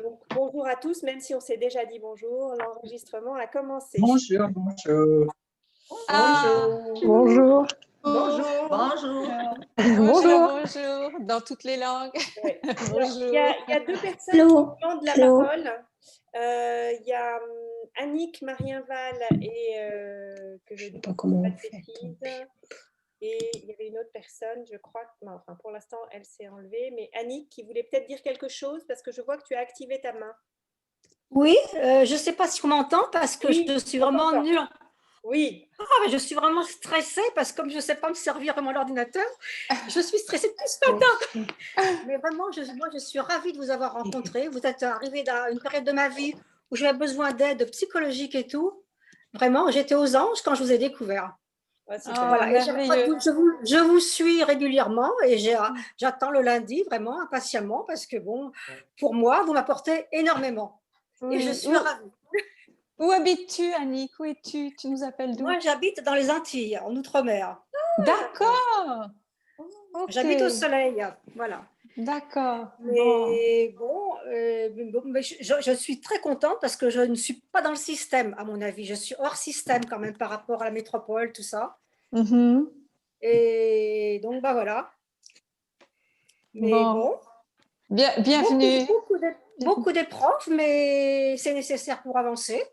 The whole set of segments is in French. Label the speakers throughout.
Speaker 1: Donc, bonjour à tous, même si on s'est déjà dit bonjour, l'enregistrement a commencé.
Speaker 2: Bonjour, bonjour.
Speaker 3: Bonjour.
Speaker 4: Bonjour.
Speaker 5: Bonjour.
Speaker 3: Bonjour.
Speaker 4: Bonjour, dans toutes les langues.
Speaker 1: Ouais.
Speaker 4: Bonjour.
Speaker 1: Il y a deux personnes qui demandent la parole. Il y a Annick Marienval et que je ne sais pas comment on fait. Et il y avait une autre personne, je crois, enfin pour l'instant elle s'est enlevée, mais Annick qui voulait peut-être dire quelque chose parce que je vois que tu as activé ta main.
Speaker 3: Oui, je ne sais pas si on m'entend parce que
Speaker 1: Oui,
Speaker 3: je suis vraiment nulle.
Speaker 1: Oui.
Speaker 3: Mais je suis vraiment stressée parce que comme je ne sais pas me servir vraiment l'ordinateur, je suis stressée depuis ce matin. Mais vraiment, moi, je suis ravie de vous avoir rencontré. Vous êtes arrivé dans une période de ma vie où j'avais besoin d'aide psychologique et tout. Vraiment, j'étais aux anges quand je vous ai découvert. Voilà. Et je vous suis régulièrement et j'attends le lundi vraiment impatiemment parce que bon, pour moi, vous m'apportez énormément.
Speaker 4: Oui.
Speaker 3: Et je suis ravie.
Speaker 4: Où habites-tu, Annick? Où es-tu? Tu nous appelles d'où?
Speaker 3: Moi, j'habite dans les Antilles, en Outre-mer.
Speaker 4: D'accord. Okay.
Speaker 3: J'habite au soleil, voilà.
Speaker 4: D'accord.
Speaker 3: Mais mais je suis très contente parce que je ne suis pas dans le système, à mon avis. Je suis hors système quand même par rapport à la métropole, tout ça.
Speaker 4: Mm-hmm.
Speaker 3: Et donc, voilà. Mais bon.
Speaker 4: Bienvenue.
Speaker 3: Beaucoup d'épreuves, mais c'est nécessaire pour avancer.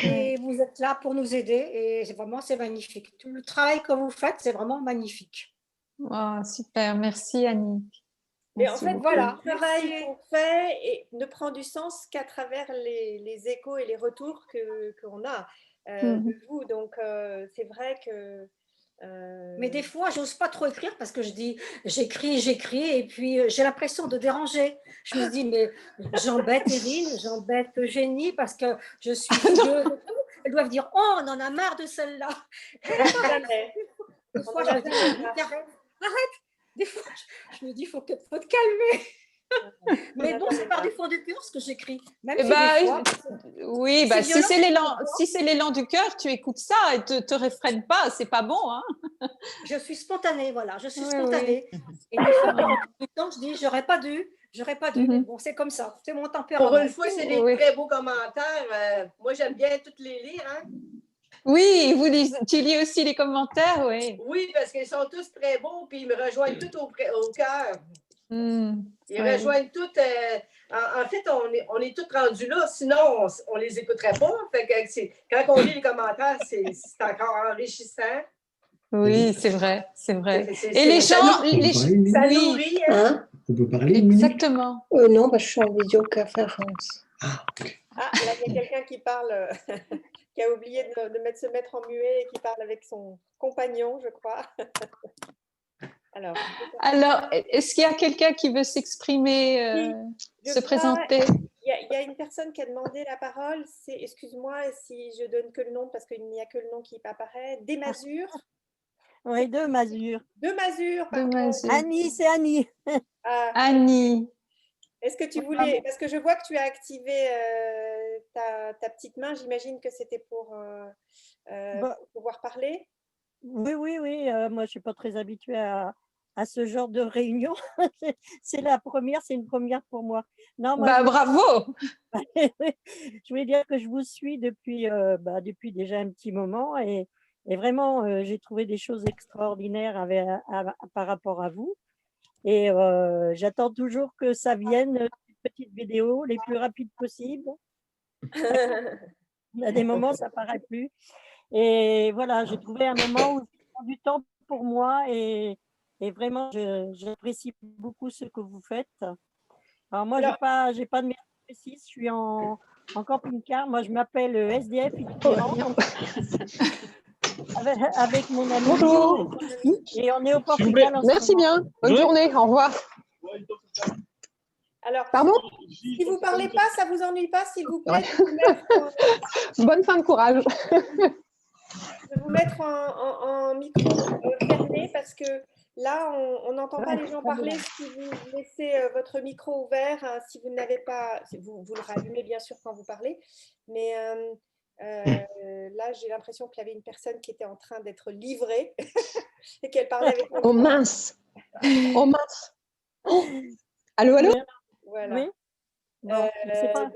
Speaker 3: Et vous êtes là pour nous aider. Et vraiment, c'est magnifique. Tout le travail que vous faites, c'est vraiment magnifique.
Speaker 4: Oh, super. Merci, Annick.
Speaker 1: Et en fait, voilà, le travail qu'on fait et ne prend du sens qu'à travers les échos et les retours qu'on a de vous. Donc, c'est vrai que...
Speaker 3: Mais des fois, je n'ose pas trop écrire parce que je dis, j'écris, et puis j'ai l'impression de déranger. Je me dis, mais j'embête Evelyne, j'embête Eugénie parce que je suis fougueuse. Elles doivent dire, oh, on en a marre de celle-là. Des fois, je me dis, arrête. Des fois, je me dis, il faut te calmer. Mais bon, c'est par du fond du cœur ce que j'écris. Même si des fois,
Speaker 4: oui, si c'est l'élan du cœur, tu écoutes ça et te réfrène pas, c'est pas bon. Hein.
Speaker 3: Je suis spontanée, voilà. Je suis spontanée. Oui. Et des fois, pendant tout le temps, je dis, j'aurais pas dû. Mais bon, c'est comme ça. C'est mon tempérament.
Speaker 5: Pour une fois, c'est des très beaux commentaires. Moi, j'aime bien toutes les lire. Hein.
Speaker 4: Oui, tu lis aussi les commentaires, oui.
Speaker 5: Oui, parce qu'ils sont tous très beaux, puis ils me rejoignent tous au cœur. Ils rejoignent toutes. En fait, on est tous rendus là, sinon on les écouterait pas. Fait que quand on lit les commentaires, c'est encore enrichissant.
Speaker 4: Oui, c'est vrai, c'est vrai. Et les gens,
Speaker 5: ça nourrit.
Speaker 2: Hein? On peut parler.
Speaker 4: Exactement.
Speaker 6: Non, je suis en visioconférence.
Speaker 1: Ah, là, il y a quelqu'un qui parle, qui a oublié de se mettre en muet et qui parle avec son compagnon, je crois.
Speaker 4: Alors, est-ce qu'il y a quelqu'un qui veut s'exprimer, se présenter?
Speaker 1: Il y a une personne qui a demandé la parole. Excuse-moi si je donne que le nom parce qu'il n'y a que le nom qui apparaît. Des Masures.
Speaker 7: Oui, deux Masures.
Speaker 1: Deux Masures.
Speaker 7: Annie, c'est Annie.
Speaker 4: Annie.
Speaker 1: Est-ce que tu voulais, parce que je vois que tu as activé ta petite main, j'imagine que c'était pour pouvoir parler.
Speaker 7: Oui. Moi, je ne suis pas très habituée à ce genre de réunion. C'est une première pour moi. Non, moi
Speaker 4: bravo.
Speaker 7: Je voulais dire que je vous suis depuis déjà un petit moment et vraiment, j'ai trouvé des choses extraordinaires par rapport à vous. Et j'attends toujours que ça vienne, une petite vidéo, les plus rapides possibles. À des moments, ça ne paraît plus. Et voilà, j'ai trouvé un moment où je prends du temps pour moi et vraiment, j'apprécie beaucoup ce que vous faites. Alors moi, je n'ai pas de métier précis, je suis en camping-car. Moi, je m'appelle SDF itinérant. Avec mon ami.
Speaker 6: Bonjour.
Speaker 7: Et on est au Portugal.
Speaker 6: Merci bien. Bonne journée. Au revoir.
Speaker 1: Alors,
Speaker 6: pardon?
Speaker 1: Si vous ne parlez pas, ça ne vous ennuie pas, s'il vous plaît.
Speaker 6: Bonne fin de courage.
Speaker 1: Je vais vous mettre en micro fermé parce que là, on n'entend pas les gens parler. Si vous laissez votre micro ouvert, si vous n'avez pas, vous le rallumez bien sûr quand vous parlez, mais là, j'ai l'impression qu'il y avait une personne qui était en train d'être livrée et qu'elle parlait avec moi.
Speaker 6: Oh mince. Oh mince. Oh. Allô?
Speaker 1: Voilà.
Speaker 7: Oui. Bon, c'est pas si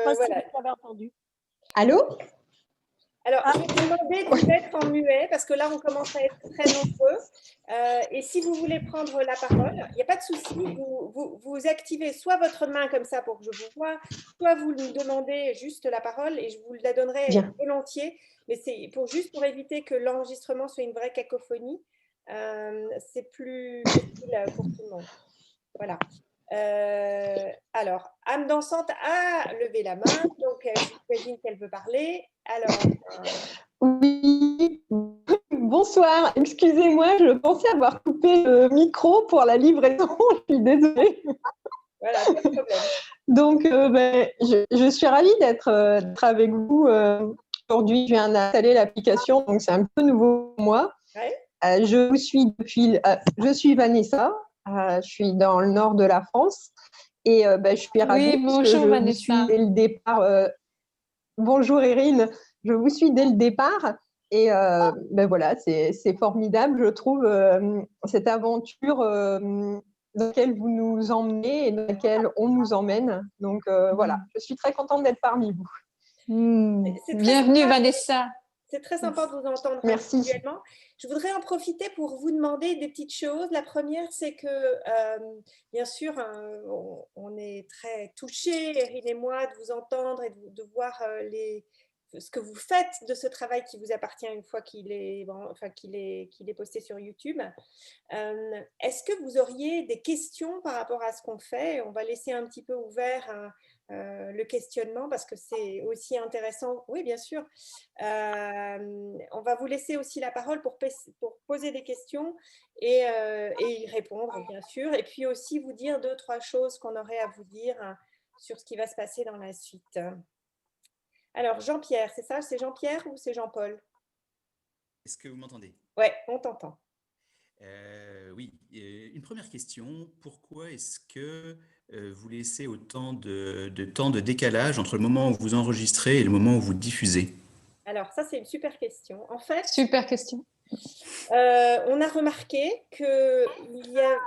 Speaker 1: voilà.
Speaker 7: vous l'avez entendu.
Speaker 6: Allô?
Speaker 1: Alors, je vais vous demander de vous mettre en muet parce que là, on commence à être très nombreux. Et si vous voulez prendre la parole, il n'y a pas de souci. Vous activez soit votre main comme ça pour que je vous vois, soit vous me demandez juste la parole et je vous la donnerai
Speaker 6: Bien.
Speaker 1: volontiers. Mais c'est juste pour éviter que l'enregistrement soit une vraie cacophonie. C'est plus facile pour tout le monde. Voilà. Alors, âme dansante a levé la main, donc j'imagine qu'elle veut parler. Alors,
Speaker 6: Oui. Bonsoir. Excusez-moi, je pensais avoir coupé le micro pour la livraison. Je suis désolée.
Speaker 1: voilà, pas de problème.
Speaker 6: Donc, je suis ravie d'être avec vous aujourd'hui. Je viens d'installer l'application, donc c'est un peu nouveau pour moi.
Speaker 1: Ouais.
Speaker 6: Je vous suis depuis. Je suis Vanessa. Je suis dans le nord de la France et je suis ravie.
Speaker 4: Oui, bonjour
Speaker 6: parce que je vous suis
Speaker 4: Vanessa.
Speaker 6: dès le départ. Bonjour Erin, je vous suis dès le départ et voilà, c'est formidable, je trouve, cette aventure dans laquelle vous nous emmenez et dans laquelle on nous emmène. Donc voilà, je suis très contente d'être parmi vous.
Speaker 1: C'est très
Speaker 4: Bienvenue
Speaker 1: sympa.
Speaker 4: Vanessa.
Speaker 1: C'est très sympa de vous entendre
Speaker 6: Merci.
Speaker 1: individuellement. Je voudrais en profiter pour vous demander des petites choses. La première, c'est que, bien sûr, on est très touchés, Erin et moi, de vous entendre et de voir ce que vous faites de ce travail qui vous appartient une fois qu'il est posté sur YouTube. Est-ce que vous auriez des questions par rapport à ce qu'on fait? On va laisser un petit peu ouvert le questionnement parce que c'est aussi intéressant. Oui, bien sûr. On va vous laisser aussi la parole pour poser des questions et y répondre, bien sûr. Et puis aussi vous dire 2-3 choses qu'on aurait à vous dire sur ce qui va se passer dans la suite. Alors, Jean-Pierre, c'est ça? C'est Jean-Pierre ou c'est Jean-Paul?
Speaker 8: Est-ce que vous m'entendez?
Speaker 1: Oui, on t'entend.
Speaker 8: Oui, une première question. Pourquoi est-ce que vous laissez autant de temps de décalage entre le moment où vous enregistrez et le moment où vous diffusez?
Speaker 1: Alors, ça, c'est une super question. En fait,
Speaker 4: Super question.
Speaker 1: on a remarqué que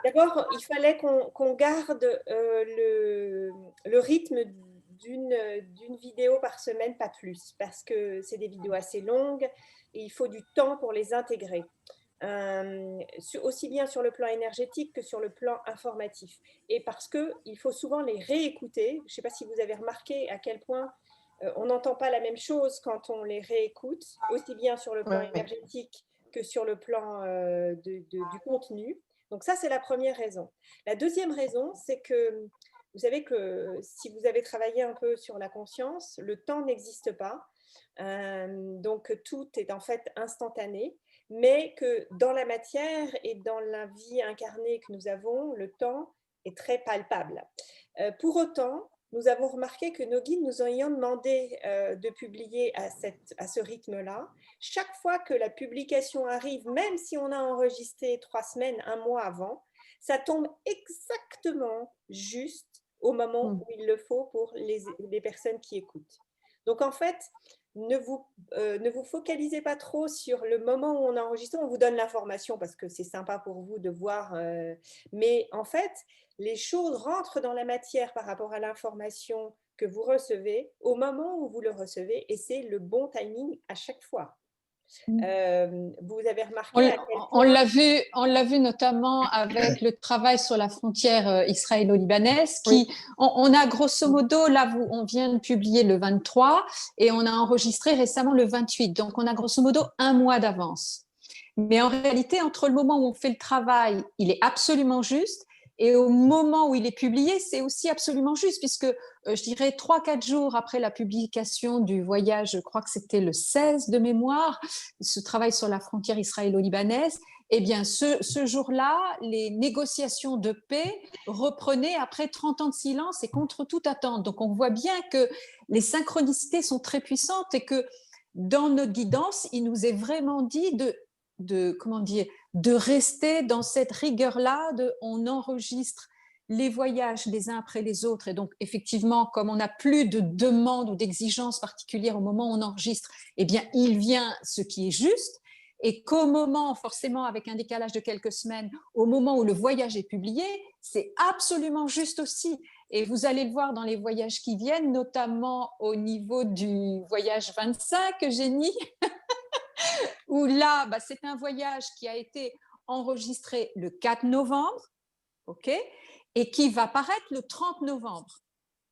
Speaker 1: d'abord, il fallait qu'on garde le rythme d'une vidéo par semaine, pas plus, parce que c'est des vidéos assez longues et il faut du temps pour les intégrer. Aussi bien sur le plan énergétique que sur le plan informatif. Et parce qu'il faut souvent les réécouter. Je ne sais pas si vous avez remarqué à quel point on n'entend pas la même chose quand on les réécoute, aussi bien sur le plan énergétique que sur le plan du contenu. Donc ça, c'est la première raison. La deuxième raison, c'est que vous savez que si vous avez travaillé un peu sur la conscience, le temps n'existe pas. Donc tout est en fait instantané, mais que dans la matière et dans la vie incarnée que nous avons, le temps est très palpable. Pour autant, nous avons remarqué que nos guides nous ayant demandé de publier à ce rythme-là. Chaque fois que la publication arrive, même si on a enregistré 3 semaines, 1 mois avant, ça tombe exactement juste au moment où il le faut pour les personnes qui écoutent. Donc en fait, ne vous focalisez pas trop sur le moment où on enregistre. On vous donne l'information parce que c'est sympa pour vous de voir. Mais en fait, les choses rentrent dans la matière par rapport à l'information que vous recevez au moment où vous le recevez et c'est le bon timing à chaque fois. Vous avez remarqué à quel point...
Speaker 4: On l'a vu notamment avec le travail sur la frontière israélo-libanaise qui, on a grosso modo, là on vient de publier le 23 et on a enregistré récemment le 28, donc on a grosso modo 1 mois d'avance. Mais en réalité, entre le moment où on fait le travail, il est absolument juste. Et au moment où il est publié, c'est aussi absolument juste, puisque je dirais 3-4 jours après la publication du voyage, je crois que c'était le 16 de mémoire, ce travail sur la frontière israélo-libanaise, eh bien ce jour-là, les négociations de paix reprenaient après 30 ans de silence et contre toute attente. Donc on voit bien que les synchronicités sont très puissantes et que dans notre guidance, il nous est vraiment dit de rester dans cette rigueur-là, on enregistre les voyages les uns après les autres. Et donc, effectivement, comme on n'a plus de demandes ou d'exigences particulières au moment où on enregistre, eh bien, il vient ce qui est juste. Et qu'au moment, forcément, avec un décalage de quelques semaines, au moment où le voyage est publié, c'est absolument juste aussi. Et vous allez le voir dans les voyages qui viennent, notamment au niveau du voyage 25, Eugénie, où là, c'est un voyage qui a été enregistré le 4 novembre, ok, et qui va paraître le 30 novembre.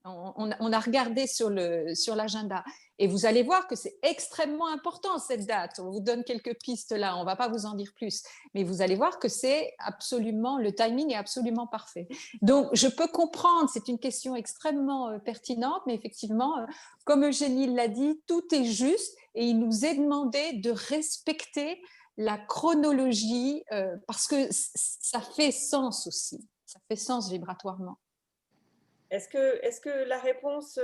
Speaker 4: On a regardé sur l'agenda et vous allez voir que c'est extrêmement important cette date. On vous donne quelques pistes là, on ne va pas vous en dire plus, mais vous allez voir que le timing est absolument parfait. Donc, je peux comprendre, c'est une question extrêmement pertinente, mais effectivement, comme Eugénie l'a dit, tout est juste et il nous est demandé de respecter la chronologie parce que ça fait sens aussi, ça fait sens vibratoirement.
Speaker 1: Est-ce que la réponse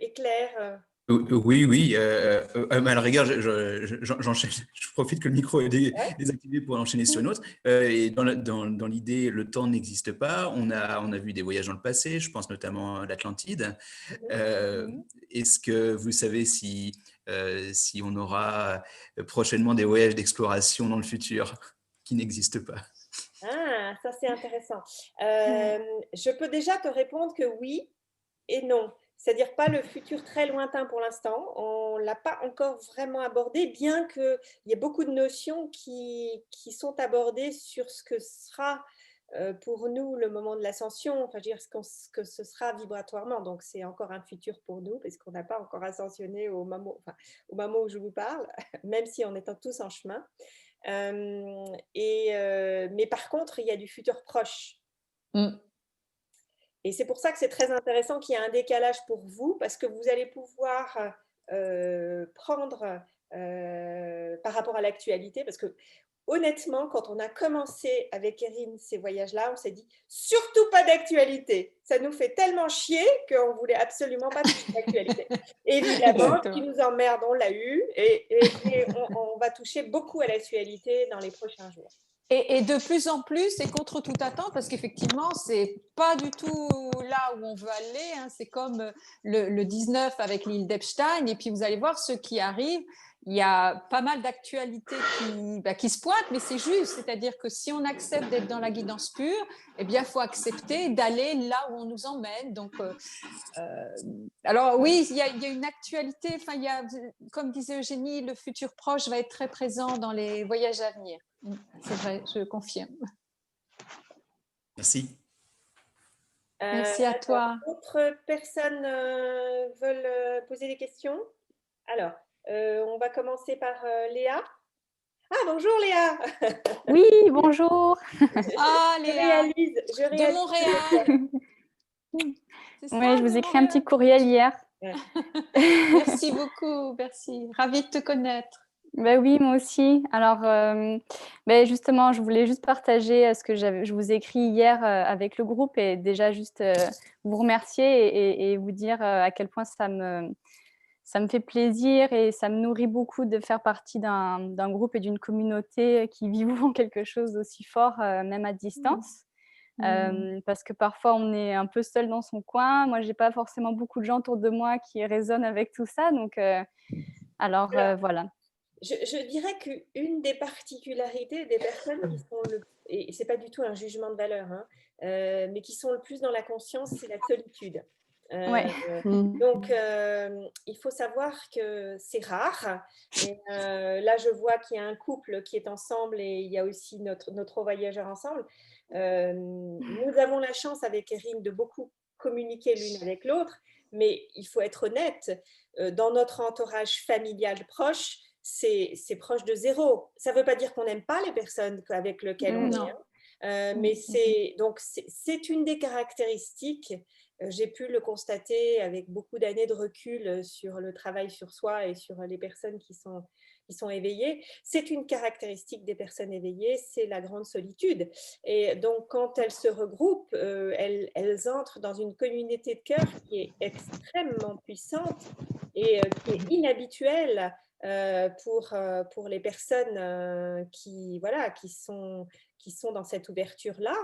Speaker 1: est claire?
Speaker 8: Oui. À la rigueur, j'enchaîne. Je profite que le micro est désactivé pour enchaîner sur une autre. Et dans l'idée, le temps n'existe pas. On a vu des voyages dans le passé. Je pense notamment à l'Atlantide. Est-ce que vous savez si on aura prochainement des voyages d'exploration dans le futur qui n'existent pas?
Speaker 1: Ah, ça c'est intéressant. Je peux déjà te répondre que oui et non. C'est-à-dire pas le futur très lointain pour l'instant. On ne l'a pas encore vraiment abordé, bien qu'il y ait beaucoup de notions qui sont abordées sur ce que sera pour nous le moment de l'ascension, enfin, je veux dire ce que ce sera vibratoirement. Donc c'est encore un futur pour nous, parce qu'on n'a pas encore ascensionné au moment où je vous parle, même si on est tous en chemin. Mais par contre, il y a du futur proche. Et c'est pour ça que c'est très intéressant qu'il y ait un décalage pour vous, parce que vous allez pouvoir prendre par rapport à l'actualité, parce que honnêtement, quand on a commencé avec Erin ces voyages-là, on s'est dit surtout pas d'actualité. Ça nous fait tellement chier qu'on voulait absolument pas toucher d'actualité. Évidemment, ce qui nous emmerde, on l'a eu, et on va toucher beaucoup à l'actualité dans les prochains jours.
Speaker 4: Et de plus en plus, c'est contre toute attente, parce qu'effectivement, c'est pas du tout là où on veut aller. Hein. C'est comme le 19 avec l'île d'Epstein. Et puis, vous allez voir, ceux qui arrivent, il y a pas mal d'actualités qui se pointent, mais c'est juste. C'est-à-dire que si on accepte d'être dans la guidance pure, eh bien, il faut accepter d'aller là où on nous emmène. Donc, alors oui, il y a une actualité. Enfin, comme disait Eugénie, le futur proche va être très présent dans les voyages à venir. C'est vrai, je confirme.
Speaker 8: Merci.
Speaker 4: Merci à toi.
Speaker 1: D'autres personnes veulent poser des questions? Alors, on va commencer par Léa. Ah, bonjour Léa.
Speaker 9: Oui, bonjour.
Speaker 4: Ah, Léa.
Speaker 1: Je réalise
Speaker 4: de Montréal.
Speaker 9: Oui, je vous ai écrit un petit courriel hier.
Speaker 4: Merci beaucoup, merci. Ravie de te connaître.
Speaker 9: Ben oui, moi aussi. Alors, justement, je voulais juste partager ce que je vous ai écrit hier avec le groupe et déjà juste vous remercier et vous dire à quel point ça me fait plaisir et ça me nourrit beaucoup de faire partie d'un groupe et d'une communauté qui vivent quelque chose d'aussi fort, même à distance. Parce que parfois, on est un peu seul dans son coin. Moi, je n'ai pas forcément beaucoup de gens autour de moi qui résonnent avec tout ça. Donc, voilà.
Speaker 1: Je dirais qu'une des particularités des personnes qui sont et ce n'est pas du tout un jugement de valeur, hein, mais qui sont le plus dans la conscience, c'est la solitude. Donc, il faut savoir que c'est rare. Et, là, je vois qu'il y a un couple qui est ensemble et il y a aussi notre voyageur ensemble. Nous avons la chance avec Erin de beaucoup communiquer l'une avec l'autre, mais il faut être honnête, dans notre entourage familial proche, c'est proche de zéro. Ça ne veut pas dire qu'on n'aime pas les personnes avec lesquelles on est, mais c'est une des caractéristiques. J'ai pu le constater avec beaucoup d'années de recul sur le travail sur soi et sur les personnes qui sont éveillées. C'est une caractéristique des personnes éveillées, c'est la grande solitude. Et donc, quand elles se regroupent, elles entrent dans une communauté de cœur qui est extrêmement puissante et qui est inhabituelle pour les personnes qui sont dans cette ouverture-là.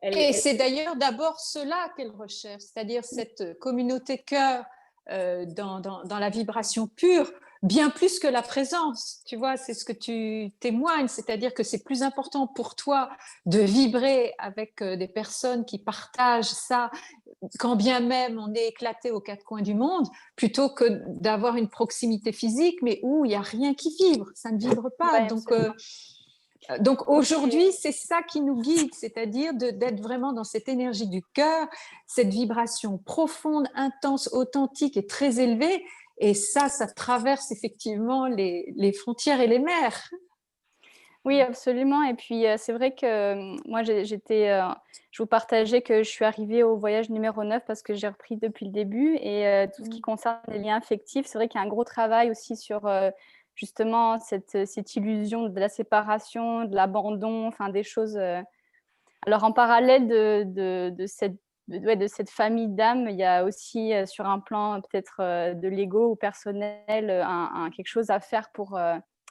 Speaker 4: Et c'est d'ailleurs d'abord cela qu'elle recherche, c'est-à-dire cette communauté de cœur dans la vibration pure. bien plus que la présence. Tu vois, c'est ce que tu témoignes, c'est-à-dire que c'est plus important pour toi de vibrer avec des personnes qui partagent ça, quand bien même on est éclaté aux quatre coins du monde, plutôt que d'avoir une proximité physique, mais où il n'y a rien qui vibre, ça ne vibre pas.
Speaker 9: Ouais,
Speaker 4: Donc aujourd'hui, c'est ça qui nous guide, c'est-à-dire d'être vraiment dans cette énergie du cœur, cette vibration profonde, intense, authentique et très élevée. Et ça traverse effectivement les frontières et les mers.
Speaker 9: Oui, absolument. Et puis, c'est vrai que moi, je vous partageais que je suis arrivée au voyage numéro 9 parce que j'ai repris depuis le début. Et tout ce qui concerne les liens affectifs, c'est vrai qu'il y a un gros travail aussi sur justement cette illusion de la séparation, de l'abandon, enfin des choses. Alors, en parallèle de cette famille d'âmes, il y a aussi sur un plan peut-être de l'ego ou personnel, quelque chose à faire pour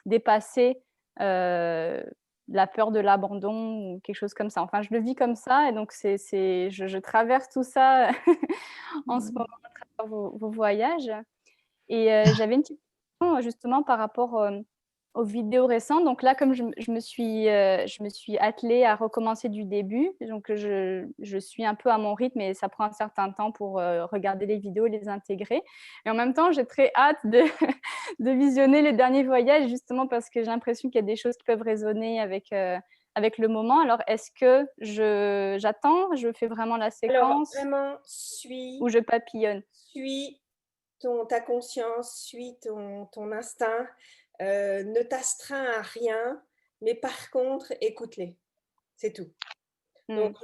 Speaker 9: dépasser la peur de l'abandon ou quelque chose comme ça. Enfin, je le vis comme ça et donc je traverse tout ça en ce moment à travers vos voyages. Et j'avais une petite question justement par rapport aux vidéos récentes. Donc là, comme je me suis attelée à recommencer du début, donc je suis un peu à mon rythme et ça prend un certain temps pour regarder les vidéos, les intégrer. Et en même temps, j'ai très hâte de visionner les derniers voyages, justement parce que j'ai l'impression qu'il y a des choses qui peuvent résonner avec le moment. Alors, est-ce que j'attends, je fais vraiment la séquence?
Speaker 1: Alors, vraiment,
Speaker 9: ou je papillonne?
Speaker 1: Suis ta conscience, suis ton instinct, ne t'astreins à rien, mais par contre, écoute-les. C'est tout. Donc,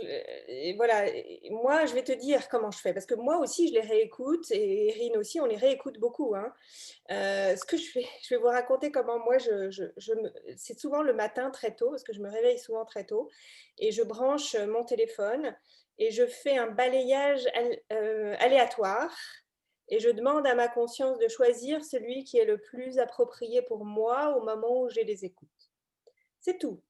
Speaker 1: voilà, moi, je vais te dire comment je fais, parce que moi aussi, je les réécoute, et Erin aussi, on les réécoute beaucoup. Hein. Ce que je vais vous raconter comment moi, c'est souvent le matin très tôt, parce que je me réveille souvent très tôt, et je branche mon téléphone, et je fais un balayage aléatoire, et je demande à ma conscience de choisir celui qui est le plus approprié pour moi au moment où je les écoute. C'est tout.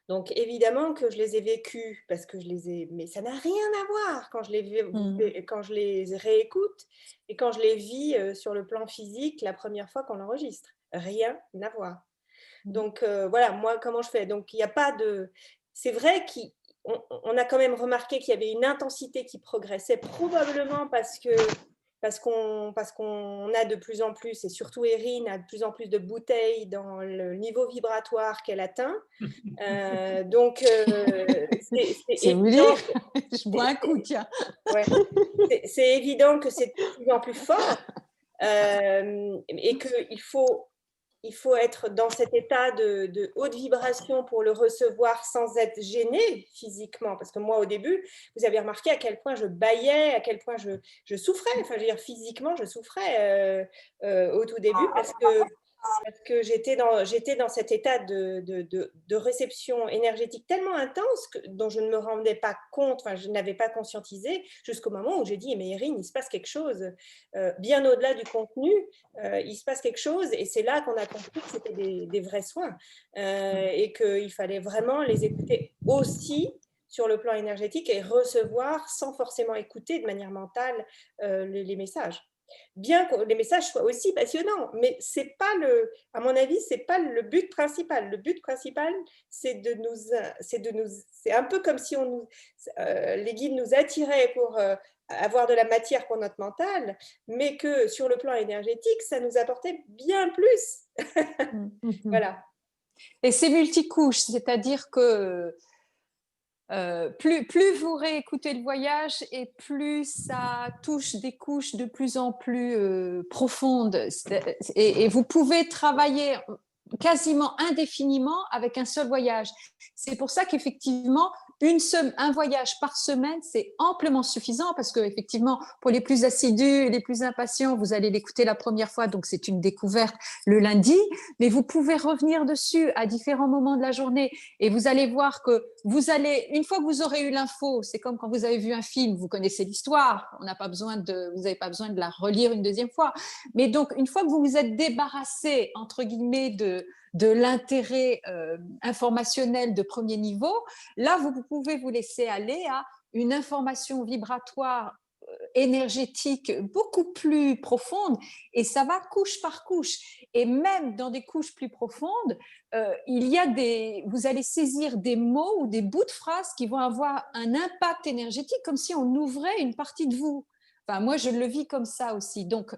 Speaker 1: Donc, évidemment que je les ai vécus parce que je les ai... Mais ça n'a rien à voir quand je les réécoute et quand je les vis sur le plan physique la première fois qu'on l'enregistre. Rien à voir. Donc, voilà, moi, comment je fais? Donc, il n'y a pas de... C'est vrai qu'on a quand même remarqué qu'il y avait une intensité qui progressait, probablement parce qu'on a de plus en plus, et surtout Erin a de plus en plus de bouteilles dans le niveau vibratoire qu'elle atteint. Donc,
Speaker 4: c'est évident. Je bois un coup, tiens.
Speaker 1: Ouais, c'est évident que c'est de plus en plus fort et qu'il faut être dans cet état de haute vibration pour le recevoir sans être gêné physiquement. Parce que moi, au début, vous avez remarqué à quel point je bâillais, à quel point je souffrais. Enfin, je veux dire, physiquement, je souffrais au tout début parce que j'étais dans cet état de réception énergétique tellement intense dont je ne me rendais pas compte, enfin, je n'avais pas conscientisé jusqu'au moment où j'ai dit, mais Erin, il se passe quelque chose, bien au-delà du contenu, il se passe quelque chose, et c'est là qu'on a compris que c'était des vrais soins et qu'il fallait vraiment les écouter aussi sur le plan énergétique et recevoir sans forcément écouter de manière mentale les messages. Bien que les messages soient aussi passionnants, mais c'est pas à mon avis, c'est pas le but principal. Le but principal, c'est un peu comme si les guides nous attiraient pour avoir de la matière pour notre mental, mais que sur le plan énergétique, ça nous apportait bien plus. Voilà.
Speaker 4: Et c'est multicouche, c'est-à-dire que plus vous réécoutez le voyage et plus ça touche des couches de plus en plus profondes. Et vous pouvez travailler quasiment indéfiniment avec un seul voyage. C'est pour ça qu'effectivement, un voyage par semaine, c'est amplement suffisant parce que effectivement, pour les plus assidus et les plus impatients, vous allez l'écouter la première fois, donc c'est une découverte le lundi, mais vous pouvez revenir dessus à différents moments de la journée et vous allez voir que une fois que vous aurez eu l'info, c'est comme quand vous avez vu un film, vous connaissez l'histoire, vous n'avez pas besoin de la relire une deuxième fois. Mais donc, une fois que vous vous êtes débarrassé, entre guillemets, de l'intérêt informationnel de premier niveau, là, vous pouvez vous laisser aller à une information vibratoire énergétique beaucoup plus profonde et ça va couche par couche. Et même dans des couches plus profondes, vous allez saisir des mots ou des bouts de phrases qui vont avoir un impact énergétique comme si on ouvrait une partie de vous. Enfin, moi, je le vis comme ça aussi. Donc,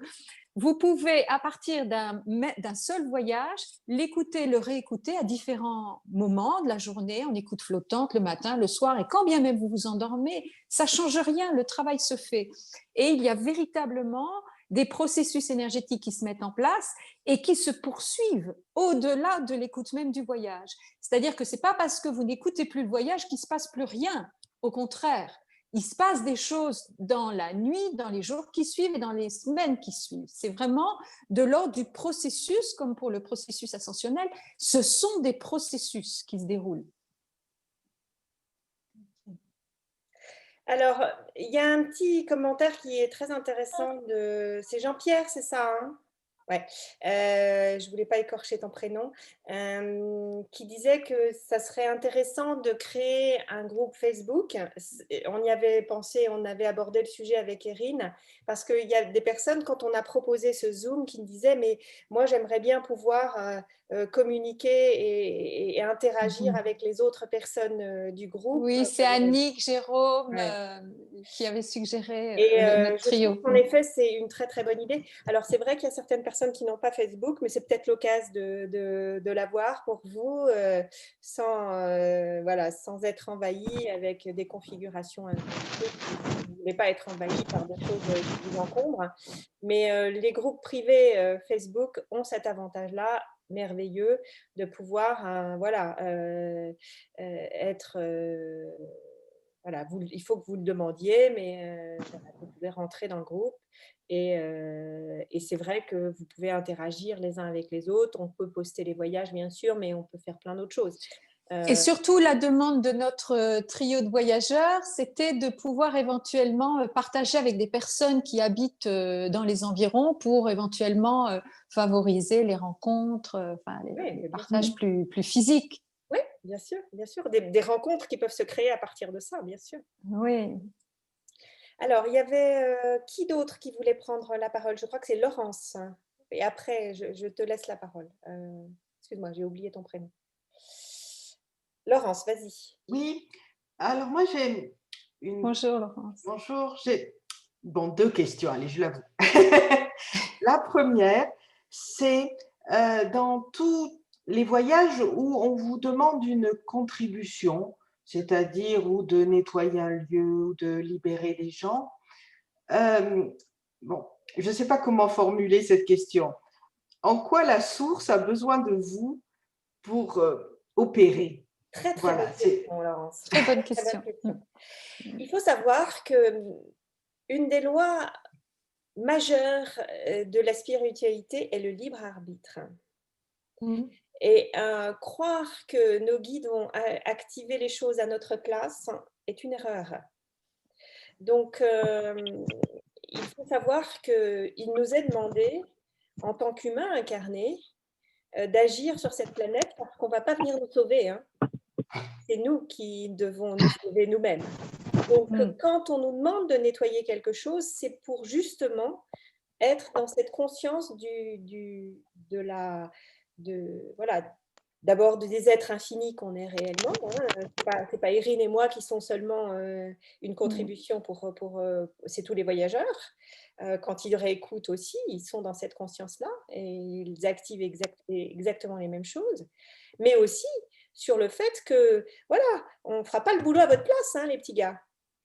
Speaker 4: vous pouvez, à partir d'un seul voyage, l'écouter, le réécouter à différents moments de la journée, en écoute flottante, le matin, le soir, et quand bien même vous vous endormez, ça ne change rien, le travail se fait. Et il y a véritablement des processus énergétiques qui se mettent en place et qui se poursuivent au-delà de l'écoute même du voyage. C'est-à-dire que ce n'est pas parce que vous n'écoutez plus le voyage qu'il ne se passe plus rien. Au contraire, il se passe des choses dans la nuit, dans les jours qui suivent et dans les semaines qui suivent. C'est vraiment de l'ordre du processus, comme pour le processus ascensionnel. Ce sont des processus qui se déroulent.
Speaker 1: Alors, il y a un petit commentaire qui est très intéressant. C'est Jean-Pierre, c'est ça, hein? Ouais, je ne voulais pas écorcher ton prénom, qui disait que ça serait intéressant de créer un groupe Facebook. On y avait pensé, on avait abordé le sujet avec Erin, parce qu'il y a des personnes, quand on a proposé ce Zoom, qui me disaient « mais moi j'aimerais bien pouvoir communiquer et interagir avec les autres personnes du groupe ».
Speaker 4: Oui, c'est Annick, Jérôme qui avait suggéré notre trio.
Speaker 1: Je trouve qu'en effet, c'est une très très bonne idée. Alors c'est vrai qu'il y a certaines personnes qui n'ont pas Facebook, mais c'est peut-être l'occasion de l'avoir pour vous sans être envahi avec des configurations. Vous ne voulez pas être envahi par des choses qui vous encombrent. Mais les groupes privés Facebook ont cet avantage-là merveilleux de pouvoir être... il faut que vous le demandiez, mais vous pouvez rentrer dans le groupe. Et c'est vrai que vous pouvez interagir les uns avec les autres. On peut poster les voyages, bien sûr, mais on peut faire plein d'autres choses.
Speaker 4: Et surtout, la demande de notre trio de voyageurs, c'était de pouvoir éventuellement partager avec des personnes qui habitent dans les environs pour éventuellement favoriser les rencontres, les partages plus physiques.
Speaker 1: Oui, bien sûr. Des rencontres qui peuvent se créer à partir de ça, bien sûr.
Speaker 4: Oui.
Speaker 1: Alors, il y avait qui d'autre qui voulait prendre la parole? Je crois que c'est Laurence. Et après, je te laisse la parole. Excuse-moi, j'ai oublié ton prénom. Laurence, vas-y.
Speaker 10: Oui, alors moi j'ai une...
Speaker 4: Bonjour Laurence.
Speaker 10: Bonjour, j'ai deux questions, allez, je l'avoue. La première, c'est dans tous les voyages où on vous demande une contribution, c'est-à-dire ou de nettoyer un lieu ou de libérer des gens. Je ne sais pas comment formuler cette question. En quoi la source a besoin de vous pour opérer?
Speaker 1: Très bonne question, Laurence.
Speaker 4: Très bonne question.
Speaker 1: Il faut savoir qu'une des lois majeures de la spiritualité est le libre arbitre. Et croire que nos guides vont activer les choses à notre place est une erreur. Donc, il faut savoir qu'il nous est demandé, en tant qu'humains incarnés, d'agir sur cette planète parce qu'on ne va pas venir nous sauver. C'est nous qui devons nous sauver nous-mêmes. Donc, quand on nous demande de nettoyer quelque chose, c'est pour justement être dans cette conscience d'abord des êtres infinis qu'on est réellement. C'est pas Erin et moi qui sont seulement une contribution pour c'est tous les voyageurs. Quand ils réécoutent aussi, ils sont dans cette conscience-là et ils activent exactement les mêmes choses. Mais aussi sur le fait que, on ne fera pas le boulot à votre place, les petits gars.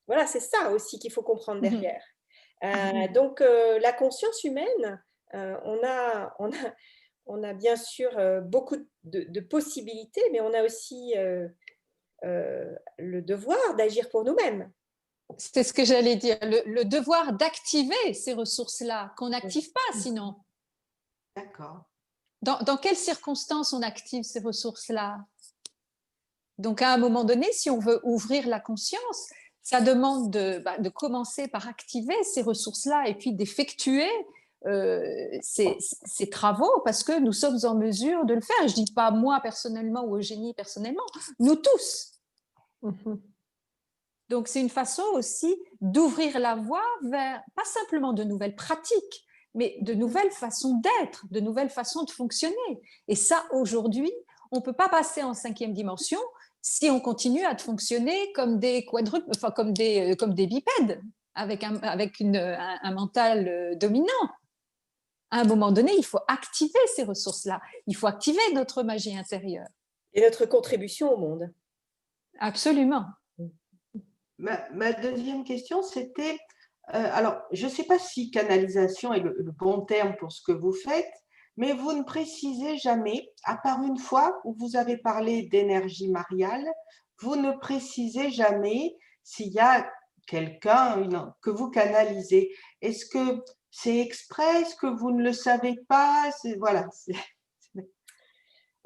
Speaker 1: Voilà, c'est ça aussi qu'il faut comprendre derrière. Donc, la conscience humaine, on a bien sûr beaucoup de possibilités, mais on a aussi le devoir d'agir pour nous-mêmes.
Speaker 4: C'est ce que j'allais dire, le devoir d'activer ces ressources-là, qu'on n'active pas sinon.
Speaker 10: D'accord.
Speaker 4: Dans quelles circonstances on active ces ressources-là? Donc, à un moment donné, si on veut ouvrir la conscience, ça demande de commencer par activer ces ressources-là et puis d'effectuer ces travaux parce que nous sommes en mesure de le faire. Je ne dis pas moi personnellement ou Eugénie personnellement, nous tous. Donc, c'est une façon aussi d'ouvrir la voie vers, pas simplement de nouvelles pratiques, mais de nouvelles façons d'être, de nouvelles façons de fonctionner. Et ça, aujourd'hui, on ne peut pas passer en 5e dimension si on continue à fonctionner comme des quadruples, enfin comme des bipèdes, avec un mental dominant. À un moment donné, il faut activer ces ressources-là. Il faut activer notre magie intérieure.
Speaker 1: Et notre contribution au monde.
Speaker 4: Absolument.
Speaker 10: Ma deuxième question, c'était, alors, je ne sais pas si canalisation est le bon terme pour ce que vous faites, mais vous ne précisez jamais, à part une fois où vous avez parlé d'énergie mariale, vous ne précisez jamais s'il y a quelqu'un que vous canalisez. Est-ce que c'est exprès? Est-ce que vous ne le savez pas? Voilà.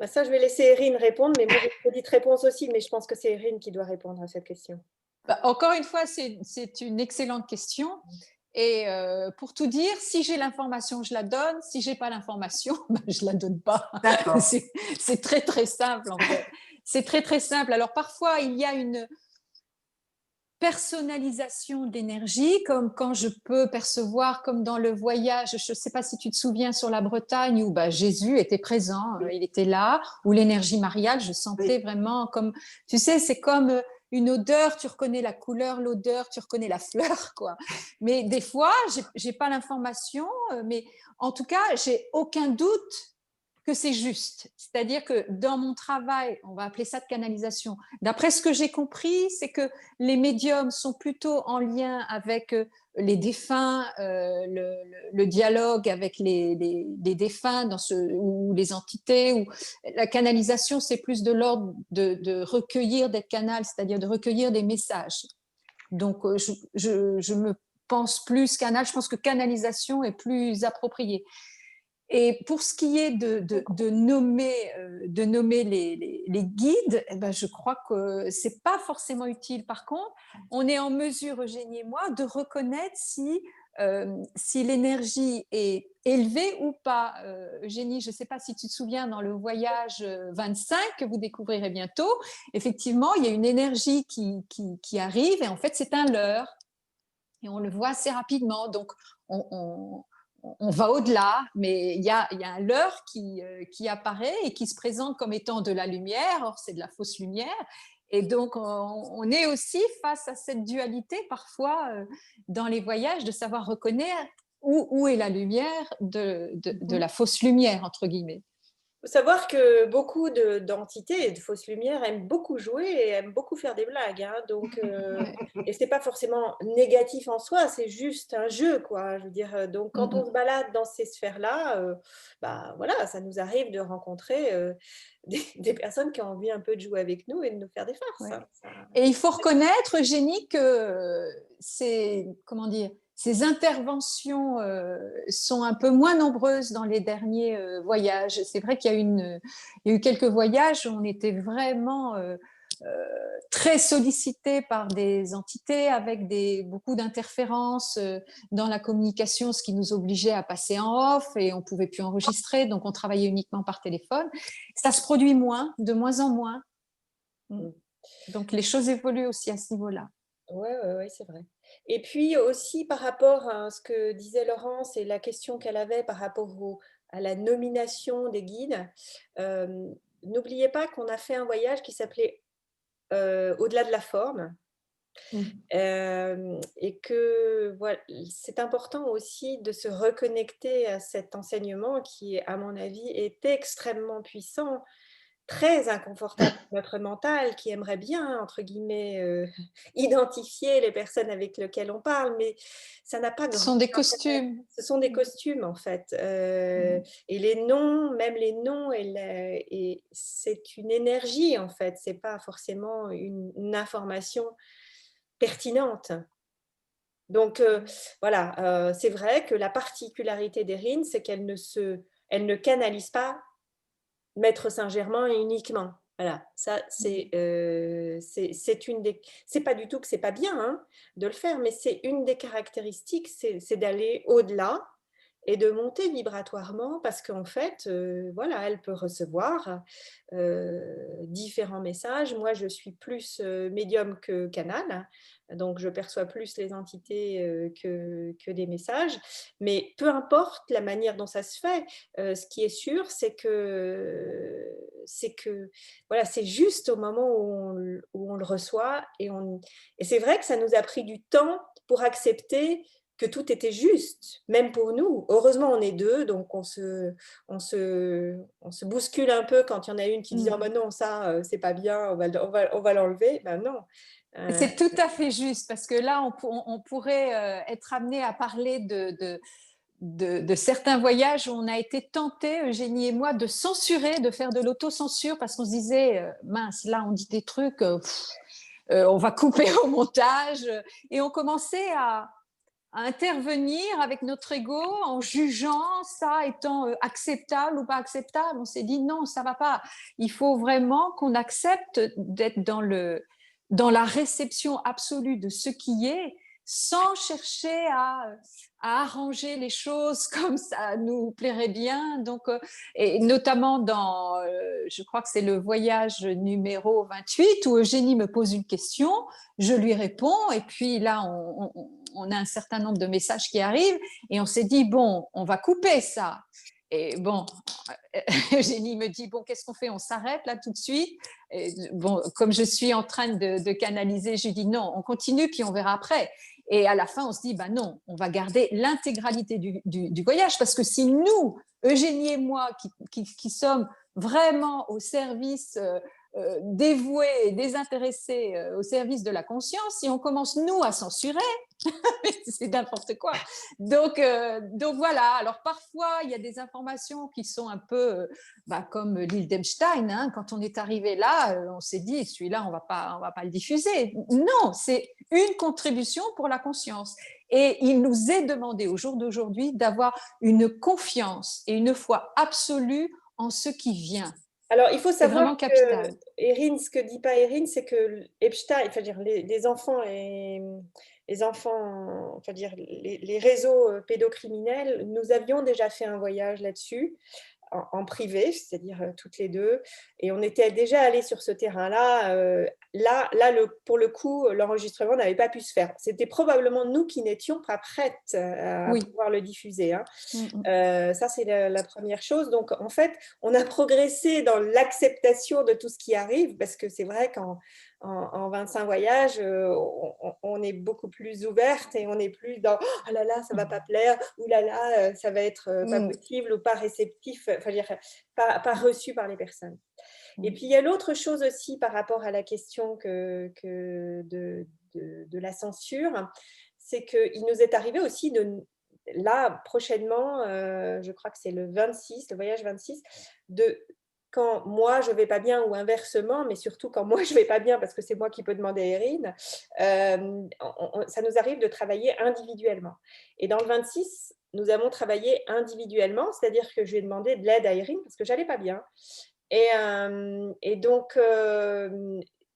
Speaker 1: Ça, je vais laisser Erin répondre, mais moi, j'ai une petite réponse aussi, mais je pense que c'est Erin qui doit répondre à cette question.
Speaker 4: Encore une fois, c'est une excellente question. Et pour tout dire, si j'ai l'information, je la donne. Si je n'ai pas l'information, je ne la donne pas. C'est très, très simple, en fait. C'est très, très simple. Alors, parfois, il y a une personnalisation d'énergie, comme quand je peux percevoir, comme dans le voyage, je ne sais pas si tu te souviens, sur la Bretagne, où Jésus était présent, il était là, où l'énergie mariale, je sentais vraiment comme, tu sais, c'est comme une odeur, tu reconnais la couleur, l'odeur, tu reconnais la fleur, quoi. Mais des fois, j'ai pas l'information, mais en tout cas, j'ai aucun doute que c'est juste. C'est-à-dire que dans mon travail, on va appeler ça de canalisation, d'après ce que j'ai compris, c'est que les médiums sont plutôt en lien avec les défunts, le dialogue avec les défunts ou les entités. Ou la canalisation, c'est plus de l'ordre de recueillir des canals, c'est-à-dire de recueillir des messages. Donc, je me pense plus canal, je pense que canalisation est plus approprié. Et pour ce qui est de nommer les guides, je crois que ce n'est pas forcément utile. Par contre, on est en mesure, Eugénie et moi, de reconnaître si l'énergie est élevée ou pas. Eugénie, je ne sais pas si tu te souviens, dans le voyage 25 que vous découvrirez bientôt, effectivement, il y a une énergie qui arrive et en fait, c'est un leurre. Et on le voit assez rapidement. Donc, on va au-delà, mais il y a un leurre qui apparaît et qui se présente comme étant de la lumière. Or, c'est de la fausse lumière. Et donc, on est aussi face à cette dualité, parfois, dans les voyages, de savoir reconnaître où est la lumière de la fausse lumière, entre guillemets.
Speaker 1: Il faut savoir que beaucoup d'entités et de fausses lumières aiment beaucoup jouer et aiment beaucoup faire des blagues. Hein, donc, et ce n'est pas forcément négatif en soi, c'est juste un jeu, quoi. Je veux dire, donc, quand on se balade dans ces sphères-là, voilà, ça nous arrive de rencontrer des personnes qui ont envie un peu de jouer avec nous et de nous faire des farces.
Speaker 4: Ouais.
Speaker 1: Hein.
Speaker 4: Et il faut reconnaître, Eugénie, que ces interventions sont un peu moins nombreuses dans les derniers voyages. C'est vrai qu'il y a eu quelques voyages où on était vraiment très sollicités par des entités avec beaucoup d'interférences dans la communication, ce qui nous obligeait à passer en off et on ne pouvait plus enregistrer, donc on travaillait uniquement par téléphone. Ça se produit de moins en moins. Donc les choses évoluent aussi à ce niveau-là.
Speaker 1: Oui, c'est vrai. Et puis aussi par rapport à ce que disait Laurence et la question qu'elle avait par rapport à la nomination des guides, n'oubliez pas qu'on a fait un voyage qui s'appelait Au-delà de la forme. Et que voilà, c'est important aussi de se reconnecter à cet enseignement qui, à mon avis, est extrêmement puissant, très inconfortable pour notre mental, qui aimerait bien, entre guillemets, identifier les personnes avec lesquelles on parle, mais ça n'a pas grand.
Speaker 4: Ce sont des costumes.
Speaker 1: Ce sont des costumes, en fait. Et les noms, même les noms, et c'est une énergie, en fait. Ce n'est pas forcément une information pertinente. Donc, voilà, c'est vrai que la particularité d'Erin, c'est qu'elle ne canalise pas Maître Saint-Germain uniquement. Voilà, ça c'est une des. C'est pas du tout que c'est pas bien hein, de le faire, mais c'est une des caractéristiques, c'est d'aller au-delà et de monter vibratoirement parce qu'en fait, voilà, elle peut recevoir différents messages. Moi, je suis plus médium que canal, donc je perçois plus les entités que des messages. Mais peu importe la manière dont ça se fait, ce qui est sûr, c'est que voilà, c'est juste au moment où on le reçoit. Et c'est vrai que ça nous a pris du temps pour accepter que tout était juste, même pour nous. Heureusement, on est deux, donc on se bouscule un peu quand il y en a une qui dit « Oh ben non, ça, c'est pas bien, on va l'enlever ». Ben non.
Speaker 4: C'est tout à fait juste, parce que là, on pourrait être amené à parler de certains voyages où on a été tenté, Eugénie et moi, de censurer, de faire de l'autocensure, parce qu'on se disait mince, là, on dit des trucs, on va couper au montage. Et on commençait à intervenir avec notre ego en jugeant ça étant acceptable ou pas acceptable. On s'est dit non, ça va pas. Il faut vraiment qu'on accepte d'être dans la réception absolue de ce qui est, sans chercher à arranger les choses comme ça nous plairait bien. Donc, et notamment dans, je crois que c'est le voyage numéro 28 où Eugénie me pose une question, je lui réponds et puis là, on a un certain nombre de messages qui arrivent et on s'est dit, bon, on va couper ça. Et bon, Eugénie me dit, bon, qu'est-ce qu'on fait? On s'arrête là tout de suite. Et bon, comme je suis en train de canaliser, je lui dis, non, on continue, puis on verra après. Et à la fin, on se dit, ben non, on va garder l'intégralité du voyage, parce que si nous, Eugénie et moi, qui sommes vraiment au service dévoués et désintéressés au service de la conscience, si on commence, nous, à censurer, c'est n'importe quoi. Donc voilà, alors parfois, il y a des informations qui sont un peu comme l'île d'Epstein, hein. Quand on est arrivé là, on s'est dit, celui-là, on va pas le diffuser. Non, c'est une contribution pour la conscience. Et il nous est demandé au jour d'aujourd'hui d'avoir une confiance et une foi absolue en ce qui vient.
Speaker 1: Alors, il faut savoir que,
Speaker 4: capital.
Speaker 1: Erin, ce que dit pas Erin, c'est que Epstein, c'est-à-dire les enfants et les enfants, enfin dire les réseaux pédocriminels, nous avions déjà fait un voyage là-dessus en privé, c'est-à-dire toutes les deux, et on était déjà allés sur ce terrain-là. Pour le coup, l'enregistrement n'avait pas pu se faire. C'était probablement nous qui n'étions pas prêtes à pouvoir le diffuser. Hein. Ça, c'est la première chose. Donc, en fait, on a progressé dans l'acceptation de tout ce qui arrive, parce que c'est vrai qu'en 25 voyages, on est beaucoup plus ouverte et on n'est plus dans « Oh là là, ça ne va pas plaire » ou « là là, ça va être pas possible » ou pas réceptif, enfin, pas reçu par les personnes. Et puis, il y a l'autre chose aussi par rapport à la question de la censure, c'est qu'il nous est arrivé aussi là, prochainement, je crois que c'est le voyage 26, quand moi je ne vais pas bien ou inversement, mais surtout quand moi je ne vais pas bien, parce que c'est moi qui peux demander à Erin, ça nous arrive de travailler individuellement. Et dans le 26, nous avons travaillé individuellement, c'est-à-dire que je lui ai demandé de l'aide à Erin parce que je n'allais pas bien. Et donc,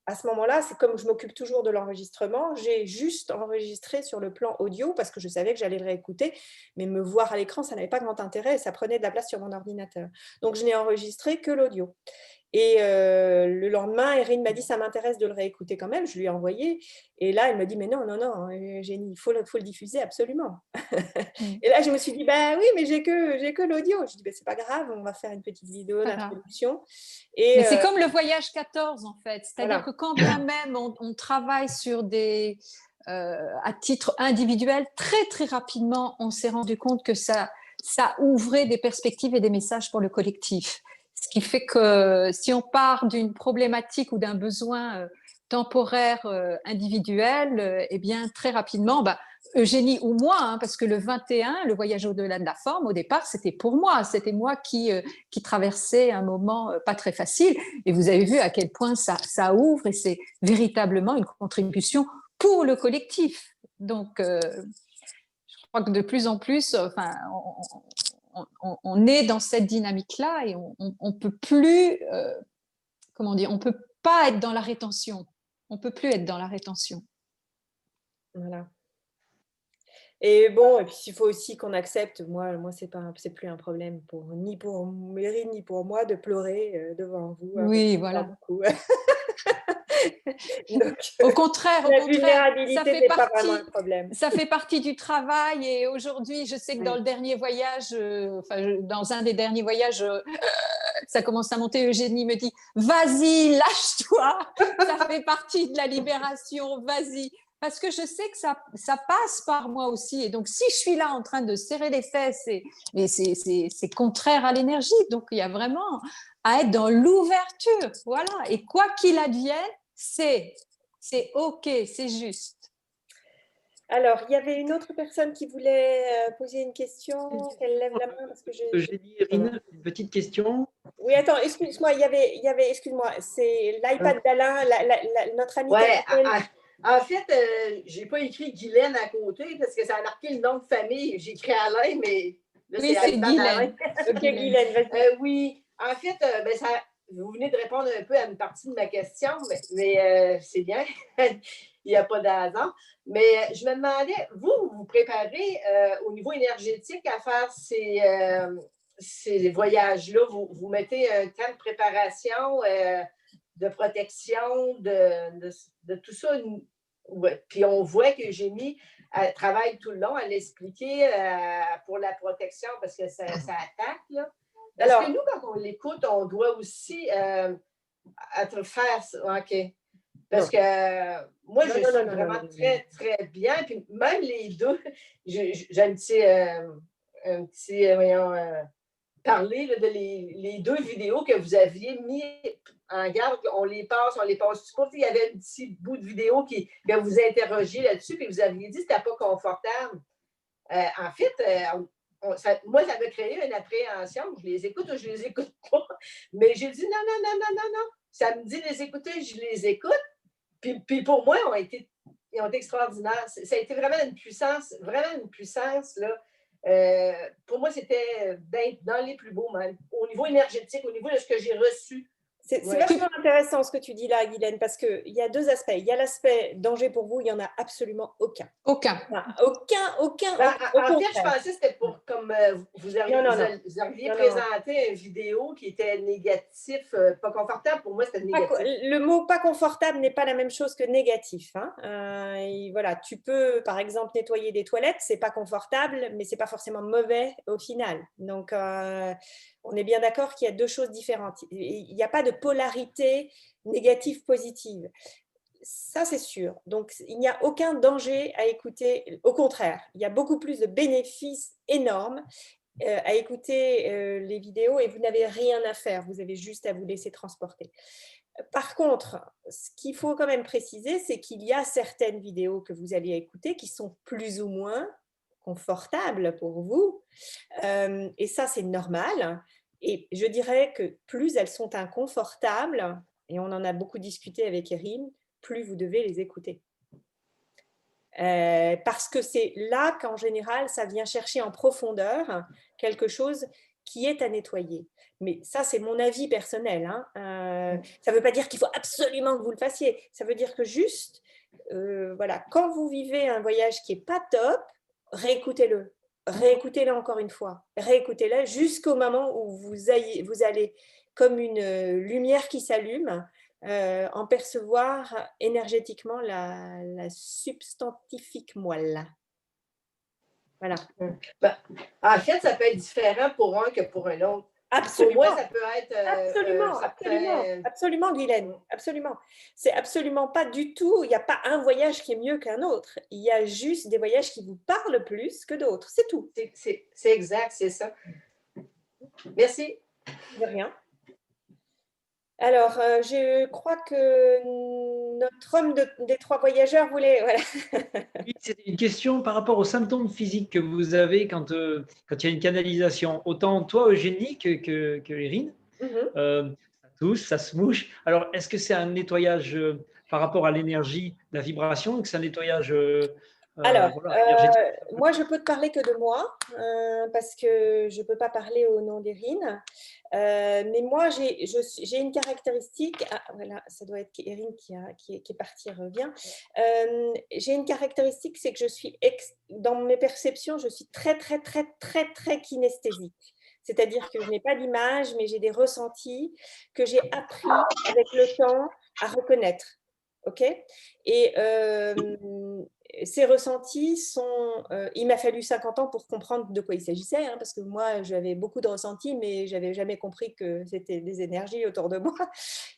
Speaker 1: à ce moment-là, c'est comme je m'occupe toujours de l'enregistrement, j'ai juste enregistré sur le plan audio parce que je savais que j'allais le réécouter, mais me voir à l'écran, ça n'avait pas grand intérêt et ça prenait de la place sur mon ordinateur. Donc, je n'ai enregistré que l'audio. Et le lendemain, Erin m'a dit, ça m'intéresse de le réécouter quand même. Je lui ai envoyé. Et là, elle me dit, mais non, Eugénie, il faut le diffuser absolument. Et là, je me suis dit, bah oui, mais j'ai que l'audio. Je dis, bah, c'est pas grave, on va faire une petite vidéo d'introduction.
Speaker 4: Mais c'est comme le voyage 14, en fait. C'est-à-dire que quand bien même on travaille sur à titre individuel, très, très rapidement, on s'est rendu compte que ça ouvrait des perspectives et des messages pour le collectif. Ce qui fait que si on part d'une problématique ou d'un besoin temporaire individuel, eh bien, très rapidement, Eugénie ou moi, hein, parce que le 21, le voyage au-delà de la forme, au départ, c'était pour moi. C'était moi qui traversais un moment pas très facile. Et vous avez vu à quel point ça ouvre et c'est véritablement une contribution pour le collectif. Donc, je crois que de plus en plus, enfin, on est dans cette dynamique-là et on peut plus, comment dire, on peut pas être dans la rétention. On peut plus être dans la rétention.
Speaker 1: Voilà. Et bon, et puis il faut aussi qu'on accepte, moi c'est plus un problème ni pour Mary ni pour moi de pleurer devant vous.
Speaker 4: Oui, voilà.
Speaker 1: Beaucoup. Donc,
Speaker 4: au contraire,
Speaker 1: la vulnérabilité n'est pas vraiment un problème.
Speaker 4: Ça fait partie du travail et aujourd'hui, je sais que dans le dernier voyage, dans un des derniers voyages, ça commence à monter. Eugénie me dit « Vas-y, lâche-toi, ça fait partie de la libération, vas-y ». Parce que je sais que ça passe par moi aussi. Et donc, si je suis là en train de serrer les fesses, c'est contraire à l'énergie. Donc, il y a vraiment à être dans l'ouverture. Voilà. Et quoi qu'il advienne, c'est OK, c'est juste.
Speaker 1: Alors, il y avait une autre personne qui voulait poser une question. Elle lève la main parce que
Speaker 2: Eugénie, Irine, une petite question.
Speaker 1: Oui, attends, excuse-moi, il y avait excuse-moi, c'est l'iPad d'Alain, notre ami.
Speaker 5: Ouais, en fait, j'ai pas écrit Guylaine à côté parce que ça a marqué le nom de famille. J'ai écrit Alain, mais là,
Speaker 4: oui, c'est Guylaine.
Speaker 1: OK, Guylaine, vas-y.
Speaker 5: Oui, en fait, vous venez de répondre un peu à une partie de ma question, mais c'est bien. Il n'y a pas d'hasard. Mais je me demandais, vous préparez au niveau énergétique à faire ces voyages-là? Vous mettez un temps de préparation, de protection, de tout ça. Ouais. Puis on voit que Eugénie travaille tout le long à l'expliquer pour la protection parce que ça attaque. Là. Parce que nous, quand on l'écoute, on doit aussi faire ça. OK. Parce que moi, je suis vraiment très, très bien. Puis même les deux, j'ai un petit parler là, de les deux vidéos que vous aviez mis en garde. On les passe pas. Il y avait un petit bout de vidéo que vous interrogiez là-dessus, puis vous aviez dit que c'était pas confortable. En fait, moi, ça m'a créé une appréhension. Je les écoute ou je les écoute pas. Mais j'ai dit non. Ça me dit de les écouter, je les écoute. Puis pour moi, ils ont été extraordinaires. Ça a été vraiment une puissance là. Pour moi, c'était dans les plus beaux, même. Au niveau énergétique, au niveau de ce que j'ai reçu.
Speaker 1: C'est vachement intéressant ce que tu dis là, Guylaine, parce qu'il y a deux aspects. Il y a l'aspect danger pour vous, il n'y en a absolument aucun.
Speaker 4: Aucun.
Speaker 1: Aucun.
Speaker 5: En fait, je pensais que c'était pour comme vous aviez présenté une vidéo qui était négatif, pas confortable. Pour moi, c'était négatif.
Speaker 1: Le mot pas confortable n'est pas la même chose que négatif. Hein. Voilà, tu peux, par exemple, nettoyer des toilettes, c'est pas confortable, mais c'est pas forcément mauvais au final. Donc, on est bien d'accord qu'il y a deux choses différentes. Il n'y a pas de polarité négative-positive. Ça, c'est sûr. Donc, il n'y a aucun danger à écouter. Au contraire, il y a beaucoup plus de bénéfices énormes à écouter les vidéos et vous n'avez rien à faire. Vous avez juste à vous laisser transporter. Par contre, ce qu'il faut quand même préciser, c'est qu'il y a certaines vidéos que vous allez écouter qui sont plus ou moins confortables pour vous. Et ça, c'est normal. Et je dirais que plus elles sont inconfortables, et on en a beaucoup discuté avec Erin, plus vous devez les écouter. Parce que c'est là qu'en général, ça vient chercher en profondeur quelque chose qui est à nettoyer. Mais ça, c'est mon avis personnel. Hein. Ça ne veut pas dire qu'il faut absolument que vous le fassiez. Ça veut dire que juste, voilà, quand vous vivez un voyage qui n'est pas top, réécoutez-le. Réécoutez-le encore une fois. Réécoutez-le jusqu'au moment où vous allez comme une lumière qui s'allume, en percevoir énergétiquement la substantifique moelle. Voilà.
Speaker 5: En fait, ça peut être différent pour un que pour un autre.
Speaker 1: Absolument.
Speaker 5: Pour moi, ça peut être…
Speaker 1: Absolument, Guylaine. Absolument. C'est absolument pas du tout, il n'y a pas un voyage qui est mieux qu'un autre. Il y a juste des voyages qui vous parlent plus que d'autres. C'est tout.
Speaker 5: C'est exact, c'est ça. Merci.
Speaker 1: De rien. Alors, je crois que notre homme des trois voyageurs voulait… Voilà.
Speaker 2: Oui, c'était une question par rapport aux symptômes physiques que vous avez quand il y a une canalisation. Autant toi, Eugénie, que Erin, ça tousse, ça se mouche. Alors, est-ce que c'est un nettoyage par rapport à l'énergie, la vibration, ou que c'est un nettoyage
Speaker 1: Alors,
Speaker 2: voilà,
Speaker 1: moi, je peux te parler que de moi, parce que je ne peux pas parler au nom d'Erin. Mais moi, j'ai une caractéristique. Ah, voilà, ça doit être Erin qui est partie, revient. J'ai une caractéristique, c'est que je suis, dans mes perceptions, je suis très, très, très, très, très kinesthésique. C'est-à-dire que je n'ai pas d'image, mais j'ai des ressentis que j'ai appris avec le temps à reconnaître. OK ? Et ces ressentis sont… il m'a fallu 50 ans pour comprendre de quoi il s'agissait, hein, parce que moi, j'avais beaucoup de ressentis, mais je n'avais jamais compris que c'était des énergies autour de moi.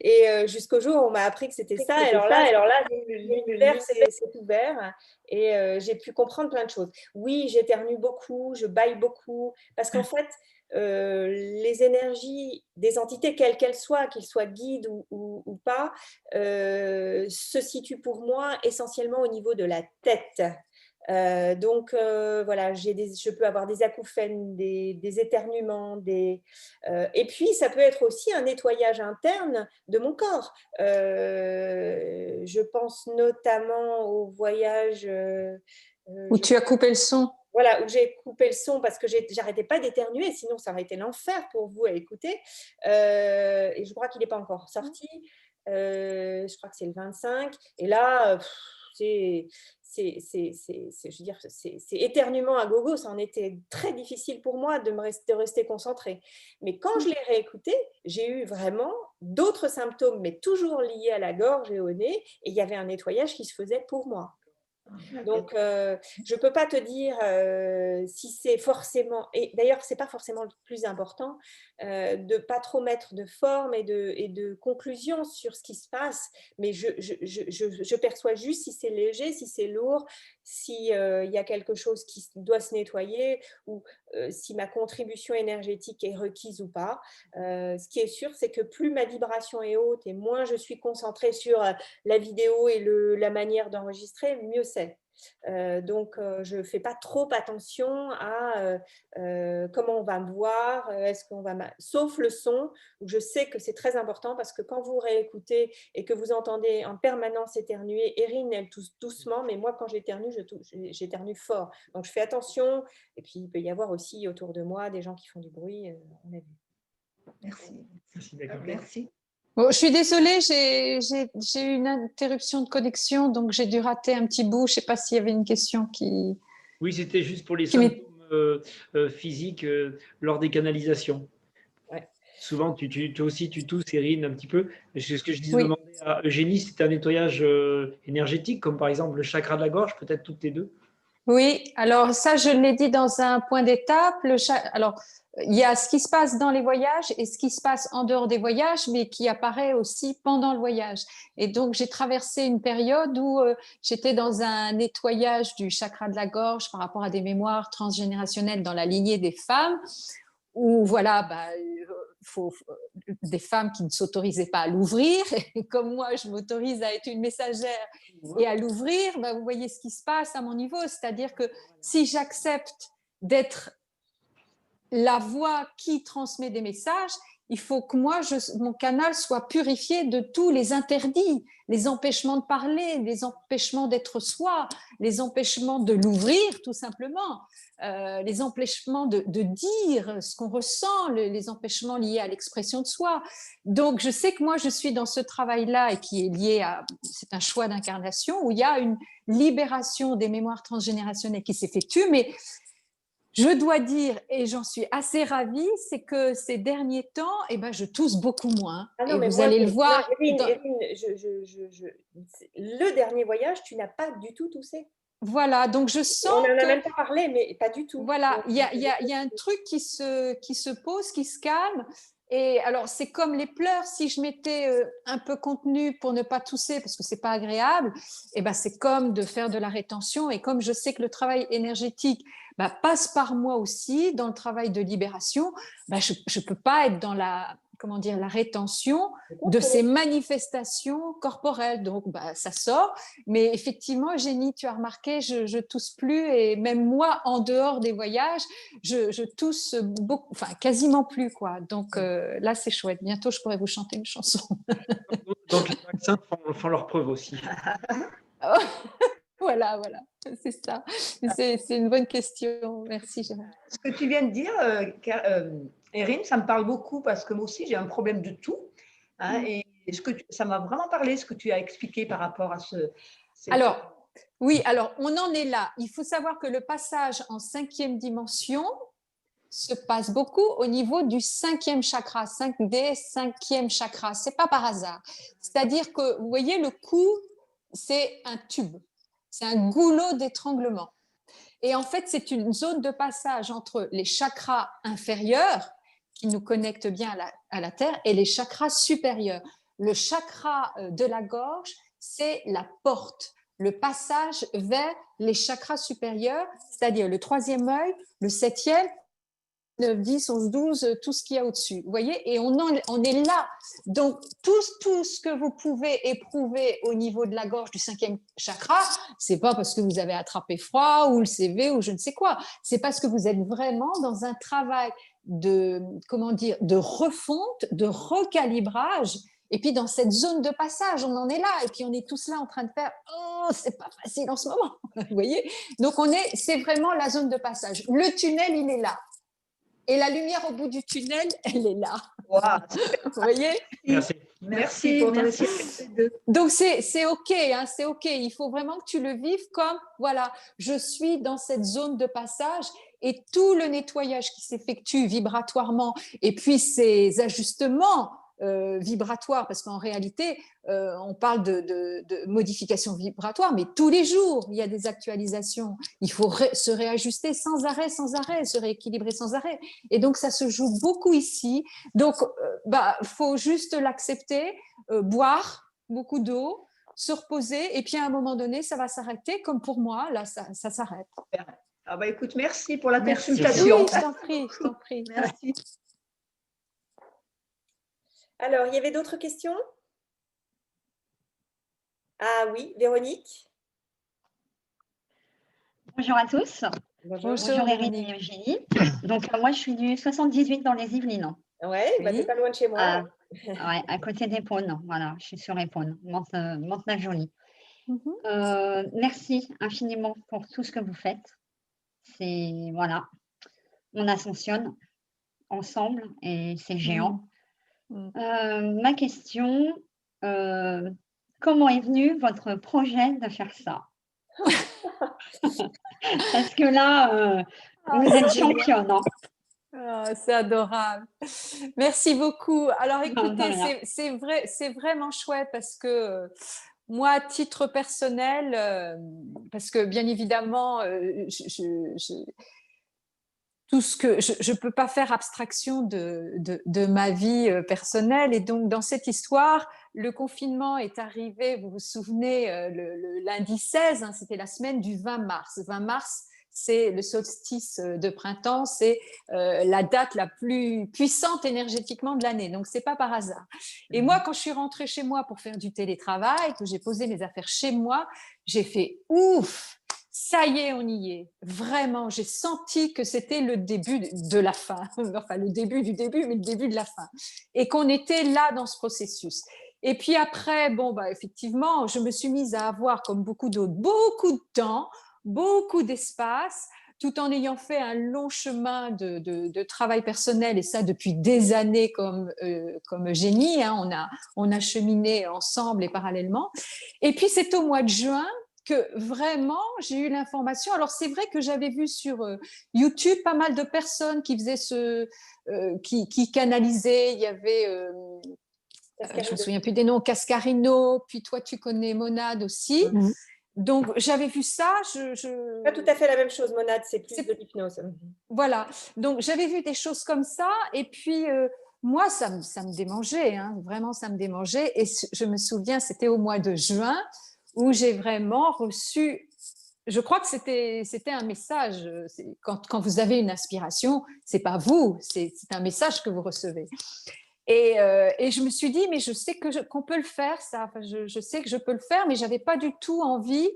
Speaker 1: Et jusqu'au jour où on m'a appris que c'était ça. Alors là, l'univers s'est ouvert et j'ai pu comprendre plein de choses. Oui, j'éternue beaucoup, je bâille beaucoup, parce qu'en fait, les énergies des entités, quelles qu'elles soient, qu'ils soient guides ou pas, se situent pour moi essentiellement au niveau de la tête. Donc voilà, je peux avoir des acouphènes, des éternuements, et puis ça peut être aussi un nettoyage interne de mon corps. Je pense notamment au voyage…
Speaker 4: où tu as coupé le son.
Speaker 1: Voilà, où j'ai coupé le son parce que j'arrêtais pas d'éternuer, sinon ça aurait été l'enfer pour vous à écouter. Et je crois qu'il n'est pas encore sorti. Je crois que c'est le 25. Et là, je veux dire, c'est éternuement à gogo. Ça en était très difficile pour moi de rester concentrée. Mais quand je l'ai réécouté, j'ai eu vraiment d'autres symptômes, mais toujours liés à la gorge et au nez. Et il y avait un nettoyage qui se faisait pour moi. Donc, je ne peux pas te dire si c'est forcément… Et d'ailleurs, ce n'est pas forcément le plus important de ne pas trop mettre de forme et de conclusion sur ce qui se passe. Mais je perçois juste si c'est léger, si c'est lourd, s'il y a quelque chose qui doit se nettoyer ou si ma contribution énergétique est requise ou pas. Ce qui est sûr, c'est que plus ma vibration est haute et moins je suis concentrée sur la vidéo et la manière d'enregistrer, mieux c'est. Donc, je ne fais pas trop attention à comment on va me voir, sauf le son, où je sais que c'est très important parce que quand vous réécoutez et que vous entendez en permanence éternuer, Erin, elle tousse doucement, mais moi, quand j'éternue, j'éternue fort. Donc, je fais attention. Et puis, il peut y avoir aussi autour de moi des gens qui font du bruit, on a vu.
Speaker 11: Merci.
Speaker 4: Merci. Bon, je suis désolée, j'ai eu une interruption de connexion, donc j'ai dû rater un petit bout. Je ne sais pas s'il y avait une question qui…
Speaker 2: Oui, c'était juste pour les symptômes physiques lors des canalisations.
Speaker 1: Ouais.
Speaker 2: Souvent, toi aussi, tu tousses, Erin, un petit peu. C'est ce que je disais, demander à Eugénie, c'était un nettoyage énergétique, comme par exemple le chakra de la gorge, peut-être toutes les deux.
Speaker 4: Oui, alors ça, je l'ai dit dans un point d'étape. Alors, il y a ce qui se passe dans les voyages et ce qui se passe en dehors des voyages, mais qui apparaît aussi pendant le voyage. Et donc, j'ai traversé une période où j'étais dans un nettoyage du chakra de la gorge par rapport à des mémoires transgénérationnelles dans la lignée des femmes, où voilà, faut des femmes qui ne s'autorisaient pas à l'ouvrir. Et comme moi, je m'autorise à être une messagère et à l'ouvrir, vous voyez ce qui se passe à mon niveau. C'est-à-dire que si j'accepte d'être la voix qui transmet des messages, il faut que moi, mon canal soit purifié de tous les interdits, les empêchements de parler, les empêchements d'être soi, les empêchements de l'ouvrir tout simplement, les empêchements de dire ce qu'on ressent, les empêchements liés à l'expression de soi. Donc, je sais que moi, je suis dans ce travail-là et qui est lié à… C'est un choix d'incarnation où il y a une libération des mémoires transgénérationnelles qui s'effectue, mais… Je dois dire, et j'en suis assez ravie, c'est que ces derniers temps, je tousse beaucoup moins.
Speaker 1: Ah non,
Speaker 4: et
Speaker 1: mais
Speaker 4: vous
Speaker 1: moi,
Speaker 4: allez le voir.
Speaker 1: Erin, le dernier voyage, tu n'as pas du tout toussé.
Speaker 4: Voilà, donc je sens
Speaker 1: on n'en a même pas parlé, mais pas du tout.
Speaker 4: Voilà, il y a un truc qui se pose, qui se calme. Et alors, c'est comme les pleurs, si je m'étais un peu contenue pour ne pas tousser, parce que ce n'est pas agréable, c'est comme de faire de la rétention. Et comme je sais que le travail énergétique passe par moi aussi, dans le travail de libération, je ne peux pas être dans la rétention de ces manifestations corporelles. Donc, ça sort. Mais effectivement, Eugénie, tu as remarqué, je tousse plus. Et même moi, en dehors des voyages, je tousse beaucoup, enfin, quasiment plus, quoi. Donc, là, c'est chouette. Bientôt, je pourrai vous chanter une chanson.
Speaker 2: Donc, les vaccins font leur preuve aussi.
Speaker 4: Voilà, c'est ça. C'est une bonne question. Merci, Gérard.
Speaker 11: Ce que tu viens de dire, Erin, ça me parle beaucoup parce que moi aussi, j'ai un problème de toux. Hein, et ça m'a vraiment parlé, ce que tu as expliqué par rapport à
Speaker 4: Alors, oui, alors on en est là. Il faut savoir que le passage en 5e dimension se passe beaucoup au niveau du 5e chakra, 5D, 5e chakra. C'est pas par hasard. C'est-à-dire que, vous voyez, le cou, c'est un tube. C'est un goulot d'étranglement. Et en fait, c'est une zone de passage entre les chakras inférieurs, qui nous connectent bien à la Terre, et les chakras supérieurs. Le chakra de la gorge, c'est la porte, le passage vers les chakras supérieurs, c'est-à-dire le 3e œil, le 7e, 9, 10, 11, 12, tout ce qu'il y a au-dessus. Vous voyez, et on est là. Donc, tout ce que vous pouvez éprouver au niveau de la gorge du 5e chakra, c'est pas parce que vous avez attrapé froid ou le CV ou je ne sais quoi. C'est parce que vous êtes vraiment dans un travail de refonte, de recalibrage. Et puis, dans cette zone de passage, on en est là. Et puis, on est tous là en train de faire « Oh, c'est pas facile en ce moment. » Vous voyez? Donc, c'est vraiment la zone de passage. Le tunnel, il est là. Et la lumière au bout du tunnel, elle est là.
Speaker 11: Wow.
Speaker 4: Vous voyez?
Speaker 11: Merci pour ton essai.
Speaker 4: Donc, c'est OK, hein, c'est OK. Il faut vraiment que tu le vives comme, voilà, je suis dans cette zone de passage et tout le nettoyage qui s'effectue vibratoirement et puis ces ajustements vibratoires, parce qu'en réalité, on parle de modifications vibratoires, mais tous les jours, il y a des actualisations. Il faut se réajuster sans arrêt, se rééquilibrer sans arrêt. Et donc, ça se joue beaucoup ici. Donc, faut juste l'accepter, boire beaucoup d'eau, se reposer, et puis à un moment donné, ça va s'arrêter, comme pour moi, là, ça s'arrête.
Speaker 11: Ah bah écoute, merci pour la consultation.
Speaker 4: Oui, je t'en prie.
Speaker 11: Merci.
Speaker 1: Alors, il y avait d'autres questions? Ah oui, Véronique.
Speaker 12: Bonjour à tous.
Speaker 1: Bonjour
Speaker 12: Erin et Eugénie. Donc, moi, je suis du 78 dans les Yvelines.
Speaker 1: Ouais, t'es pas loin de chez moi.
Speaker 12: Ouais, à côté d'Épône. Voilà, je suis sur Épône, Mantes-la-Jolie. Merci infiniment pour tout ce que vous faites. Voilà, on ascensionne ensemble et c'est géant. Ma question, comment est venu votre projet de faire ça? Parce que là, vous êtes championne.
Speaker 4: C'est adorable. Merci beaucoup. Alors, écoutez, c'est vraiment chouette parce que moi, à titre personnel, parce que bien évidemment, tout ce que je ne peux pas faire abstraction de ma vie personnelle. Et donc, dans cette histoire, le confinement est arrivé, vous vous souvenez, le lundi 16, hein, c'était la semaine du 20 mars. 20 mars, c'est le solstice de printemps, c'est la date la plus puissante énergétiquement de l'année. Donc, ce n'est pas par hasard. Et moi, quand je suis rentrée chez moi pour faire du télétravail, que j'ai posé mes affaires chez moi, j'ai fait « ouf !» Ça y est, on y est. Vraiment, j'ai senti que c'était le début de la fin. Enfin, le début du début, mais le début de la fin. Et qu'on était là dans ce processus. Et puis après, effectivement, je me suis mise à avoir, comme beaucoup d'autres, beaucoup de temps, beaucoup d'espace, tout en ayant fait un long chemin de travail personnel, et ça depuis des années comme Eugénie. Hein, on a cheminé ensemble et parallèlement. Et puis, c'est au mois de juin que vraiment, j'ai eu l'information. Alors, c'est vrai que j'avais vu sur YouTube pas mal de personnes qui faisaient qui canalisaient. Il y avait, je ne me souviens plus des noms, Cascarino, puis toi, tu connais Monade aussi. Donc, j'avais vu ça.
Speaker 1: Pas tout à fait la même chose, Monade, c'est plus de l'hypnose.
Speaker 4: Voilà. Donc, j'avais vu des choses comme ça. Et puis, moi, ça me démangeait. Hein. Vraiment, ça me démangeait. Et je me souviens, c'était au mois de juin, où j'ai vraiment reçu, je crois que c'était un message, quand vous avez une inspiration, c'est pas vous, c'est un message que vous recevez. Et je me suis dit, mais je sais qu'on peut le faire, ça, enfin, je sais que je peux le faire, mais j'avais pas du tout envie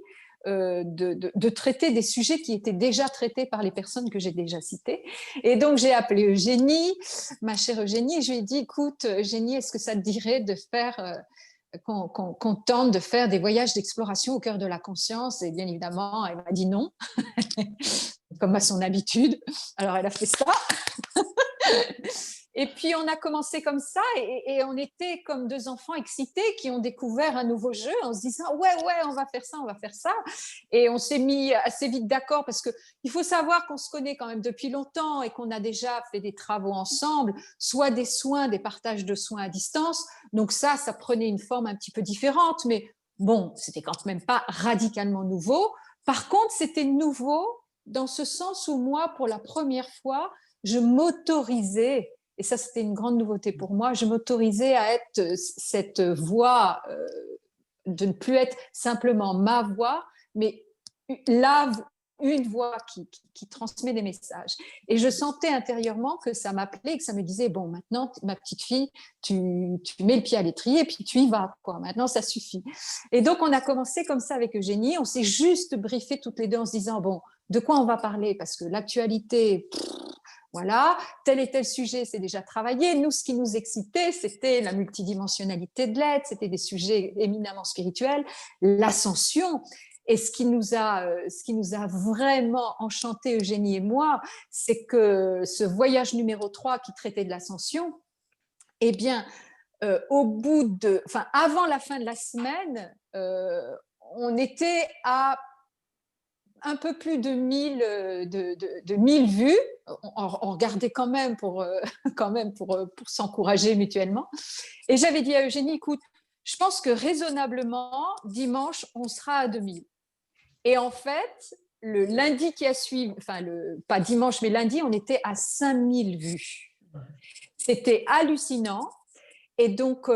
Speaker 4: de traiter des sujets qui étaient déjà traités par les personnes que j'ai déjà citées. Et donc, j'ai appelé Eugénie, ma chère Eugénie, et je lui ai dit, écoute, Eugénie, est-ce que ça te dirait de faire qu'on tente de faire des voyages d'exploration au cœur de la conscience. Et bien évidemment, elle m'a dit non, comme à son habitude. Alors, elle a fait ça. Et puis, on a commencé comme ça et on était comme deux enfants excités qui ont découvert un nouveau jeu en se disant « ouais, on va faire ça, on va faire ça ». Et on s'est mis assez vite d'accord parce qu'il faut savoir qu'on se connaît quand même depuis longtemps et qu'on a déjà fait des travaux ensemble, soit des soins, des partages de soins à distance. Donc ça prenait une forme un petit peu différente, mais bon, c'était quand même pas radicalement nouveau. Par contre, c'était nouveau dans ce sens où moi, pour la première fois, je m'autorisais, et ça c'était une grande nouveauté pour moi, je m'autorisais à être cette voix, de ne plus être simplement ma voix, mais une voix qui transmet des messages. Et je sentais intérieurement que ça m'appelait, que ça me disait, bon, maintenant, ma petite fille, tu mets le pied à l'étrier et puis tu y vas, quoi. Maintenant, ça suffit. Et donc, on a commencé comme ça avec Eugénie. On s'est juste briefé toutes les deux en se disant, bon, de quoi on va parler? Parce que l'actualité, voilà, tel et tel sujet, c'est déjà travaillé. Nous, ce qui nous excitait, c'était la multidimensionnalité de l'être, c'était des sujets éminemment spirituels, l'ascension. Et ce qui nous a vraiment enchanté, Eugénie et moi, c'est que ce voyage numéro 3 qui traitait de l'ascension, eh bien, avant la fin de la semaine, on était à un peu plus de 1000 vues. On regardait quand même pour s'encourager mutuellement. Et j'avais dit à Eugénie, écoute, je pense que raisonnablement, dimanche, on sera à 2000. Et en fait, le lundi qui a suivi, pas dimanche, mais lundi, on était à 5000 vues. C'était hallucinant. Et donc,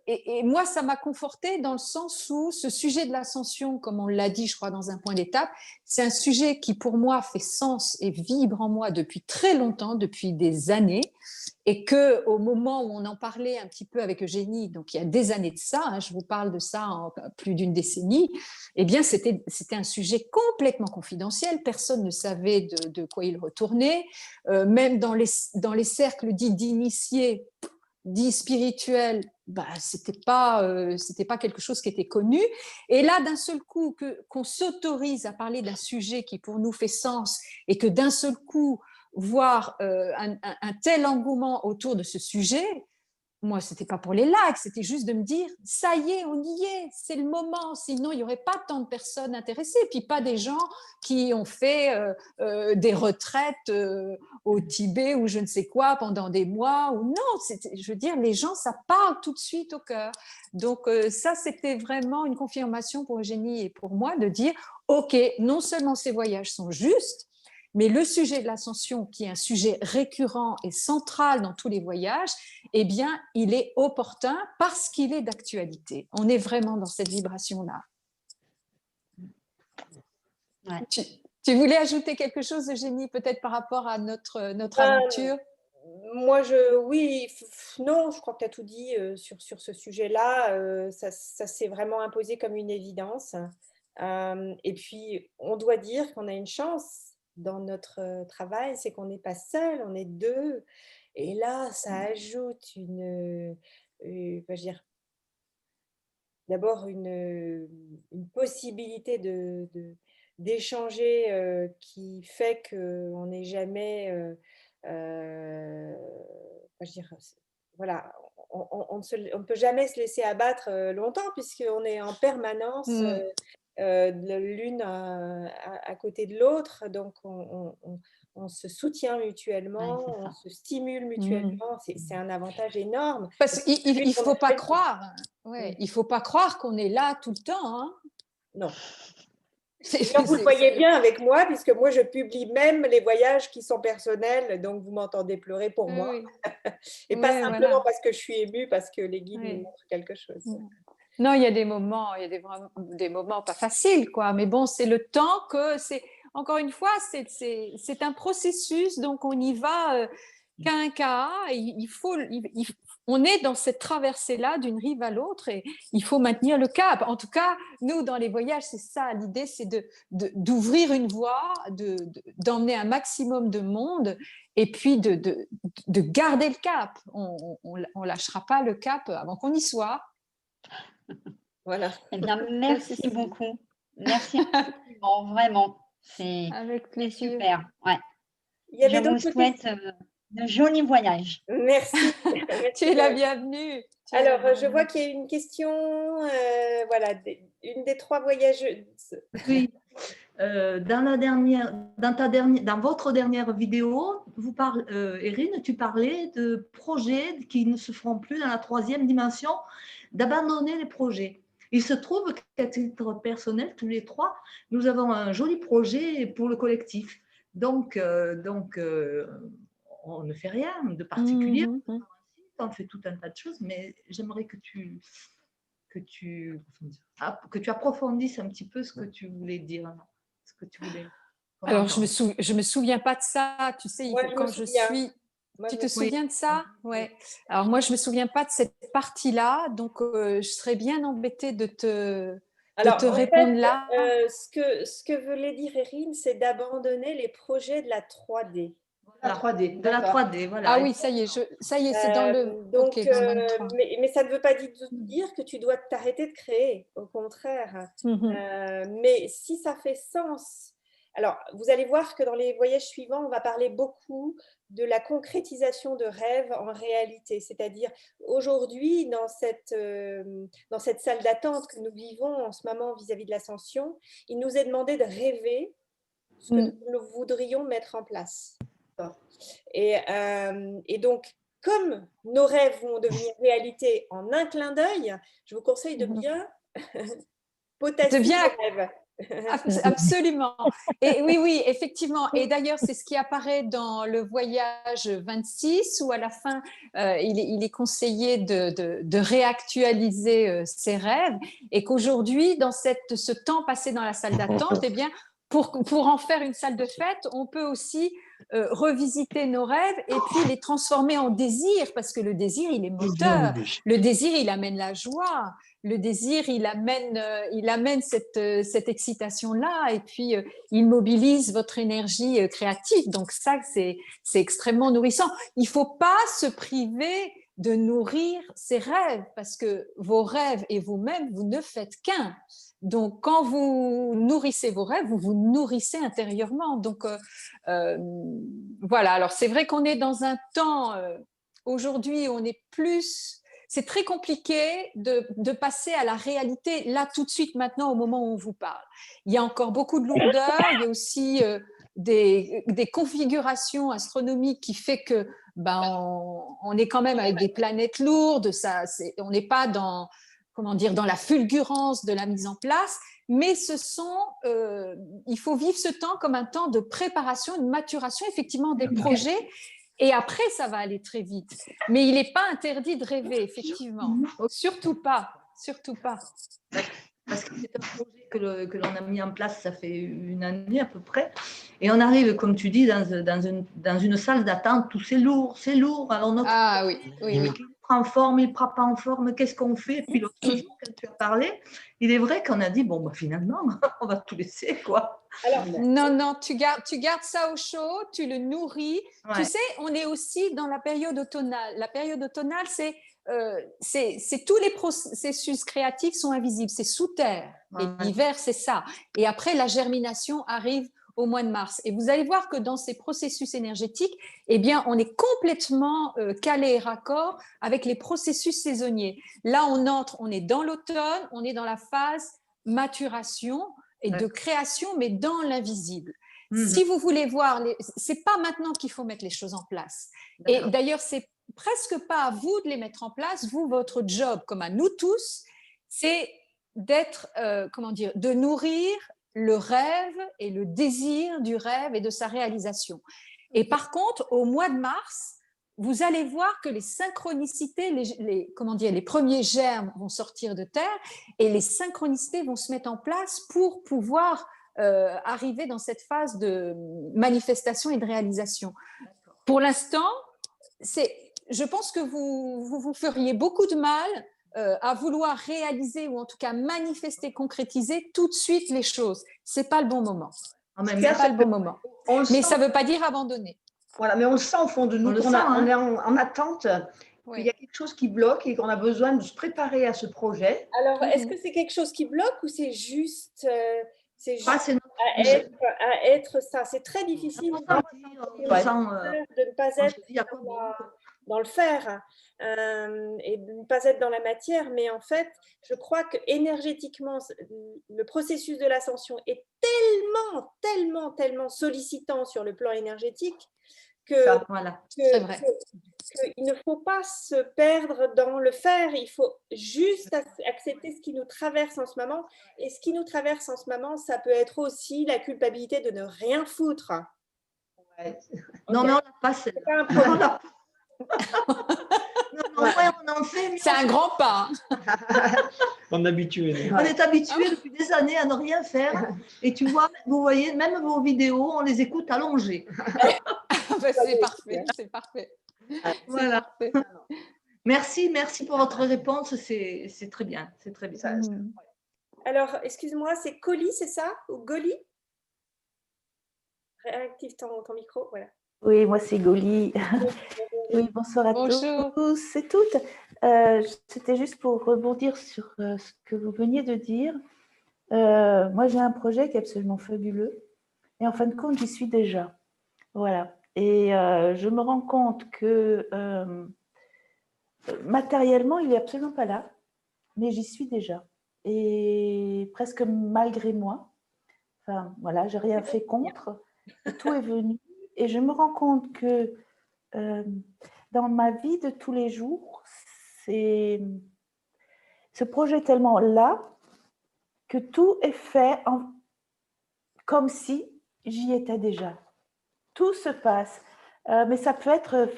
Speaker 4: et moi, ça m'a confortée dans le sens où ce sujet de l'ascension, comme on l'a dit, je crois, dans un point d'étape, c'est un sujet qui, pour moi, fait sens et vibre en moi depuis très longtemps, depuis des années. Et qu'au moment où on en parlait un petit peu avec Eugénie, donc il y a des années de ça, hein, je vous parle de ça en plus d'une décennie, eh bien c'était un sujet complètement confidentiel, personne ne savait de quoi il retournait, même dans les cercles dits d'initiés, dits spirituels, c'était pas quelque chose qui était connu. Et là, d'un seul coup, qu'on s'autorise à parler d'un sujet qui pour nous fait sens et que d'un seul coup voir un tel engouement autour de ce sujet, moi, ce n'était pas pour les likes, c'était juste de me dire, ça y est, on y est, c'est le moment, sinon il n'y aurait pas tant de personnes intéressées, et puis pas des gens qui ont fait des retraites au Tibet ou je ne sais quoi pendant des mois, ou non, je veux dire, les gens, ça parle tout de suite au cœur. Donc ça, c'était vraiment une confirmation pour Eugénie et pour moi de dire, ok, non seulement ces voyages sont justes, mais le sujet de l'ascension, qui est un sujet récurrent et central dans tous les voyages, eh bien, il est opportun parce qu'il est d'actualité. On est vraiment dans cette vibration-là. Ouais. Tu voulais ajouter quelque chose, Eugénie, peut-être par rapport à notre aventure?
Speaker 1: Moi, non, je crois que tu as tout dit sur ce sujet-là. Ça s'est vraiment imposé comme une évidence. Et puis, on doit dire qu'on a une chance dans notre travail, c'est qu'on n'est pas seul, on est deux. Et là, ça ajoute d'abord une possibilité d'échanger qui fait qu'on n'est jamais, voilà, on ne peut jamais se laisser abattre longtemps puisqu'on est en permanence l'une à côté de l'autre, donc on se soutient mutuellement, on se stimule mutuellement, c'est un avantage énorme.
Speaker 4: Parce qu'il ne faut pas croire, il faut pas croire qu'on est là tout le temps. Hein.
Speaker 1: Non. Vous le voyez bien avec moi, puisque moi je publie même les voyages qui sont personnels, donc vous m'entendez pleurer pour moi. Et pas simplement parce que je suis émue, parce que les guides nous montrent quelque chose.
Speaker 4: Non, il y a des moments, des moments pas faciles, quoi. Mais bon, c'est le temps que c'est. Encore une fois, c'est un processus, donc on y va qu'à un cas. On est dans cette traversée-là d'une rive à l'autre et il faut maintenir le cap. En tout cas, nous, dans les voyages, c'est ça. L'idée, c'est d'ouvrir une voie, d'emmener un maximum de monde et puis de garder le cap. On ne lâchera pas le cap avant qu'on y soit.
Speaker 1: Voilà.
Speaker 12: Eh bien, merci beaucoup. Merci infiniment, vraiment. C'est super. Ouais. Je vous souhaite de jolis voyages.
Speaker 1: Merci.
Speaker 4: Tu es la bienvenue.
Speaker 1: Alors, je vois qu'il y a une question, voilà, une des 3 voyageuses.
Speaker 13: Oui. Dans votre dernière vidéo, Erin, tu parlais de projets qui ne se feront plus dans la 3e dimension, d'abandonner les projets. Il se trouve qu'à titre personnel, tous les 3, nous avons un joli projet pour le collectif. Donc on ne fait rien de particulier. On fait tout un tas de choses, mais j'aimerais que tu approfondisses un petit peu ce que tu voulais dire. Ce que tu voulais.
Speaker 4: Alors, je me souviens pas de ça. Tu sais, tu te souviens de ça? Ouais. Alors moi, je me souviens pas de cette partie-là, donc je serais bien embêtée de te répondre là.
Speaker 1: Ce que voulait dire Erin, c'est d'abandonner les projets de la 3D.
Speaker 11: La 3D,
Speaker 13: de la 3D, voilà.
Speaker 4: Ah oui, ça y est, c'est dans le.
Speaker 1: Donc,
Speaker 4: okay, dans le
Speaker 1: mais ça ne veut pas dire que tu dois t'arrêter de créer, au contraire. Mais si ça fait sens, alors vous allez voir que dans les voyages suivants, on va parler beaucoup de la concrétisation de rêves en réalité. C'est-à-dire aujourd'hui, dans cette salle d'attente que nous vivons en ce moment vis-à-vis de l'ascension, il nous est demandé de rêver ce que nous voudrions mettre en place. Et donc, comme nos rêves vont devenir réalité en un clin d'œil, je vous conseille de bien potasser vos rêves.
Speaker 4: Absolument. Et oui, effectivement. Et d'ailleurs, c'est ce qui apparaît dans le voyage 26 où à la fin, il est conseillé de réactualiser ses rêves et qu'aujourd'hui, dans ce temps passé dans la salle d'attente, eh bien, pour en faire une salle de fête, on peut aussi revisiter nos rêves et puis les transformer en désir, parce que le désir, il est moteur. Le désir, il amène la joie. Le désir, il amène cette excitation-là et puis il mobilise votre énergie créative. Donc ça, c'est extrêmement nourrissant. Il ne faut pas se priver de nourrir ses rêves, parce que vos rêves et vous-même, vous ne faites qu'un. Donc, quand vous nourrissez vos rêves, vous vous nourrissez intérieurement. Donc, voilà. Alors, c'est vrai qu'on est dans un temps, aujourd'hui, on est plus... C'est très compliqué de passer à la réalité, là, tout de suite, maintenant, au moment où on vous parle. Il y a encore beaucoup de lourdeur. Il y a aussi des configurations astronomiques qui fait que on est quand même avec des planètes lourdes. On n'est pas dans la fulgurance de la mise en place, mais il faut vivre ce temps comme un temps de préparation, une maturation effectivement des projets, et après ça va aller très vite. Mais il n'est pas interdit de rêver, effectivement. Surtout pas.
Speaker 13: Parce que c'est un projet que l'on a mis en place, ça fait 1 année à peu près, et on arrive, comme tu dis, dans une salle d'attente où c'est lourd. Alors
Speaker 4: oui.
Speaker 13: Il prend en forme, il ne prend pas en forme, qu'est-ce qu'on fait? Et puis l'autre jour, quand tu as parlé, il est vrai qu'on a dit, finalement, on va tout laisser, quoi.
Speaker 4: Alors, non, tu gardes ça au chaud, tu le nourris. Ouais. Tu sais, on est aussi dans la période automnale. La période automnale, c'est tous les processus créatifs sont invisibles, c'est sous terre. Et l'hiver, c'est ça. Et après, la germination arrive au mois de mars. Et vous allez voir que dans ces processus énergétiques, eh bien, on est complètement calé et raccord avec les processus saisonniers. Là, on est dans l'automne, on est dans la phase maturation et de création, mais dans l'invisible. Si vous voulez voir, c'est pas maintenant qu'il faut mettre les choses en place. Et d'ailleurs, c'est presque pas à vous de les mettre en place. Vous, votre job, comme à nous tous, c'est de nourrir le rêve et le désir du rêve et de sa réalisation. Et par contre, au mois de mars, vous allez voir que les synchronicités, les premiers germes vont sortir de terre et les synchronicités vont se mettre en place pour pouvoir arriver dans cette phase de manifestation et de réalisation. Pour l'instant, je pense que vous feriez beaucoup de mal à vouloir réaliser ou en tout cas manifester, concrétiser tout de suite les choses. C'est pas le bon moment. Mais ça ne veut pas dire abandonner.
Speaker 11: Voilà, mais on le sent au fond de nous. On est en attente qu'il y a quelque chose qui bloque et qu'on a besoin de se préparer à ce projet.
Speaker 1: Alors, est-ce que c'est quelque chose qui bloque ou c'est juste, à être ça? C'est très difficile de ne pas être dans le faire et de ne pas être dans la matière, mais en fait, je crois que énergétiquement, le processus de l'ascension est tellement sollicitant sur le plan énergétique qu'il ne faut pas se perdre dans le faire, il faut juste accepter ce qui nous traverse en ce moment. Et ce qui nous traverse en ce moment, ça peut être aussi la culpabilité de ne rien foutre.
Speaker 13: Ouais. Non, mais on n'a pas celle-là.
Speaker 4: C'est un grand pas.
Speaker 2: On est habitué.
Speaker 13: On est habitué depuis des années à ne rien faire. Et tu vois, vous voyez, même vos vidéos, on les écoute allongées.
Speaker 4: C'est parfait, c'est parfait.
Speaker 13: Voilà.
Speaker 4: Parfait.
Speaker 13: Merci pour votre réponse. C'est très bien. C'est très bien.
Speaker 1: Alors, excuse-moi, c'est Colis, c'est ça? Ou Goli? Réactive ton micro, voilà.
Speaker 14: Oui, moi c'est Goli. Oui, bonsoir à tous et toutes. C'était juste pour rebondir sur ce que vous veniez de dire. Moi, j'ai un projet qui est absolument fabuleux. Et en fin de compte, j'y suis déjà. Voilà. Et je me rends compte que matériellement, il n'est absolument pas là. Mais j'y suis déjà. Et presque malgré moi. Enfin, voilà, j'ai rien fait contre. Tout est venu. Et je me rends compte que dans ma vie de tous les jours, ce projet est tellement là que tout est fait comme si j'y étais déjà. Tout se passe. Mais ça peut être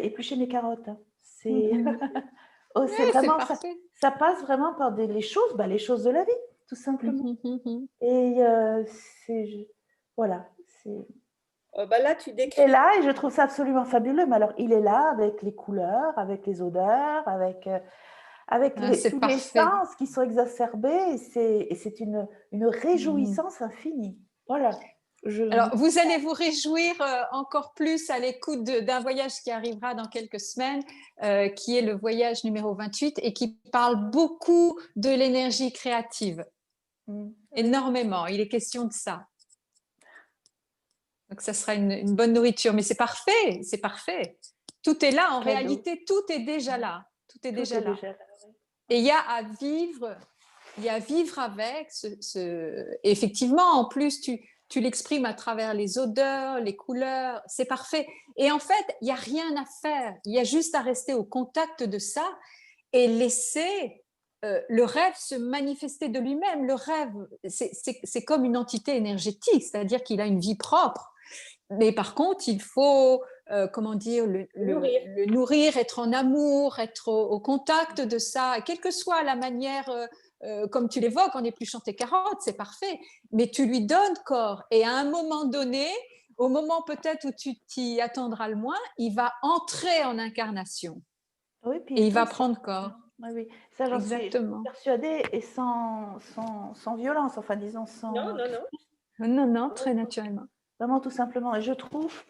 Speaker 14: éplucher mes carottes. Hein. C'est vraiment ça passe vraiment par les choses de la vie, tout simplement. Et voilà.
Speaker 1: Là, tu décris.
Speaker 14: Et là, et je trouve ça absolument fabuleux. Mais alors, il est là avec les couleurs, avec les odeurs, avec tous les sens qui sont exacerbés. Et c'est une réjouissance infinie. Voilà.
Speaker 4: Alors, vous allez vous réjouir encore plus à l'écoute d'un voyage qui arrivera dans quelques semaines, qui est le voyage numéro 28 et qui parle beaucoup de l'énergie créative. Énormément. Il est question de ça. Donc, ça sera une bonne nourriture. Mais c'est parfait, c'est parfait. Tout est là. En réalité, tout est déjà là. Tout est déjà là. Et il y a à vivre avec Et effectivement, en plus, tu l'exprimes à travers les odeurs, les couleurs. C'est parfait. Et en fait, il n'y a rien à faire. Il y a juste à rester au contact de ça et laisser le rêve se manifester de lui-même. Le rêve, c'est comme une entité énergétique, c'est-à-dire qu'il a une vie propre. Mais par contre, il faut, le nourrir, être en amour, être au contact de ça, quelle que soit la manière, comme tu l'évoques, en épluchant tes carottes, c'est parfait, mais tu lui donnes corps. Et à un moment donné, au moment peut-être où tu t'y attendras le moins, il va entrer en incarnation.
Speaker 14: Oui, puis
Speaker 4: et il va prendre corps.
Speaker 14: Oui. Ça, j'en suis persuadée et sans violence, enfin disons sans…
Speaker 4: Non, très naturellement.
Speaker 14: Vraiment, tout simplement. Et je trouve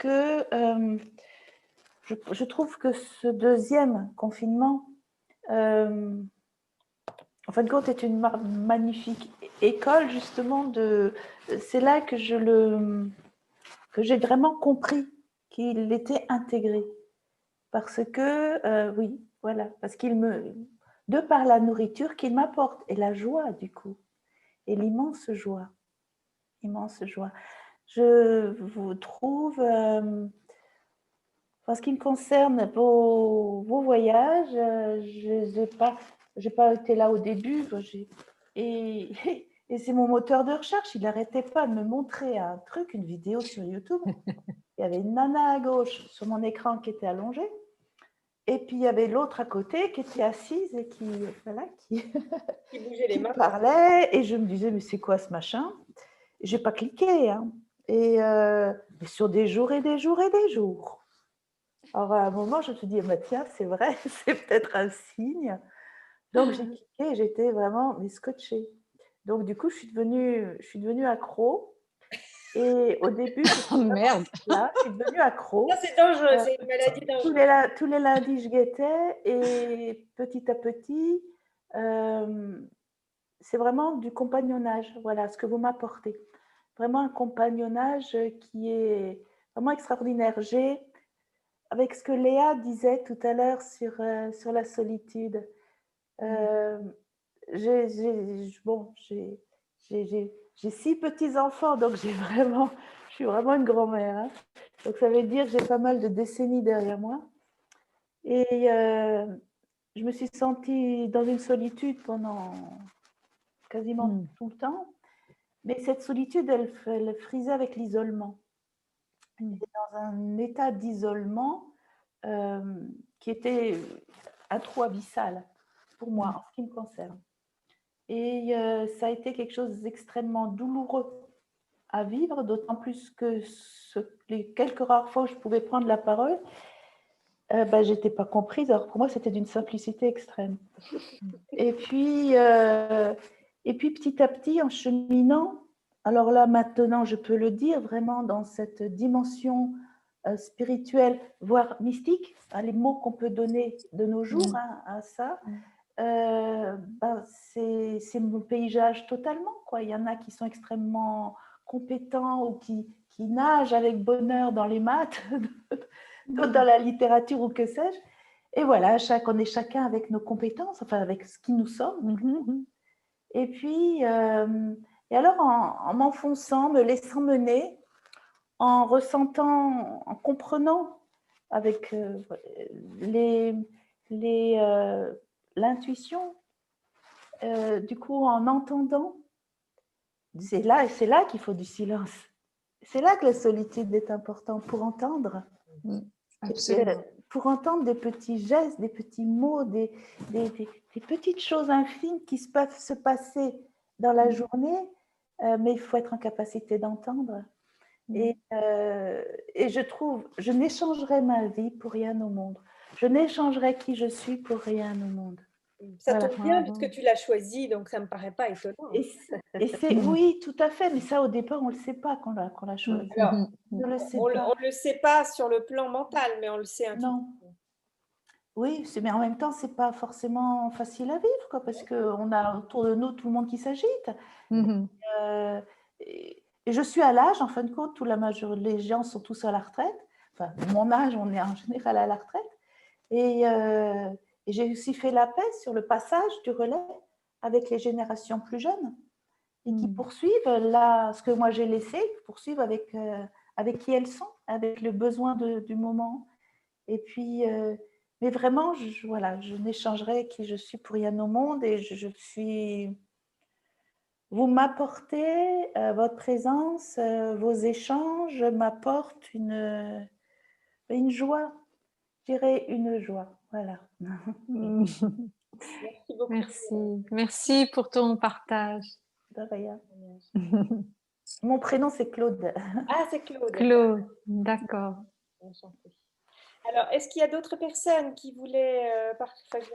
Speaker 14: que ce deuxième confinement, en fin de compte, est une magnifique école, justement. C'est là que j'ai vraiment compris qu'il était intégré. Parce que, oui, voilà, parce de par la nourriture qu'il m'apporte, et la joie, du coup, et l'immense joie. Je vous trouve, en ce qui me concerne, vos voyages, je n'ai pas été là au début, et c'est mon moteur de recherche, il n'arrêtait pas de me montrer une vidéo sur YouTube. Il y avait une nana à gauche sur mon écran qui était allongée, et puis il y avait l'autre à côté qui était assise et qui
Speaker 1: bougeait les mains.
Speaker 14: Parlait, et je me disais, mais c'est quoi ce machin? Je n'ai pas cliqué, hein. Et sur des jours et des jours et des jours. Alors à un moment, je me suis dit, tiens, c'est vrai, c'est peut-être un signe. Donc j'ai cliqué et j'étais vraiment scotchée. Donc du coup, je suis devenue accro. Et au début,
Speaker 4: merde.
Speaker 14: Là, je suis devenue accro.
Speaker 1: Ça, c'est dangereux, c'est une maladie dangereuse.
Speaker 14: Tous les lundis, je guettais et petit à petit, c'est vraiment du compagnonnage, voilà, ce que vous m'apportez. Vraiment un compagnonnage qui est vraiment extraordinaire. Avec ce que Léa disait tout à l'heure sur la solitude, j'ai 6 petits-enfants, donc je suis vraiment une grand-mère. Hein. Donc ça veut dire que j'ai pas mal de décennies derrière moi. Et je me suis sentie dans une solitude pendant quasiment tout le temps. Mais cette solitude, elle frisait avec l'isolement. J'étais dans un état d'isolement qui était un trou abyssal pour moi, en ce qui me concerne. Et ça a été quelque chose d'extrêmement douloureux à vivre, d'autant plus que les quelques rares fois où je pouvais prendre la parole, je n'étais pas comprise. Alors pour moi, c'était d'une simplicité extrême. Et puis petit à petit, en cheminant, alors là maintenant, je peux le dire, vraiment dans cette dimension spirituelle, voire mystique, les mots qu'on peut donner de nos jours à ça, c'est mon paysage totalement, quoi. Il y en a qui sont extrêmement compétents ou qui nagent avec bonheur dans les maths, d'autres dans la littérature ou que sais-je. Et voilà, on est chacun avec nos compétences, enfin avec ce qui nous sommes. Et puis, et alors en m'enfonçant, me laissant mener, en ressentant, en comprenant avec l'intuition, du coup en entendant, c'est là qu'il faut du silence. C'est là que la solitude est importante, pour entendre.
Speaker 4: Absolument.
Speaker 14: Pour entendre des petits gestes, des petits mots, des petites choses infimes qui peuvent se passer dans la journée, mais il faut être en capacité d'entendre. Et je n'échangerai ma vie pour rien au monde. Je n'échangerai qui je suis pour rien au monde.
Speaker 1: Ça tombe bien puisque tu l'as choisi, donc ça ne me paraît pas étonnant.
Speaker 14: Oui, tout à fait, mais ça au départ, on ne le sait pas qu'on l'a choisi.
Speaker 1: Alors,
Speaker 14: on ne
Speaker 1: le sait pas sur le plan mental, mais on le sait intuitivement.
Speaker 14: Oui, mais en même temps, ce n'est pas forcément facile à vivre, quoi, parce qu'on a autour de nous tout le monde qui s'agite. Et je suis à l'âge, en fin de compte, les gens sont tous à la retraite. Enfin, mon âge, on est en général à la retraite. Et j'ai aussi fait la paix sur le passage du relais avec les générations plus jeunes et qui poursuivent ce que moi j'ai laissé, poursuivent avec qui elles sont, avec le besoin du moment. Et puis, mais vraiment, je n'échangerai qui je suis pour rien au monde et je suis... Vous m'apportez, votre présence, vos échanges m'apportent une joie, je dirais une joie, voilà.
Speaker 1: Merci beaucoup.
Speaker 4: Merci pour ton partage.
Speaker 14: De rien. Mon prénom c'est Claude.
Speaker 1: Ah, c'est Claude.
Speaker 4: Claude, d'accord.
Speaker 1: Enchantée. Alors, est-ce qu'il y a d'autres personnes qui voulaient partager?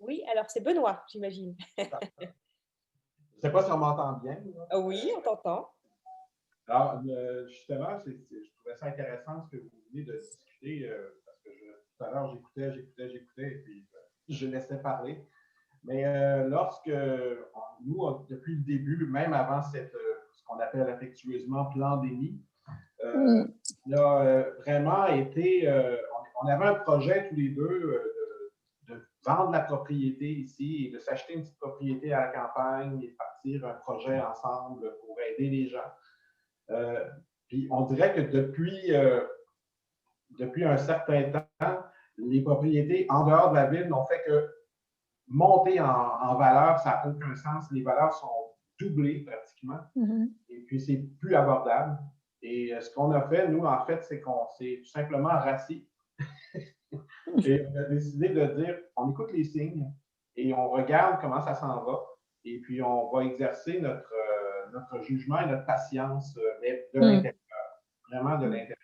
Speaker 1: Oui, alors c'est Benoît, j'imagine.
Speaker 15: Je ne sais pas si on m'entend bien.
Speaker 1: Oui, on t'entend.
Speaker 15: Alors, justement, je trouvais ça intéressant ce que vous venez de discuter, parce que tout à l'heure, j'écoutais, et puis je laissais parler. Mais lorsque, nous, depuis le début, même avant ce qu'on appelle affectueusement pandémie, on a vraiment été, on avait un projet tous les deux de vendre la propriété ici et de s'acheter une petite propriété à la campagne et de partir un projet ensemble pour aider les gens. Puis on dirait que depuis un certain temps, les propriétés en dehors de la ville n'ont fait que monter en valeur. Ça n'a aucun sens. Les valeurs sont doublées pratiquement. Et puis, c'est plus abordable. Et ce qu'on a fait, nous, en fait, c'est qu'on s'est tout simplement rassis. Et on a décidé de dire, on écoute les signes et on regarde comment ça s'en va. Et puis, on va exercer notre jugement et notre patience, mais de l'intérieur, vraiment de l'intérieur.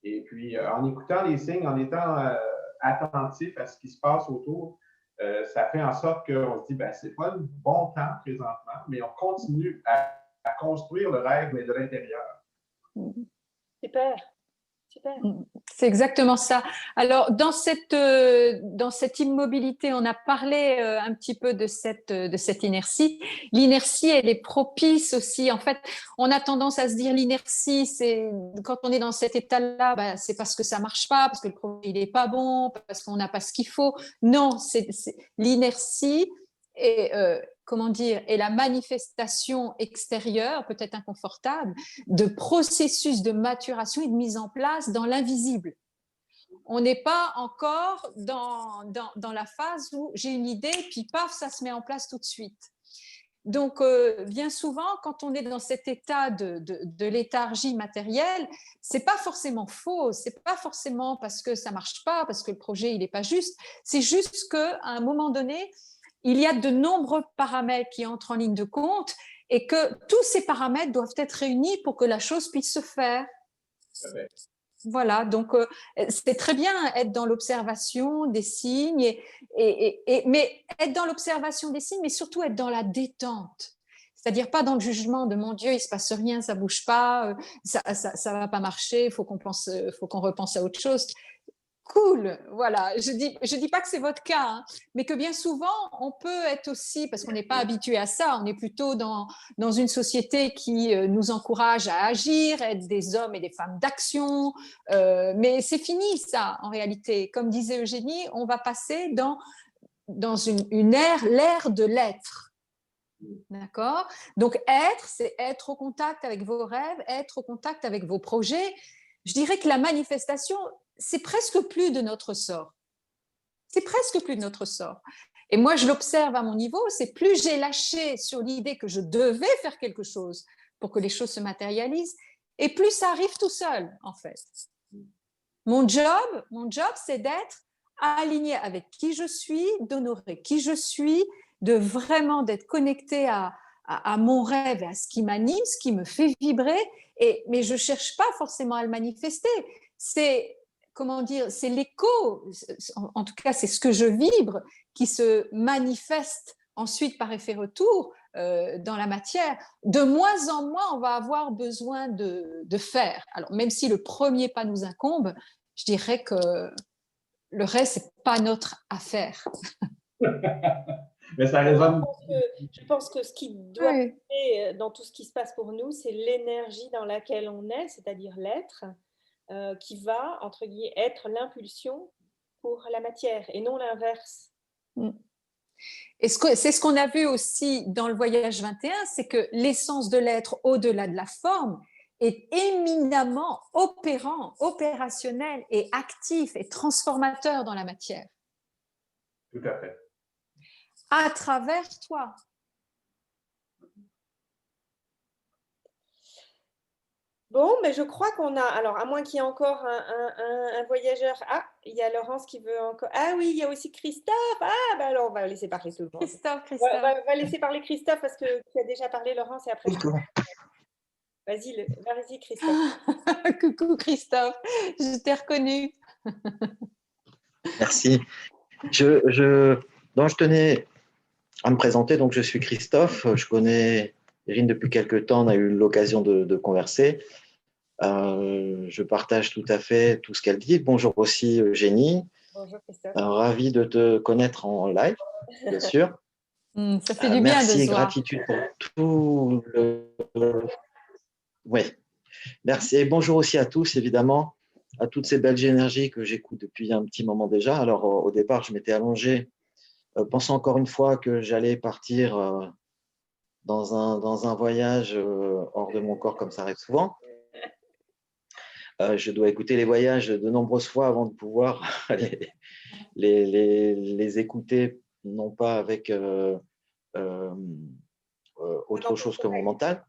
Speaker 15: Et puis, en écoutant les signes, en étant attentif à ce qui se passe autour, ça fait en sorte qu'on se dit, c'est pas le bon temps présentement, mais on continue à construire le rêve, mais de l'intérieur.
Speaker 1: Super. Super.
Speaker 4: C'est exactement ça. Alors, dans cette immobilité, on a parlé un petit peu de cette inertie. L'inertie, elle est propice aussi. En fait, on a tendance à se dire l'inertie, c'est quand on est dans cet état-là, ben, c'est parce que ça marche pas, parce que le projet il est pas bon, parce qu'on n'a pas ce qu'il faut. Non, c'est l'inertie et comment dire, est la manifestation extérieure, peut-être inconfortable, de processus de maturation et de mise en place dans l'invisible. On n'est pas encore dans la phase où j'ai une idée, puis paf, ça se met en place tout de suite. Donc, bien souvent, quand on est dans cet état de léthargie matérielle, c'est pas forcément faux, c'est pas forcément parce que ça marche pas, parce que le projet il est pas juste. C'est juste qu'à un moment donné, il y a de nombreux paramètres qui entrent en ligne de compte et que tous ces paramètres doivent être réunis pour que la chose puisse se faire. Voilà, donc c'est très bien être dans l'observation des signes, mais être dans l'observation des signes, mais surtout être dans la détente. C'est-à-dire pas dans le jugement de mon Dieu, il se passe rien, ça bouge pas, ça va pas marcher, faut qu'on repense à autre chose. Cool, voilà. Je dis pas que c'est votre cas, hein, mais que bien souvent, on peut être aussi, parce qu'on n'est pas habitué à ça, on est plutôt dans une société qui nous encourage à agir, être des hommes et des femmes d'action, mais c'est fini ça, en réalité. Comme disait Eugénie, on va passer dans l'ère de l'être. D'accord? Donc, être, c'est être au contact avec vos rêves, être au contact avec vos projets. Je dirais que la manifestation, c'est presque plus de notre sort. C'est presque plus de notre sort. Et moi, je l'observe à mon niveau, c'est plus j'ai lâché sur l'idée que je devais faire quelque chose pour que les choses se matérialisent, et plus ça arrive tout seul, en fait. Mon job, c'est d'être aligné avec qui je suis, d'honorer qui je suis, de vraiment d'être connecté à mon rêve et à ce qui m'anime, ce qui me fait vibrer. Mais je ne cherche pas forcément à le manifester. C'est, comment dire, c'est l'écho, en tout cas c'est ce que je vibre, qui se manifeste ensuite par effet retour dans la matière. De moins en moins, on va avoir besoin de faire. Alors, même si le premier pas nous incombe, je dirais que le reste, ce n'est pas notre affaire.
Speaker 15: Mais ça résonne.
Speaker 1: Je pense que ce qui doit passer dans tout ce qui se passe pour nous, c'est l'énergie dans laquelle on est, c'est-à-dire l'être, qui va, entre guillemets, être l'impulsion pour la matière et non l'inverse.
Speaker 4: Et c'est ce qu'on a vu aussi dans le voyage 21, c'est que l'essence de l'être au-delà de la forme est éminemment opérant, opérationnel et actif et transformateur dans la matière.
Speaker 15: Tout à fait.
Speaker 4: À travers toi.
Speaker 1: Bon, mais je crois qu'on a, alors à moins qu'il y ait encore un voyageur. Ah, il y a Laurence qui veut encore. Ah oui, il y a aussi Christophe. Ah, ben alors on va laisser parler tout le monde.
Speaker 4: Christophe.
Speaker 1: On va laisser parler Christophe parce que tu as déjà parlé Laurence et après. Vas-y Christophe.
Speaker 4: Coucou Christophe, je t'ai reconnu.
Speaker 16: Merci. Donc je tenais à me présenter. Donc je suis Christophe. Je connais Irine depuis quelques temps. On a eu l'occasion de converser. Je partage tout à fait tout ce qu'elle dit. Bonjour aussi Eugénie.
Speaker 1: Bonjour Christophe.
Speaker 16: Ravi de te connaître en live, bien sûr.
Speaker 4: Ça fait du bien de se voir.
Speaker 16: Merci et gratitude pour tout le... Oui, merci. Et bonjour aussi à tous, évidemment, à toutes ces belles énergies que j'écoute depuis un petit moment déjà. Alors, au départ, je m'étais allongé, pensant encore une fois que j'allais partir dans un voyage hors de mon corps, comme ça arrive souvent. Je dois écouter les voyages de nombreuses fois avant de pouvoir les écouter, non pas avec autre chose que mon mental.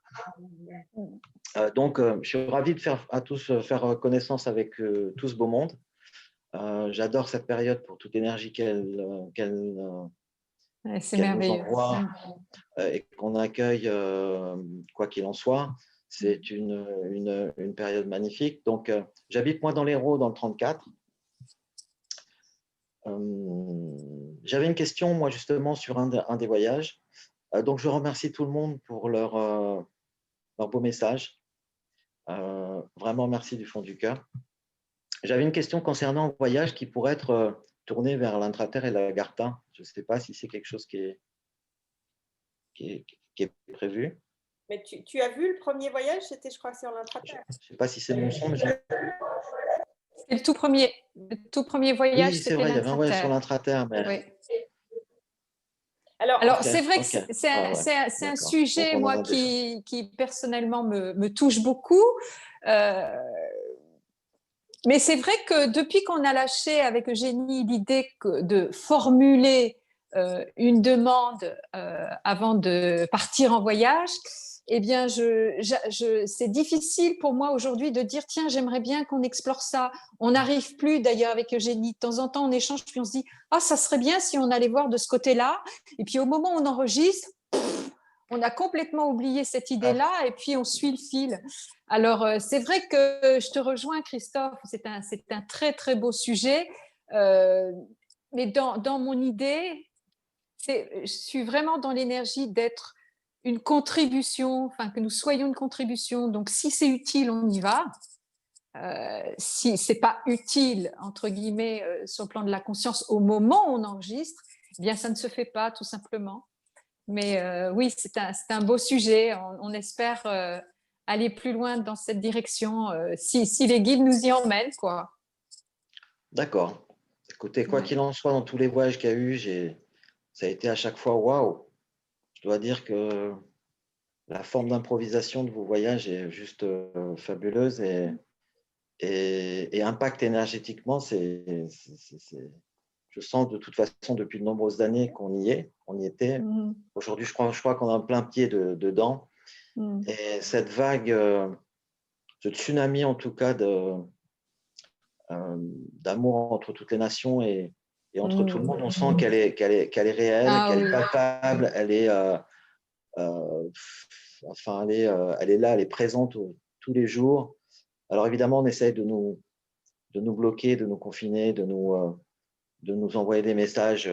Speaker 16: Donc, je suis ravi de faire connaissance avec tout ce beau monde. J'adore cette période pour toute l'énergie qu'elle nous envoie et qu'on accueille, quoi qu'il en soit. C'est une période magnifique. Donc, j'habite moi dans l'Hérault, dans le 34. J'avais une question, moi, justement, sur un des voyages. Donc, je remercie tout le monde pour leur leurs beaux messages. Vraiment, merci du fond du cœur. J'avais une question concernant un voyage qui pourrait être tourné vers l'Intraterre et l'Agartha. Je ne sais pas si c'est quelque chose qui est prévu.
Speaker 1: Mais tu as vu le premier voyage, c'était, je crois, sur l'Intraterre.
Speaker 16: Je ne sais pas si c'est mon son, mais
Speaker 4: C'est le tout premier voyage.
Speaker 16: Oui, c'est vrai, il y avait un voyage sur l'Intraterre. Mais...
Speaker 4: Oui.
Speaker 1: Alors,
Speaker 4: okay, c'est vrai que c'est un sujet, moi, qui personnellement me touche beaucoup. Mais c'est vrai que depuis qu'on a lâché avec Eugénie l'idée de formuler une demande avant de partir en voyage, eh bien, c'est difficile pour moi aujourd'hui de dire tiens, j'aimerais bien qu'on explore ça. On n'arrive plus d'ailleurs avec Eugénie. De temps en temps, on échange, puis on se dit ah, ça serait bien si on allait voir de ce côté-là. Et puis au moment où on enregistre, on a complètement oublié cette idée-là et puis on suit le fil. Alors, c'est vrai que je te rejoins, Christophe, c'est un très, très beau sujet. Mais dans mon idée, je suis vraiment dans l'énergie d'être une contribution, enfin que nous soyons une contribution. Donc, si c'est utile, on y va. Si ce n'est pas utile, entre guillemets, sur le plan de la conscience au moment où on enregistre, eh bien, ça ne se fait pas, tout simplement. Mais oui, c'est un beau sujet. On espère aller plus loin dans cette direction si les guides nous y emmènent, quoi.
Speaker 16: D'accord. Écoutez, quoi qu'il en soit, dans tous les voyages qu'il y a eu, ça a été à chaque fois waouh. Je dois dire que la forme d'improvisation de vos voyages est juste fabuleuse et impact énergétiquement. Je sens de toute façon depuis de nombreuses années qu'on y était. Aujourd'hui, je crois qu'on a un plein pied dedans. Et cette vague, ce tsunami en tout cas d'amour entre toutes les nations et entre tout le monde, on sent qu'elle est réelle, qu'elle est palpable, elle est là, elle est présente tous les jours. Alors évidemment, on essaye de nous bloquer, de nous confiner, de nous envoyer des messages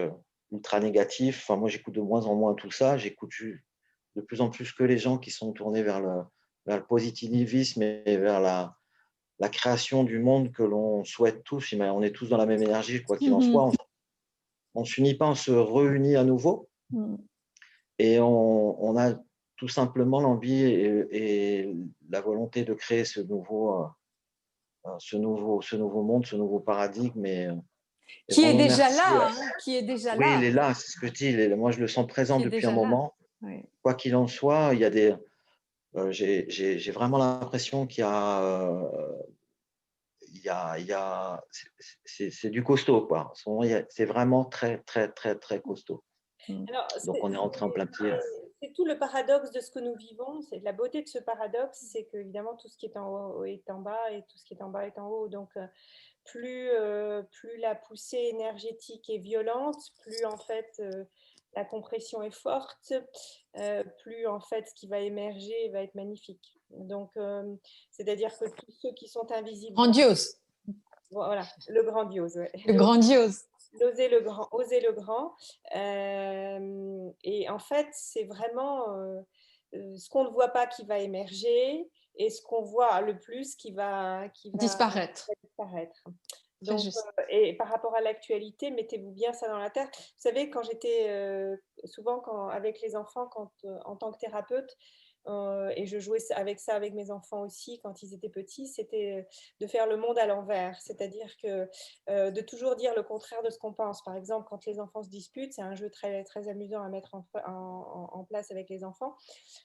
Speaker 16: ultra négatifs. Enfin, moi, j'écoute de moins en moins tout ça. J'écoute de plus en plus que les gens qui sont tournés vers le positivisme et vers la création du monde que l'on souhaite tous. On est tous dans la même énergie, quoi qu'il en soit. On ne s'unit pas, on se réunit à nouveau. Et on a tout simplement l'envie et la volonté de créer ce nouveau monde, ce nouveau paradigme.
Speaker 4: Qui est déjà là, qui est déjà là.
Speaker 16: Oui, il est là, c'est ce que je dis. Moi, je le sens présent depuis un moment.
Speaker 4: Oui.
Speaker 16: Quoi qu'il en soit, il y a j'ai vraiment l'impression qu'il y a c'est du costaud, quoi. C'est vraiment très, très, très, très costaud.
Speaker 1: Alors,
Speaker 16: donc, on est rentré en plein pied.
Speaker 1: C'est tout le paradoxe de ce que nous vivons. C'est la beauté de ce paradoxe, c'est que évidemment tout ce qui est en haut est en bas et tout ce qui est en bas est en haut. Donc, plus la poussée énergétique est violente, plus en fait la compression est forte, plus en fait ce qui va émerger va être magnifique. Donc, c'est-à-dire que tous ceux qui sont invisibles.
Speaker 4: Grandiose.
Speaker 1: Voilà, le grandiose. Ouais.
Speaker 4: Le grandiose.
Speaker 1: Oser le grand. Et en fait, c'est vraiment ce qu'on ne voit pas qui va émerger et ce qu'on voit le plus qui va
Speaker 4: disparaître.
Speaker 1: Donc, et par rapport à l'actualité, mettez-vous bien ça dans la tête. Vous savez, quand j'étais souvent avec les enfants, en tant que thérapeute, et je jouais avec ça avec mes enfants aussi quand ils étaient petits, c'était de faire le monde à l'envers, c'est-à-dire que de toujours dire le contraire de ce qu'on pense. Par exemple, quand les enfants se disputent, c'est un jeu très, très amusant à mettre en place avec les enfants.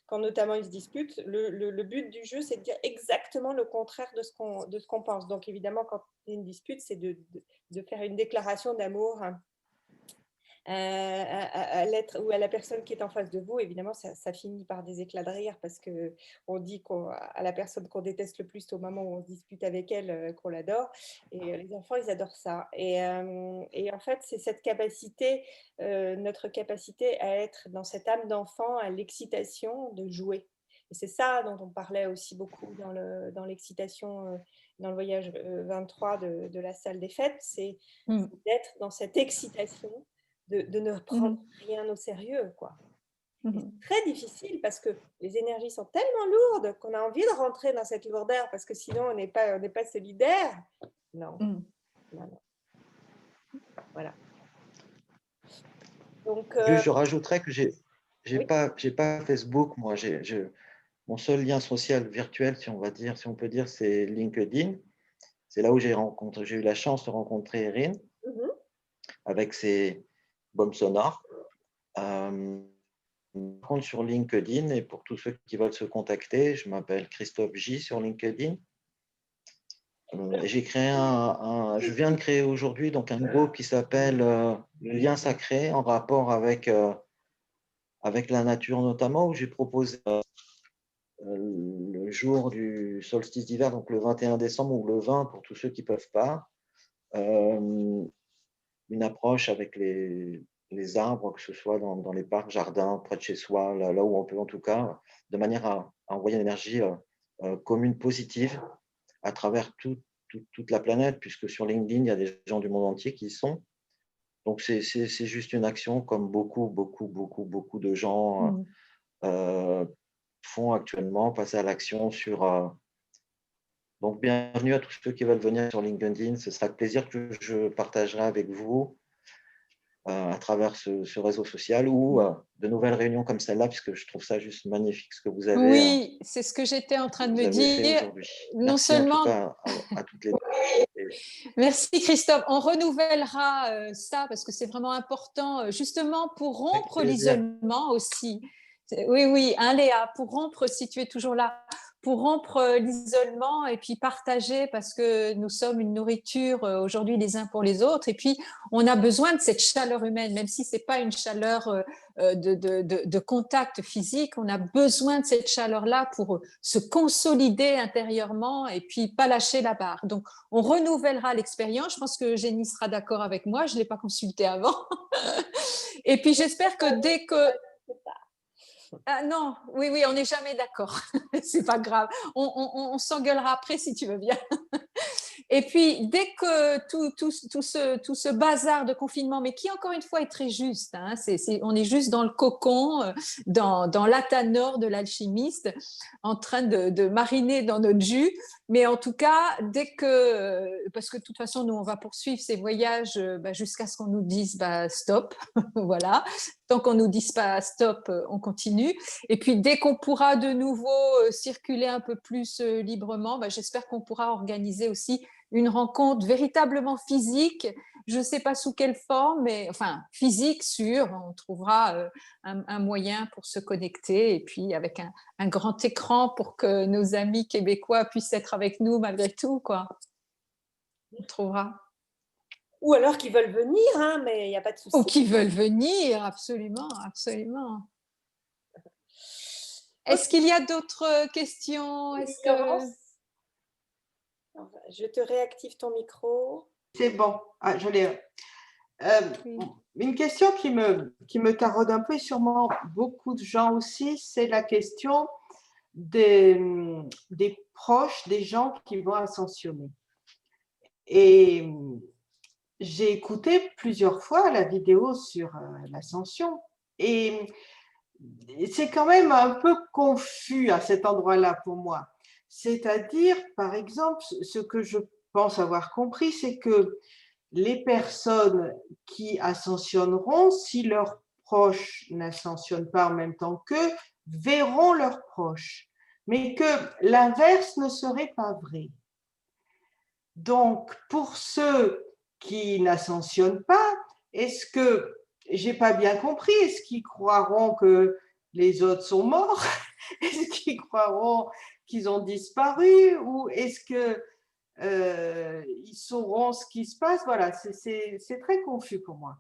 Speaker 1: Quand notamment ils se disputent, le but du jeu, c'est de dire exactement le contraire de ce qu'on pense. Donc évidemment, quand il y a une dispute, c'est de faire une déclaration d'amour à l'être ou à la personne qui est en face de vous. Évidemment, ça finit par des éclats de rire parce qu'on dit à la personne qu'on déteste le plus au moment où on se dispute avec elle qu'on l'adore. Et les enfants, ils adorent ça. Et en fait, c'est cette capacité, notre capacité à être dans cette âme d'enfant, à l'excitation de jouer. Et c'est ça dont on parlait aussi beaucoup dans l'excitation, dans le voyage 23 de la salle des fêtes, c'est d'être dans cette excitation de ne prendre rien au sérieux, quoi. C'est très difficile parce que les énergies sont tellement lourdes qu'on a envie de rentrer dans cette lourdeur parce que sinon on n'est pas solidaire. Non. Non. Voilà. Donc,
Speaker 16: je rajouterais que j'ai pas Facebook, moi. Mon seul lien social virtuel, si on peut dire, c'est LinkedIn. C'est là où j'ai eu la chance de rencontrer Erin avec ses bombes sonores. Sur LinkedIn, et pour tous ceux qui veulent se contacter, je m'appelle Christophe J sur LinkedIn. J'ai créé je viens de créer aujourd'hui donc un groupe qui s'appelle Le Lien Sacré, en rapport avec la nature notamment, où j'ai proposé le jour du solstice d'hiver, donc le 21 décembre ou le 20 pour tous ceux qui ne peuvent pas, une approche avec les arbres, que ce soit dans les parcs, jardins, près de chez soi, là où on peut en tout cas, de manière à envoyer une énergie commune positive à travers toute la planète, puisque sur LinkedIn, il y a des gens du monde entier qui y sont. Donc, c'est juste une action comme beaucoup de gens font actuellement, passer à l'action sur… Donc, bienvenue à tous ceux qui veulent venir sur LinkedIn. Ce sera avec plaisir que je partagerai avec vous à travers ce réseau social ou de nouvelles réunions comme celle-là, puisque je trouve ça juste magnifique ce que vous avez.
Speaker 4: Oui, c'est ce que j'étais en train de me dire. Non seulement…
Speaker 16: en tout cas à toutes les deux.
Speaker 4: Merci Christophe. On renouvellera ça parce que c'est vraiment important, justement pour rompre l'isolement aussi. Oui, hein, Léa, pour rompre, si tu es toujours là, pour rompre l'isolement et puis partager, parce que nous sommes une nourriture aujourd'hui les uns pour les autres, et puis on a besoin de cette chaleur humaine, même si c'est pas une chaleur de contact physique, on a besoin de cette chaleur-là pour se consolider intérieurement et puis pas lâcher la barre. Donc on renouvellera l'expérience. Je pense que Jenny sera d'accord avec moi, je l'ai pas consulté avant. Et puis j'espère que dès que… Ah non, oui, on n'est jamais d'accord. C'est pas grave. On s'engueulera après si tu veux bien. Et puis, dès que tout ce bazar de confinement, mais qui encore une fois est très juste, hein, on est juste dans le cocon, dans l'athanor de l'alchimiste, en train de mariner dans notre jus. Mais en tout cas, parce que de toute façon, nous, on va poursuivre ces voyages jusqu'à ce qu'on nous dise stop. Voilà. Tant qu'on ne nous dise pas stop, on continue. Et puis, dès qu'on pourra de nouveau circuler un peu plus librement, j'espère qu'on pourra organiser aussi une rencontre véritablement physique. Je ne sais pas sous quelle forme, mais enfin physique, sûr. On trouvera un moyen pour se connecter et puis avec un grand écran pour que nos amis québécois puissent être avec nous malgré tout, quoi. On trouvera.
Speaker 1: Ou alors qu'ils veulent venir, hein, mais il n'y a pas de souci.
Speaker 4: Ou qu'ils veulent venir, absolument. Est-ce qu'il y a d'autres questions?
Speaker 1: Je te réactive ton micro.
Speaker 10: C'est bon. Ah, je l'ai. Une question qui me taraude un peu, et sûrement beaucoup de gens aussi, c'est la question des proches, des gens qui vont ascensionner. Et j'ai écouté plusieurs fois la vidéo sur l'ascension et c'est quand même un peu confus à cet endroit-là pour moi. C'est-à-dire, par exemple, ce que je pense avoir compris, c'est que les personnes qui ascensionneront, si leurs proches n'ascensionnent pas en même temps qu'eux, verront leurs proches, mais que l'inverse ne serait pas vrai. Donc, pour ceux qui n'ascensionnent pas, est-ce que, j'ai pas bien compris, est-ce qu'ils croiront que les autres sont morts? Est-ce qu'ils croiront qu'ils ont disparu? Ou est-ce qu'ils sauront ce qui se passe? Voilà, c'est très confus pour moi.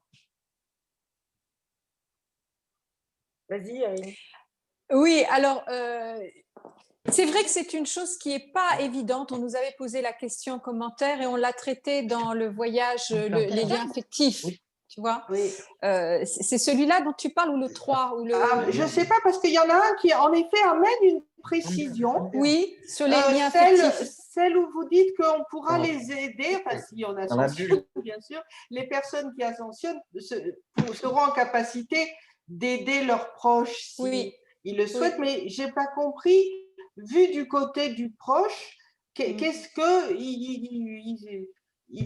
Speaker 1: Vas-y, Irine.
Speaker 4: Oui, alors… c'est vrai que c'est une chose qui n'est pas évidente. On nous avait posé la question en commentaire et on l'a traité dans le voyage, les liens affectifs. Oui. Tu vois, oui. C'est celui-là dont tu parles ou le 3 ou le…
Speaker 10: Je ne sais pas, parce qu'il y en a un qui, en effet, amène une précision.
Speaker 4: Oui, sur les liens affectifs.
Speaker 10: Celle où vous dites qu'on pourra les aider, enfin, si on ascensionne, bien sûr, les personnes qui ascensionnent seront en capacité d'aider leurs proches si
Speaker 4: Oui.
Speaker 10: ils le souhaitent, mais je n'ai pas compris, vu du côté du proche, qu'est-ce qu'ils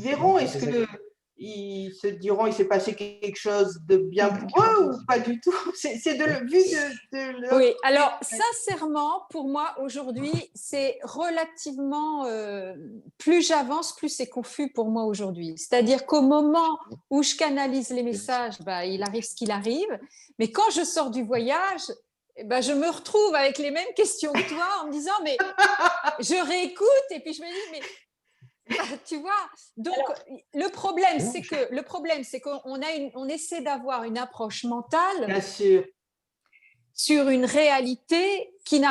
Speaker 10: verront? Est-ce qu'ils se diront il s'est passé quelque chose de bien pour eux ou pas du tout? C'est de vue de leur...
Speaker 4: Oui, alors sincèrement, pour moi, aujourd'hui, c'est relativement… plus j'avance, plus c'est confus pour moi aujourd'hui. C'est-à-dire qu'au moment où je canalise les messages, bah, il arrive ce qu'il arrive. Mais quand je sors du voyage, bah, je me retrouve avec les mêmes questions que toi en me disant, mais je réécoute et puis je me dis, mais… tu vois, donc le problème, c'est qu'on essaie d'avoir une approche mentale
Speaker 10: Bien sûr.
Speaker 4: sur une réalité qui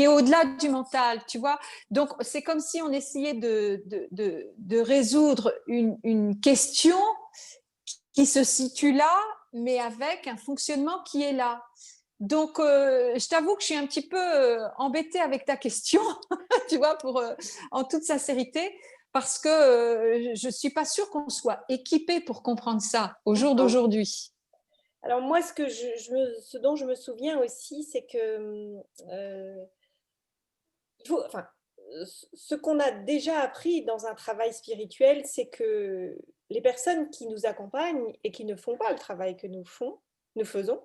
Speaker 4: est au-delà du mental, tu vois. Donc, c'est comme si on essayait de résoudre une question qui se situe là, mais avec un fonctionnement qui est là. Donc, je t'avoue que je suis un petit peu embêtée avec ta question, tu vois, en toute sincérité, parce que je ne suis pas sûre qu'on soit équipé pour comprendre ça au jour d'aujourd'hui.
Speaker 1: Alors moi, ce dont je me souviens aussi, c'est que ce qu'on a déjà appris dans un travail spirituel, c'est que les personnes qui nous accompagnent et qui ne font pas le travail que nous faisons,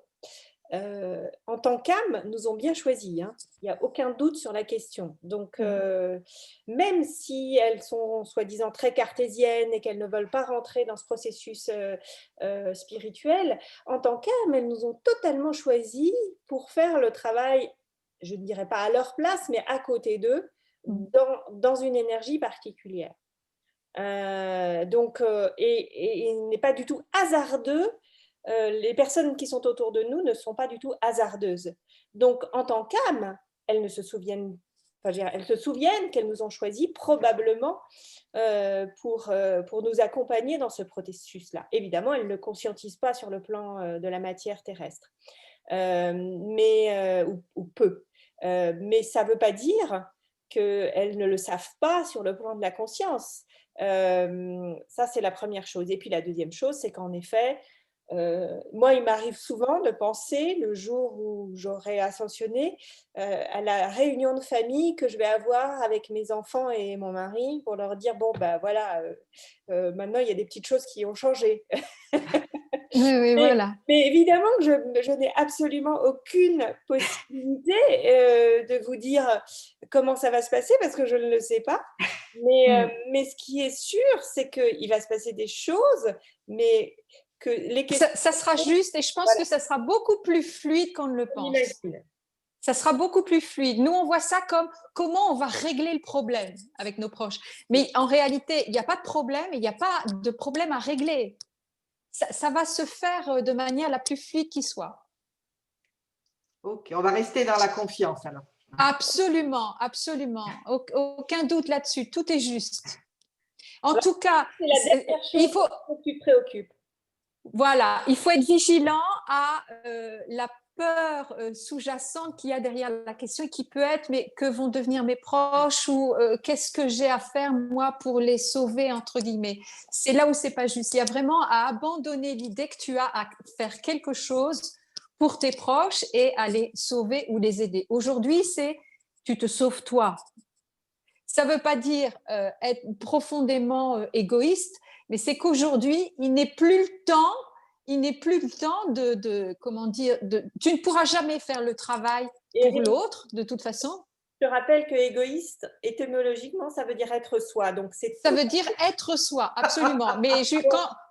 Speaker 1: en tant qu'âme, nous ont bien choisis. Hein. Il n'y a aucun doute sur la question. Donc, même si elles sont soi-disant très cartésiennes et qu'elles ne veulent pas rentrer dans ce processus spirituel, en tant qu'âme, elles nous ont totalement choisis pour faire le travail, je ne dirais pas à leur place, mais à côté d'eux, dans une énergie particulière. Donc, il n'est pas du tout hasardeux. Les personnes qui sont autour de nous ne sont pas du tout hasardeuses. Donc, en tant qu'âme, elles se souviennent qu'elles nous ont choisis probablement pour nous accompagner dans ce processus-là. Évidemment, elles ne conscientisent pas sur le plan de la matière terrestre, ou peu. Mais ça ne veut pas dire qu'elles ne le savent pas sur le plan de la conscience. Ça, c'est la première chose. Et puis, la deuxième chose, c'est qu'en effet, moi, il m'arrive souvent de penser, le jour où j'aurai ascensionné, à la réunion de famille que je vais avoir avec mes enfants et mon mari pour leur dire, bon, ben voilà, maintenant, il y a des petites choses qui ont changé.
Speaker 4: Oui, voilà.
Speaker 1: Mais évidemment que je n'ai absolument aucune possibilité de vous dire comment ça va se passer parce que je ne le sais pas. Mais ce qui est sûr, c'est qu'il va se passer des choses, mais que les questions…
Speaker 4: Ça sera juste et je pense que ça sera beaucoup plus fluide qu'on ne le pense. Ça sera beaucoup plus fluide. Nous, on voit ça comme comment on va régler le problème avec nos proches. Mais en réalité, il n'y a pas de problème, il n'y a pas de problème à régler. Ça va se faire de manière la plus fluide qui soit.
Speaker 10: Ok, on va rester dans la confiance alors.
Speaker 4: Absolument, absolument. Aucun doute là-dessus, tout est juste. En tout cas,
Speaker 1: il faut que tu te préoccupes.
Speaker 4: Voilà, il faut être vigilant à la peur sous-jacente qu'il y a derrière la question qui peut être mais que vont devenir mes proches ou qu'est-ce que j'ai à faire moi pour les sauver entre guillemets. C'est là où c'est pas juste. Il y a vraiment à abandonner l'idée que tu as à faire quelque chose pour tes proches et à les sauver ou les aider. Aujourd'hui, c'est tu te sauves toi. Ça ne veut pas dire être profondément égoïste, mais c'est qu'aujourd'hui, il n'est plus le temps comment dire, tu ne pourras jamais faire le travail pour l'autre, de toute façon.
Speaker 1: Je te rappelle que égoïste, étymologiquement, ça veut dire être soi. Donc
Speaker 4: ça veut dire être soi, absolument. Mais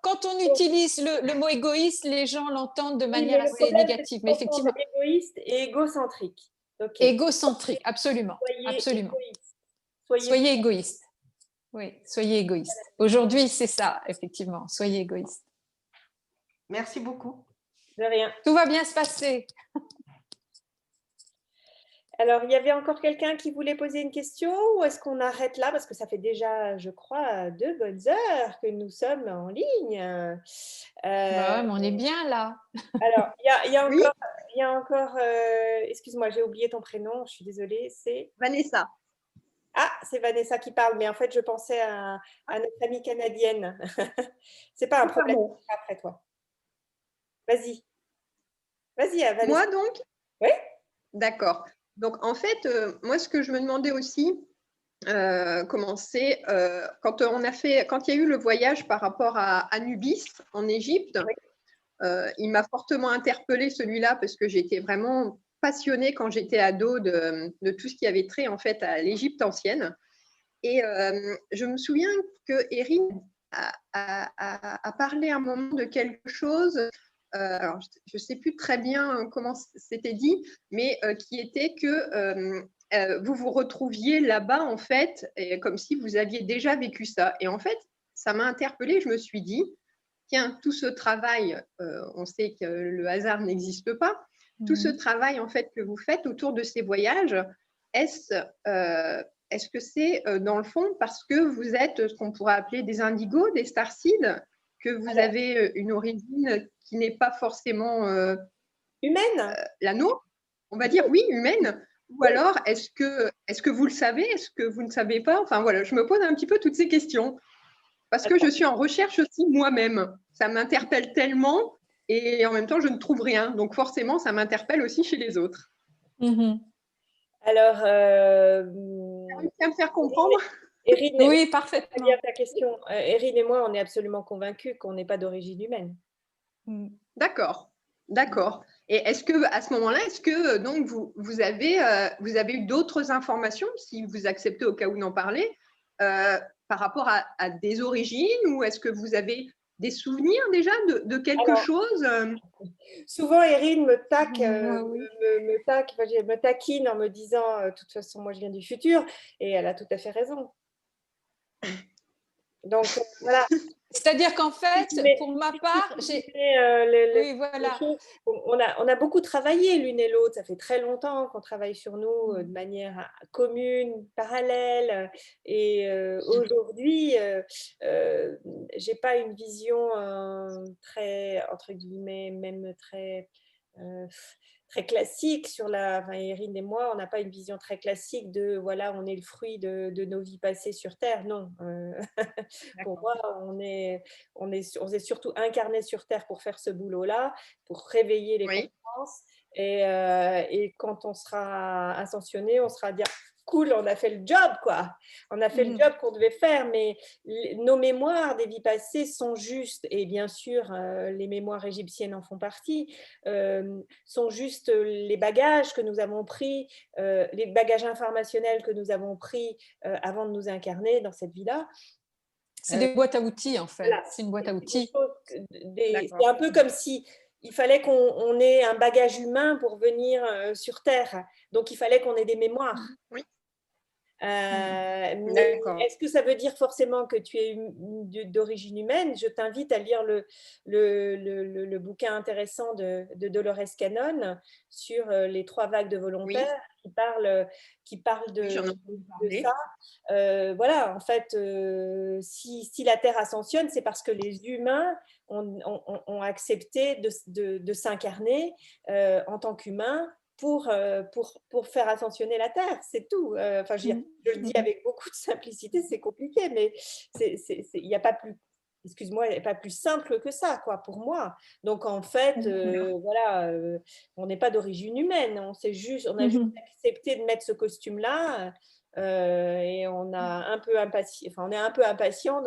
Speaker 4: quand on utilise le mot égoïste, les gens l'entendent de manière assez négative. Mais effectivement,
Speaker 1: égoïste et égocentrique.
Speaker 4: Okay. Égocentrique, absolument. Absolument. Soyez égoïste. Oui, soyez égoïste. Aujourd'hui, c'est ça, effectivement. Soyez égoïste.
Speaker 10: Merci beaucoup.
Speaker 1: De rien.
Speaker 4: Tout va bien se passer.
Speaker 1: Alors, il y avait encore quelqu'un qui voulait poser une question ou est-ce qu'on arrête là? Parce que ça fait déjà, je crois, 2 bonnes heures que nous sommes en ligne.
Speaker 4: Ouais, mais on est bien là.
Speaker 1: Alors, il y a encore excuse-moi, j'ai oublié ton prénom, je suis désolée, c'est…
Speaker 17: Vanessa.
Speaker 1: Ah, c'est Vanessa qui parle, mais en fait, je pensais à notre amie canadienne. C'est pas un problème après toi. Vas-y. Vas-y, Valérie.
Speaker 6: Moi donc?
Speaker 1: Oui.
Speaker 6: D'accord. Donc en fait, moi ce que je me demandais aussi, comment c'est quand il y a eu le voyage par rapport à Anubis en Égypte, il m'a fortement interpellée celui-là parce que j'étais vraiment passionnée quand j'étais ado de tout ce qui avait trait en fait à l'Égypte ancienne. Et je me souviens que Erin a parlé à un moment de quelque chose. Alors, je ne sais plus très bien comment c'était dit, mais qui était que vous vous retrouviez là-bas, en fait, comme si vous aviez déjà vécu ça. Et en fait, ça m'a interpellée. Je me suis dit, tiens, tout ce travail, on sait que le hasard n'existe pas, tout ce travail, en fait, que vous faites autour de ces voyages, est-ce que c'est, dans le fond, parce que vous êtes ce qu'on pourrait appeler des indigos, des starseeds, que vous avez une origine qui n'est pas forcément
Speaker 1: humaine,
Speaker 6: la nôtre, on va dire, oui, humaine, ou alors est-ce que vous le savez, est-ce que vous ne savez pas? Enfin voilà, je me pose un petit peu toutes ces questions, parce que je suis en recherche aussi moi-même. Ça m'interpelle tellement, et en même temps, je ne trouve rien. Donc forcément, ça m'interpelle aussi chez les autres.
Speaker 1: Alors,
Speaker 6: tu as réussi à me faire comprendre?
Speaker 1: Erin,
Speaker 4: oui, parfaitement.
Speaker 1: Bien ta question. Erin et moi, on est absolument convaincus qu'on n'est pas d'origine humaine.
Speaker 6: D'accord, d'accord. Et est-ce que à ce moment-là, est-ce que donc vous avez eu d'autres informations, si vous acceptez au cas où d'en parler, par rapport à des origines, ou est-ce que vous avez des souvenirs déjà de quelque chose?
Speaker 1: Souvent, Erin me taquine en me disant, de toute façon, moi je viens du futur, et elle a tout à fait raison. Donc voilà.
Speaker 4: C'est-à-dire qu'en fait, pour ma part,
Speaker 1: oui, voilà. On a beaucoup travaillé l'une et l'autre. Ça fait très longtemps qu'on travaille sur nous de manière commune, parallèle. Et aujourd'hui, j'ai pas une vision très, entre guillemets, même très classique sur Erin et moi, on n'a pas une vision très classique de voilà, on est le fruit de nos vies passées sur Terre. Non, pour moi, on est surtout incarné sur Terre pour faire ce boulot-là, pour réveiller les consciences. Et quand on sera ascensionné, on sera dire cool, on a fait le job, quoi. On a fait le job qu'on devait faire, mais nos mémoires des vies passées sont justes, et bien sûr, les mémoires égyptiennes en font partie, sont juste les bagages que nous avons pris, les bagages informationnels que nous avons pris avant de nous incarner dans cette vie-là.
Speaker 4: C'est des boîtes à outils, en fait. Voilà. C'est une boîte à outils.
Speaker 1: C'est un peu comme si il fallait qu'on ait un bagage humain pour venir sur Terre. Donc, il fallait qu'on ait des mémoires.
Speaker 6: Oui.
Speaker 1: Mais est-ce que ça veut dire forcément que tu es d'origine humaine? Je t'invite à lire le bouquin intéressant de Dolores Cannon sur les 3 vagues de volontaires, qui parle de ça. Voilà, en fait, si la Terre ascensionne, c'est parce que les humains ont accepté de s'incarner en tant qu'humains pour faire ascensionner la Terre, c'est tout. Enfin, je le dis avec beaucoup de simplicité, c'est compliqué, mais il n'y a pas plus, excuse-moi, il n'y a pas plus simple que ça, quoi, pour moi. Donc, en fait, voilà, on n'est pas d'origine humaine, on a juste accepté de mettre ce costume-là, et on est un peu impatient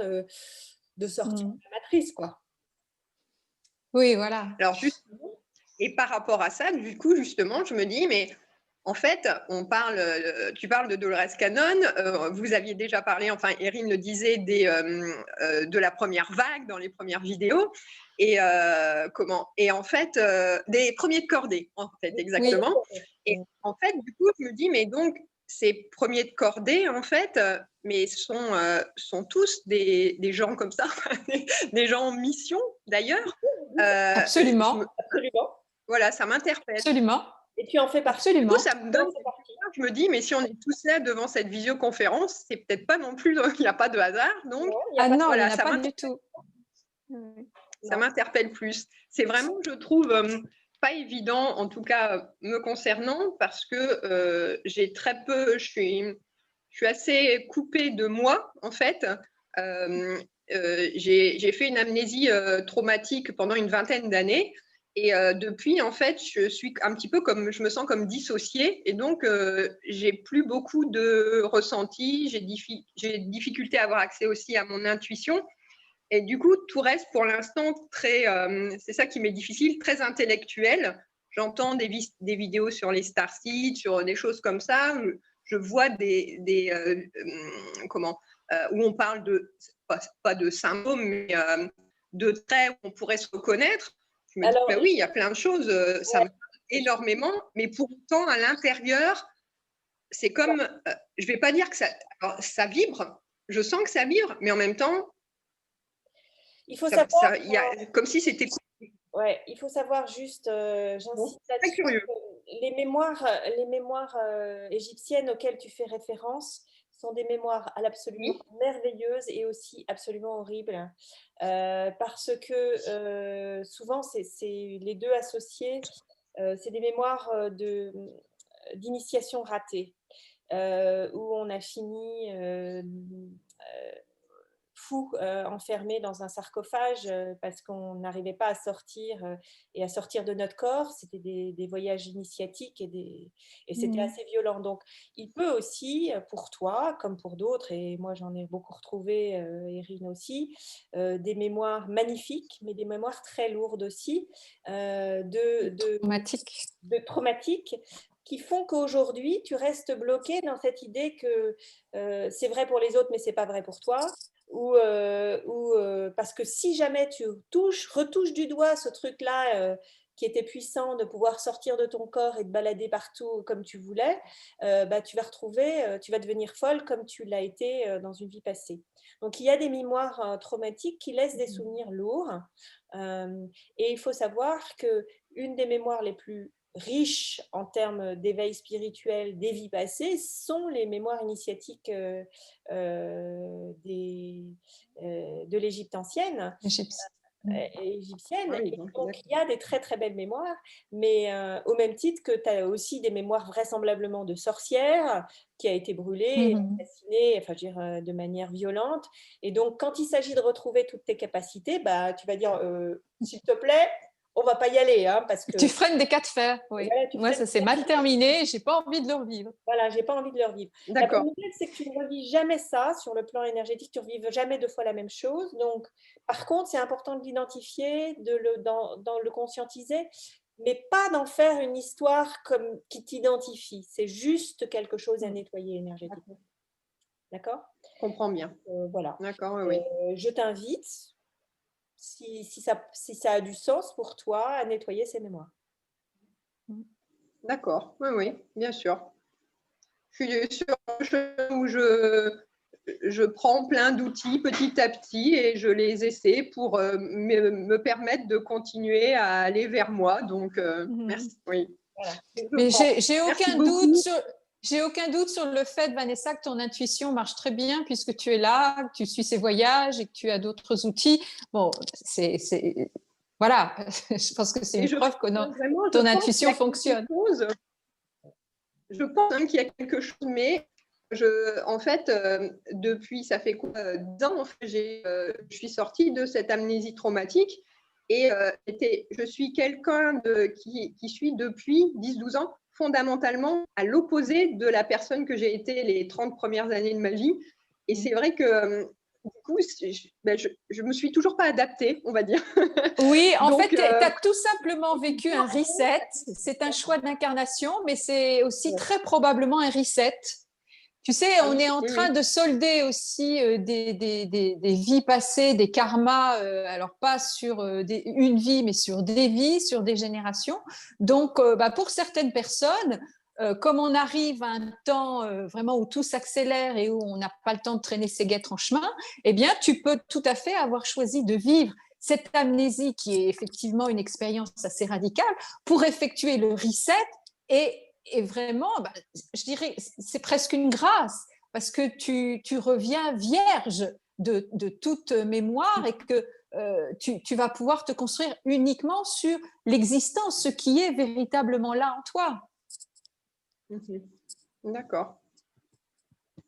Speaker 1: de sortir de la matrice, quoi.
Speaker 4: Oui, voilà.
Speaker 6: Alors, justement, et par rapport à ça, du coup, justement, je me dis, mais en fait, tu parles de Dolores Cannon, vous aviez déjà parlé, enfin, Erin le disait, de la première vague dans les premières vidéos, et en fait, des premiers de cordée, en fait, exactement. Oui. Et en fait, du coup, je me dis, mais donc, ces premiers de cordée, en fait, mais sont tous des gens comme ça, des gens en mission, d'ailleurs.
Speaker 4: Absolument.
Speaker 1: Absolument.
Speaker 6: Voilà, ça m'interpelle.
Speaker 4: Absolument.
Speaker 1: Et tu en fais partie.
Speaker 4: Absolument.
Speaker 6: Du coup, ça me donne. Je me dis, mais si on est tous là devant cette visioconférence, c'est peut-être pas non plus. Il n'y a pas de hasard. Donc,
Speaker 4: non, il n'y en a pas du tout.
Speaker 6: Ça m'interpelle plus. C'est vraiment, je trouve, pas évident, en tout cas me concernant, parce que j'ai très peu. Je suis assez coupée de moi, en fait. J'ai fait une amnésie traumatique pendant une 20aine d'années.
Speaker 17: Et depuis, en fait, je suis un petit peu comme, je me sens comme dissociée. Et donc, j'ai plus beaucoup de ressentis. J'ai difficulté à avoir accès aussi à mon intuition. Et du coup, tout reste pour l'instant très, c'est ça qui m'est difficile, très intellectuel. J'entends des vidéos sur les starseeds, sur des choses comme ça. Je vois où on parle de, pas de symptômes, mais de traits où on pourrait se reconnaître. Je me dis, ben oui, il y a plein de choses, ça me parle énormément, mais pour autant, à l'intérieur, c'est comme, je ne vais pas dire que ça vibre, je sens que ça vibre, mais en même temps,
Speaker 1: il faut savoir,
Speaker 17: comme si c'était...
Speaker 1: Ouais, il faut savoir juste, j'insiste là-dessus, les mémoires égyptiennes auxquelles tu fais référence sont des mémoires absolument merveilleuses et aussi absolument horribles, parce que souvent, c'est les deux associés, c'est des mémoires d'initiation ratée, où on a fini fou, enfermé dans un sarcophage parce qu'on n'arrivait pas à sortir et à sortir de notre corps. C'était des voyages initiatiques et c'était assez violent. Donc, il peut aussi, pour toi, comme pour d'autres, et moi j'en ai beaucoup retrouvé, Erin aussi, des mémoires magnifiques, mais des mémoires très lourdes aussi, de traumatiques, qui font qu'aujourd'hui, tu restes bloqué dans cette idée que c'est vrai pour les autres, mais ce n'est pas vrai pour toi. Parce que si jamais tu retouches du doigt ce truc-là qui était puissant de pouvoir sortir de ton corps et de balader partout comme tu voulais, tu vas devenir folle comme tu l'as été dans une vie passée. Donc, il y a des mémoires traumatiques qui laissent des souvenirs lourds. Et il faut savoir qu'une des mémoires les plus riches en termes d'éveil spirituel des vies passées sont les mémoires initiatiques de l'Égypte ancienne. Égyptienne. Et donc, il y a des très très belles mémoires, mais au même titre que tu as aussi des mémoires vraisemblablement de sorcières qui a été brûlée, assassinée, enfin, je veux dire, de manière violente. Et donc, quand il s'agit de retrouver toutes tes capacités, tu vas dire, s'il te plaît, on va pas y aller, hein, parce que...
Speaker 4: Tu freines des cas de fer, oui. Moi, ça s'est mal terminé, j'ai pas envie de le revivre.
Speaker 1: Voilà, j'ai pas envie de le revivre. La bonne nouvelle, c'est que tu ne revis jamais ça sur le plan énergétique, tu ne revives jamais deux fois la même chose. Donc, par contre, c'est important de l'identifier, de le conscientiser, mais pas d'en faire une histoire qui t'identifie. C'est juste quelque chose à nettoyer énergétiquement. D'accord ?
Speaker 17: Je comprends bien.
Speaker 1: Voilà.
Speaker 17: D'accord, oui.
Speaker 1: Je t'invite, si ça a du sens pour toi, à nettoyer ces mémoires.
Speaker 17: D'accord, oui, bien sûr. Je suis sur un chemin où je prends plein d'outils petit à petit et je les essaie pour me permettre de continuer à aller vers moi. Donc, merci. Oui.
Speaker 1: Voilà.
Speaker 4: Mais j'ai aucun doute sur le fait, Vanessa, que ton intuition marche très bien puisque tu es là, que tu suis ces voyages et que tu as d'autres outils. Bon, voilà, je pense que c'est une preuve que ton intuition fonctionne.
Speaker 17: Je pense qu'il y a quelque chose, mais en fait, depuis, ça fait quoi, 10 ans, je suis sortie de cette amnésie traumatique et je suis quelqu'un qui suis depuis 10-12 ans fondamentalement à l'opposé de la personne que j'ai été les 30 premières années de ma vie. Et c'est vrai que du coup, je me suis toujours pas adaptée, on va dire.
Speaker 4: Oui, en fait, tu as tout simplement vécu un reset. C'est un choix d'incarnation, mais c'est aussi très probablement un reset. Tu sais, on est en train de solder aussi des vies passées, des karmas, alors pas sur une vie, mais sur des vies, sur des générations. Donc, pour certaines personnes, comme on arrive à un temps vraiment où tout s'accélère et où on n'a pas le temps de traîner ses guêtres en chemin, eh bien, tu peux tout à fait avoir choisi de vivre cette amnésie qui est effectivement une expérience assez radicale pour effectuer le reset et vraiment, je dirais, c'est presque une grâce parce que tu reviens vierge de toute mémoire et que tu vas pouvoir te construire uniquement sur l'existence, ce qui est véritablement là en toi.
Speaker 17: D'accord.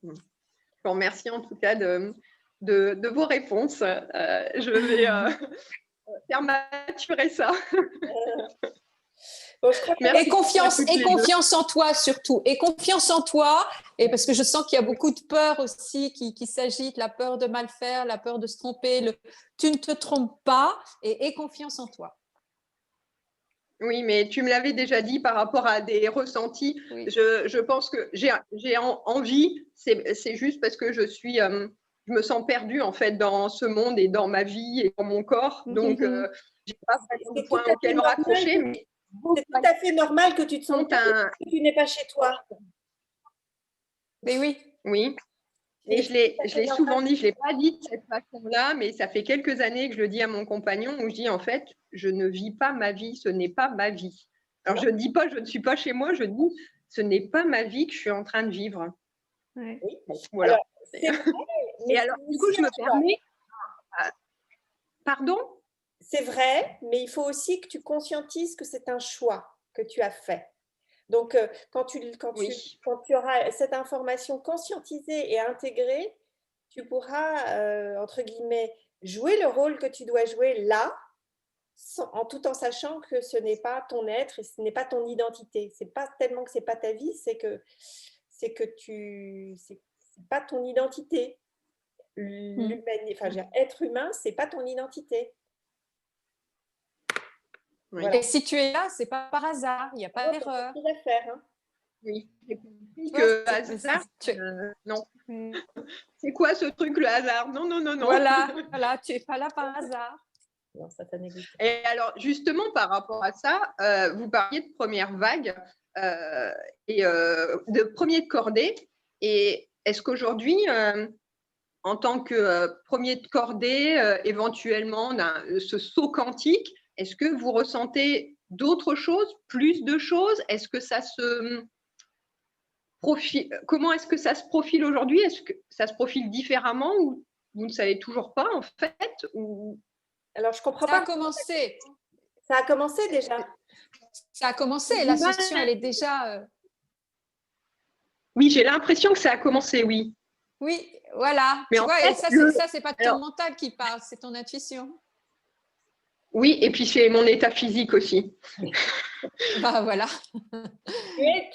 Speaker 17: Je vous remercie en tout cas de vos réponses. Je vais faire maturer ça.
Speaker 1: Bon, je crois que
Speaker 4: et confiance en toi surtout. Et confiance en toi. Et parce que je sens qu'il y a beaucoup de peur aussi qui s'agitent, la peur de mal faire, la peur de se tromper. Tu ne te trompes pas et confiance en toi.
Speaker 17: Oui, mais tu me l'avais déjà dit par rapport à des ressentis. Oui. Je pense que j'ai envie, c'est juste parce que je me sens perdue en fait dans ce monde et dans ma vie et dans mon corps. Donc, je n'ai pas vraiment de point auquel me raccrocher. Mais
Speaker 1: c'est tout à fait normal que tu te sentes que tu n'es pas chez toi.
Speaker 4: Mais oui.
Speaker 17: Oui. Et je l'ai souvent dit, je ne l'ai pas dit de cette façon-là, mais ça fait quelques années que je le dis à mon compagnon où je dis en fait, je ne vis pas ma vie, ce n'est pas ma vie. Alors je ne dis pas, je ne suis pas chez moi, je dis, ce n'est pas ma vie que je suis en train de vivre.
Speaker 1: Oui.
Speaker 17: Bon, voilà.
Speaker 1: Alors,
Speaker 17: et alors, du coup, je me permets. Pardon ?
Speaker 1: C'est vrai, mais il faut aussi que tu conscientises que c'est un choix que tu as fait. Donc, quand tu auras cette information conscientisée et intégrée, tu pourras, entre guillemets, jouer le rôle que tu dois jouer là, tout en sachant que ce n'est pas ton être et ce n'est pas ton identité. C'est pas tellement que c'est pas ta vie, c'est que c'est pas ton identité. Être humain, c'est pas ton identité.
Speaker 4: Oui. Voilà. Et si tu es là, c'est pas par hasard, il n'y a pas d'erreur.
Speaker 1: C'est à faire. Hein.
Speaker 17: Oui, j'ai compris que hasard, non. C'est quoi ce truc, le hasard? Non.
Speaker 4: Voilà, tu n'es pas là par hasard.
Speaker 1: Non, ça n'existe pas.
Speaker 17: Et alors, justement, par rapport à ça, vous parliez de première vague et de premier de cordée. Et est-ce qu'aujourd'hui, en tant que premier de cordée, éventuellement, ce saut quantique, est-ce que vous ressentez d'autres choses, plus de choses? Est-ce que ça se profile? Comment est-ce que ça se profile aujourd'hui? Est-ce que ça se profile différemment ou vous ne savez toujours pas en fait ou...
Speaker 1: Alors, je comprends
Speaker 4: pas. Ça a commencé.
Speaker 1: Ça a commencé déjà.
Speaker 4: Ça a commencé. L'ascension, elle est déjà.
Speaker 17: Oui, j'ai l'impression que ça a commencé, oui.
Speaker 4: Oui, voilà.
Speaker 17: Mais
Speaker 4: tu vois, et ça, c'est pas ton mental qui parle, c'est ton intuition.
Speaker 17: Oui, et puis c'est mon état physique aussi.
Speaker 4: Bah voilà.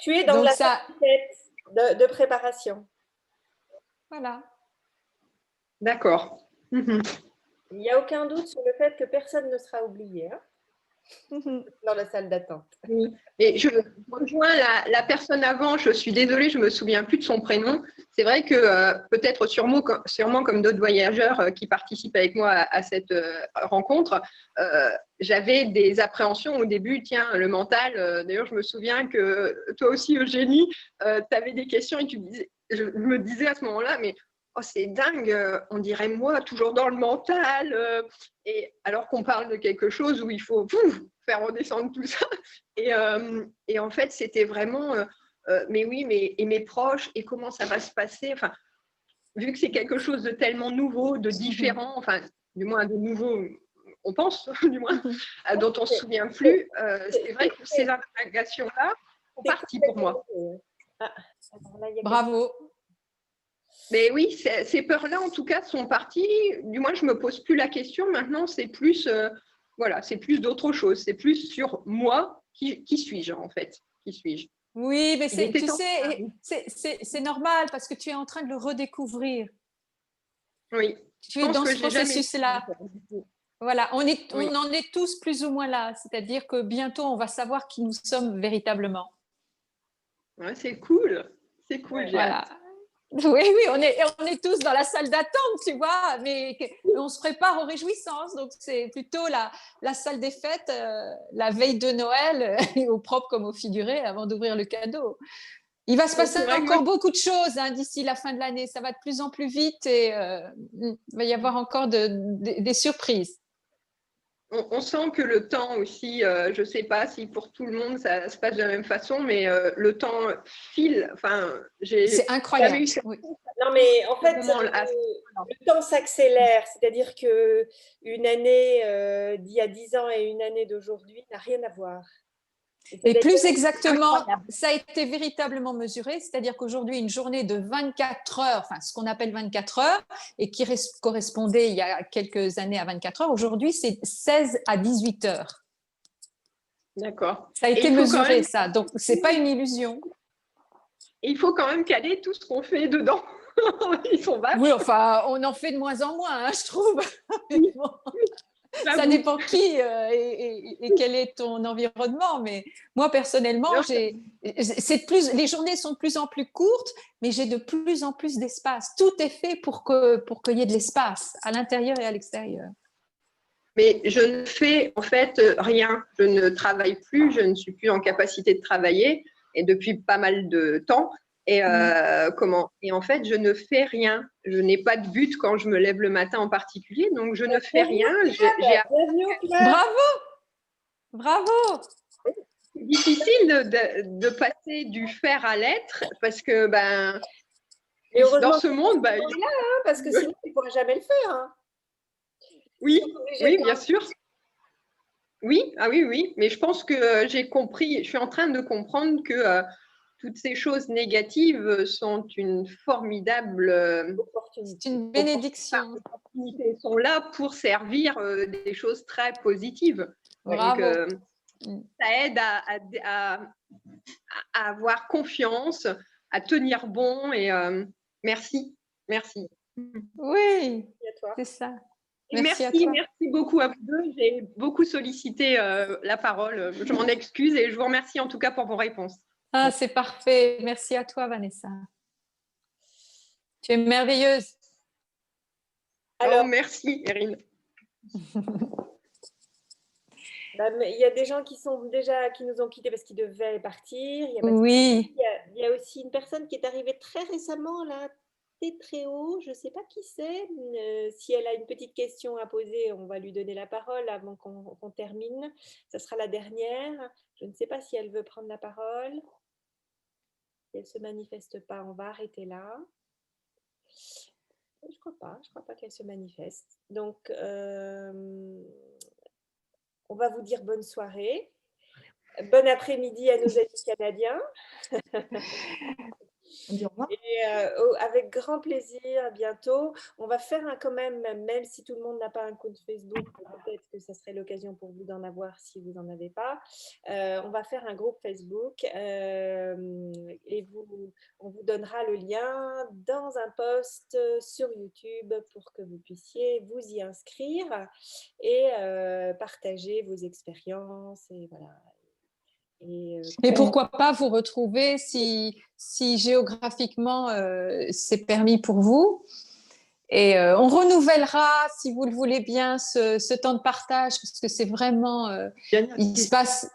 Speaker 1: Tu es dans la tête de préparation.
Speaker 4: Voilà.
Speaker 17: D'accord.
Speaker 1: Il n'y a aucun doute sur le fait que personne ne sera oublié dans la salle d'attente.
Speaker 17: Oui. Et je rejoins la personne avant, je suis désolée, je ne me souviens plus de son prénom. C'est vrai que peut-être sûrement comme d'autres voyageurs qui participent avec moi à cette rencontre, j'avais des appréhensions au début. Tiens, le mental, d'ailleurs, je me souviens que toi aussi, Eugénie, tu avais des questions et je me disais à ce moment-là, mais oh, c'est dingue, on dirait moi, toujours dans le mental, et alors qu'on parle de quelque chose où il faut faire redescendre tout ça. Et en fait, c'était vraiment, mais oui, et mes proches, et comment ça va se passer, enfin, vu que c'est quelque chose de tellement nouveau, de différent, enfin, du moins de nouveau, on pense, du moins, dont on ne se souvient plus, c'est vrai que ces interrogations-là sont parties pour moi.
Speaker 4: Bravo.
Speaker 17: Mais oui, ces peurs-là, en tout cas, sont parties. Du moins, je ne me pose plus la question. Maintenant, c'est plus, c'est plus d'autre chose. C'est plus sur moi. Qui suis-je, en fait? Qui suis-je?
Speaker 4: Oui, mais tu sais, c'est normal parce que tu es en train de le redécouvrir.
Speaker 17: Oui.
Speaker 4: Tu es dans ce processus-là. Voilà, on en est tous plus ou moins là. C'est-à-dire que bientôt, on va savoir qui nous sommes véritablement.
Speaker 17: Ouais, c'est cool. C'est cool,
Speaker 4: voilà. Oui, on est tous dans la salle d'attente, tu vois, mais on se prépare aux réjouissances. Donc, c'est plutôt la salle des fêtes, la veille de Noël, au propre comme au figuré, avant d'ouvrir le cadeau. Il va se passer encore beaucoup de choses d'ici la fin de l'année. Ça va de plus en plus vite et il va y avoir encore des surprises.
Speaker 17: On sent que le temps aussi, je ne sais pas si pour tout le monde ça se passe de la même façon, mais le temps file. Enfin,
Speaker 4: c'est incroyable.
Speaker 1: Non, mais en fait, le temps s'accélère. C'est-à-dire qu'une année d'il y a 10 ans et une année d'aujourd'hui n'a rien à voir.
Speaker 4: Et plus exactement, ça a été véritablement mesuré, c'est-à-dire qu'aujourd'hui, une journée de 24 heures, enfin ce qu'on appelle 24 heures, et qui correspondait il y a quelques années à 24 heures, aujourd'hui c'est 16 à 18 heures.
Speaker 17: D'accord.
Speaker 4: Ça a été mesuré, ça, donc ce n'est pas une illusion.
Speaker 17: Et il faut quand même caler tout ce qu'on fait dedans. Ils sont vaches.
Speaker 4: Oui, enfin, on en fait de moins en moins, hein, je trouve. Bon. Ça dépend qui et quel est ton environnement. Mais moi, personnellement, les journées sont de plus en plus courtes, mais j'ai de plus en plus d'espace. Tout est fait pour qu'il y ait de l'espace à l'intérieur et à l'extérieur.
Speaker 17: Mais je ne fais en fait rien. Je ne travaille plus, je ne suis plus en capacité de travailler, et depuis pas mal de temps. Et en fait, je ne fais rien. Je n'ai pas de but quand je me lève le matin en particulier, donc je ne fais rien.
Speaker 4: Bravo.
Speaker 17: C'est difficile de passer du faire à l'être parce que dans ce monde,
Speaker 1: là, hein, parce que sinon tu ne pourrais jamais le faire. Hein.
Speaker 17: Oui, bien sûr. Oui, oui. Mais je pense que j'ai compris. Je suis en train de comprendre que toutes ces choses négatives sont une formidable
Speaker 4: opportunité, une bénédiction.
Speaker 17: Elles sont là pour servir des choses très positives.
Speaker 4: Bravo.
Speaker 17: Donc, ça aide à avoir confiance, à tenir bon et merci.
Speaker 4: Oui, c'est ça.
Speaker 17: Merci beaucoup à vous deux. J'ai beaucoup sollicité la parole. Je m'en excuse et je vous remercie en tout cas pour vos réponses.
Speaker 4: Ah, c'est parfait. Merci à toi, Vanessa. Tu es merveilleuse.
Speaker 17: Alors, merci, Erin.
Speaker 1: Il y a des gens qui nous ont quittés parce qu'ils devaient partir.
Speaker 4: Oui.
Speaker 1: Il y a aussi une personne qui est arrivée très récemment, là, très haut. Je ne sais pas qui c'est. Si elle a une petite question à poser, on va lui donner la parole avant qu'on termine. Ça sera la dernière. Je ne sais pas si elle veut prendre la parole. Si elle ne se manifeste pas, on va arrêter là. Je ne crois pas qu'elle se manifeste. Donc, on va vous dire bonne soirée. Bon après-midi à nos amis canadiens. Et avec grand plaisir, à bientôt. On va faire quand même si tout le monde n'a pas un compte Facebook, peut-être que ça serait l'occasion pour vous d'en avoir si vous n'en avez pas. On va faire un groupe Facebook et on vous donnera le lien dans un post sur YouTube pour que vous puissiez vous y inscrire et partager vos expériences et voilà.
Speaker 4: Et pourquoi pas vous retrouver si géographiquement c'est permis pour vous. Et on renouvellera, si vous le voulez bien, ce temps de partage parce que c'est vraiment... il se passe...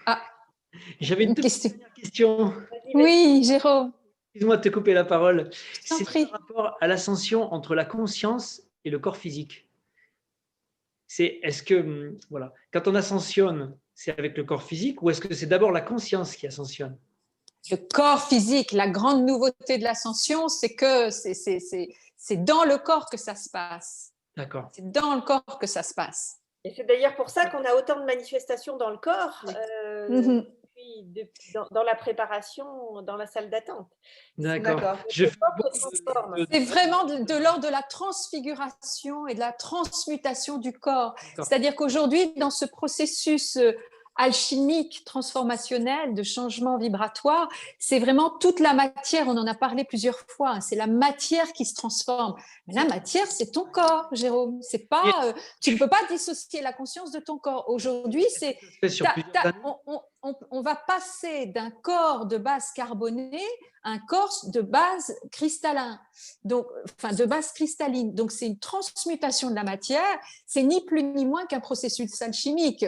Speaker 4: Ah,
Speaker 2: j'avais une dernière question.
Speaker 4: Oui, Jérôme.
Speaker 2: Excuse-moi de te couper la parole. C'est par rapport à l'ascension entre la conscience et le corps physique. Est-ce que, voilà, quand on ascensionne, c'est avec le corps physique ou est-ce que c'est d'abord la conscience qui ascensionne?
Speaker 4: Le corps physique, la grande nouveauté de l'ascension, c'est que c'est dans le corps que ça se passe.
Speaker 2: D'accord.
Speaker 4: C'est dans le corps que ça se passe.
Speaker 1: Et c'est d'ailleurs pour ça qu'on a autant de manifestations dans le corps dans la préparation, dans la salle d'attente.
Speaker 2: D'accord.
Speaker 4: C'est vraiment de l'ordre de la transfiguration et de la transmutation du corps. C'est-à-dire qu'aujourd'hui, dans ce processus alchimique, transformationnel, de changement vibratoire, c'est vraiment toute la matière, on en a parlé plusieurs fois, hein, c'est la matière qui se transforme. Mais la matière, c'est ton corps, Jérôme. C'est pas, tu ne peux pas dissocier la conscience de ton corps. Aujourd'hui, on va passer d'un corps de base carbonée à un corps de base cristallin, donc, enfin de base cristalline. Donc, c'est une transmutation de la matière. C'est ni plus ni moins qu'un processus alchimique.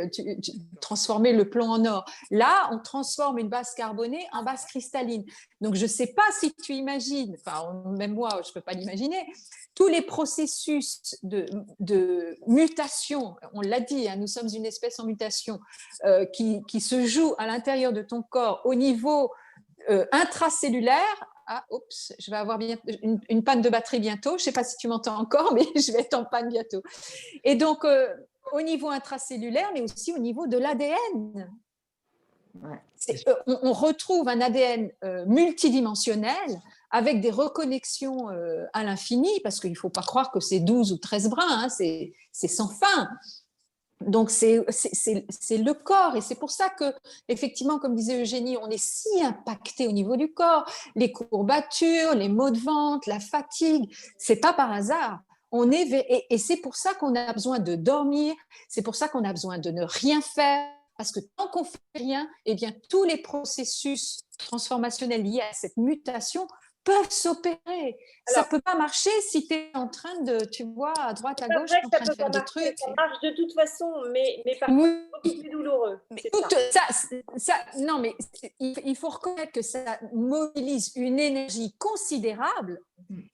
Speaker 4: Transformer le plomb en or. Là, on transforme une base carbonée en base cristalline. Donc, je ne sais pas si tu imagines, enfin, même moi, je ne peux pas l'imaginer, tous les processus de mutation, on l'a dit, hein, nous sommes une espèce en mutation, qui se joue à l'intérieur de ton corps au niveau intracellulaire. Ah, oups, je vais avoir une panne de batterie bientôt. Je ne sais pas si tu m'entends encore, mais je vais être en panne bientôt. Et donc, au niveau intracellulaire, mais aussi au niveau de l'ADN. On retrouve un ADN multidimensionnel avec des reconnexions à l'infini, parce qu'il ne faut pas croire que c'est 12 ou 13 brins, hein, c'est sans fin. Donc, c'est le corps. Et c'est pour ça que, effectivement, comme disait Eugénie, on est si impacté au niveau du corps. Les courbatures, les maux de ventre, la fatigue, c'est pas par hasard. Et c'est pour ça qu'on a besoin de dormir, c'est pour ça qu'on a besoin de ne rien faire. Parce que tant qu'on ne fait rien, eh bien, tous les processus transformationnels liés à cette mutation peuvent s'opérer. Ça ne peut pas marcher si tu es en train de, tu vois, à droite, à gauche, en train de faire des trucs.
Speaker 1: Ça marche de toute façon, mais par contre, c'est beaucoup plus douloureux.
Speaker 4: Non, mais il faut reconnaître que ça mobilise une énergie considérable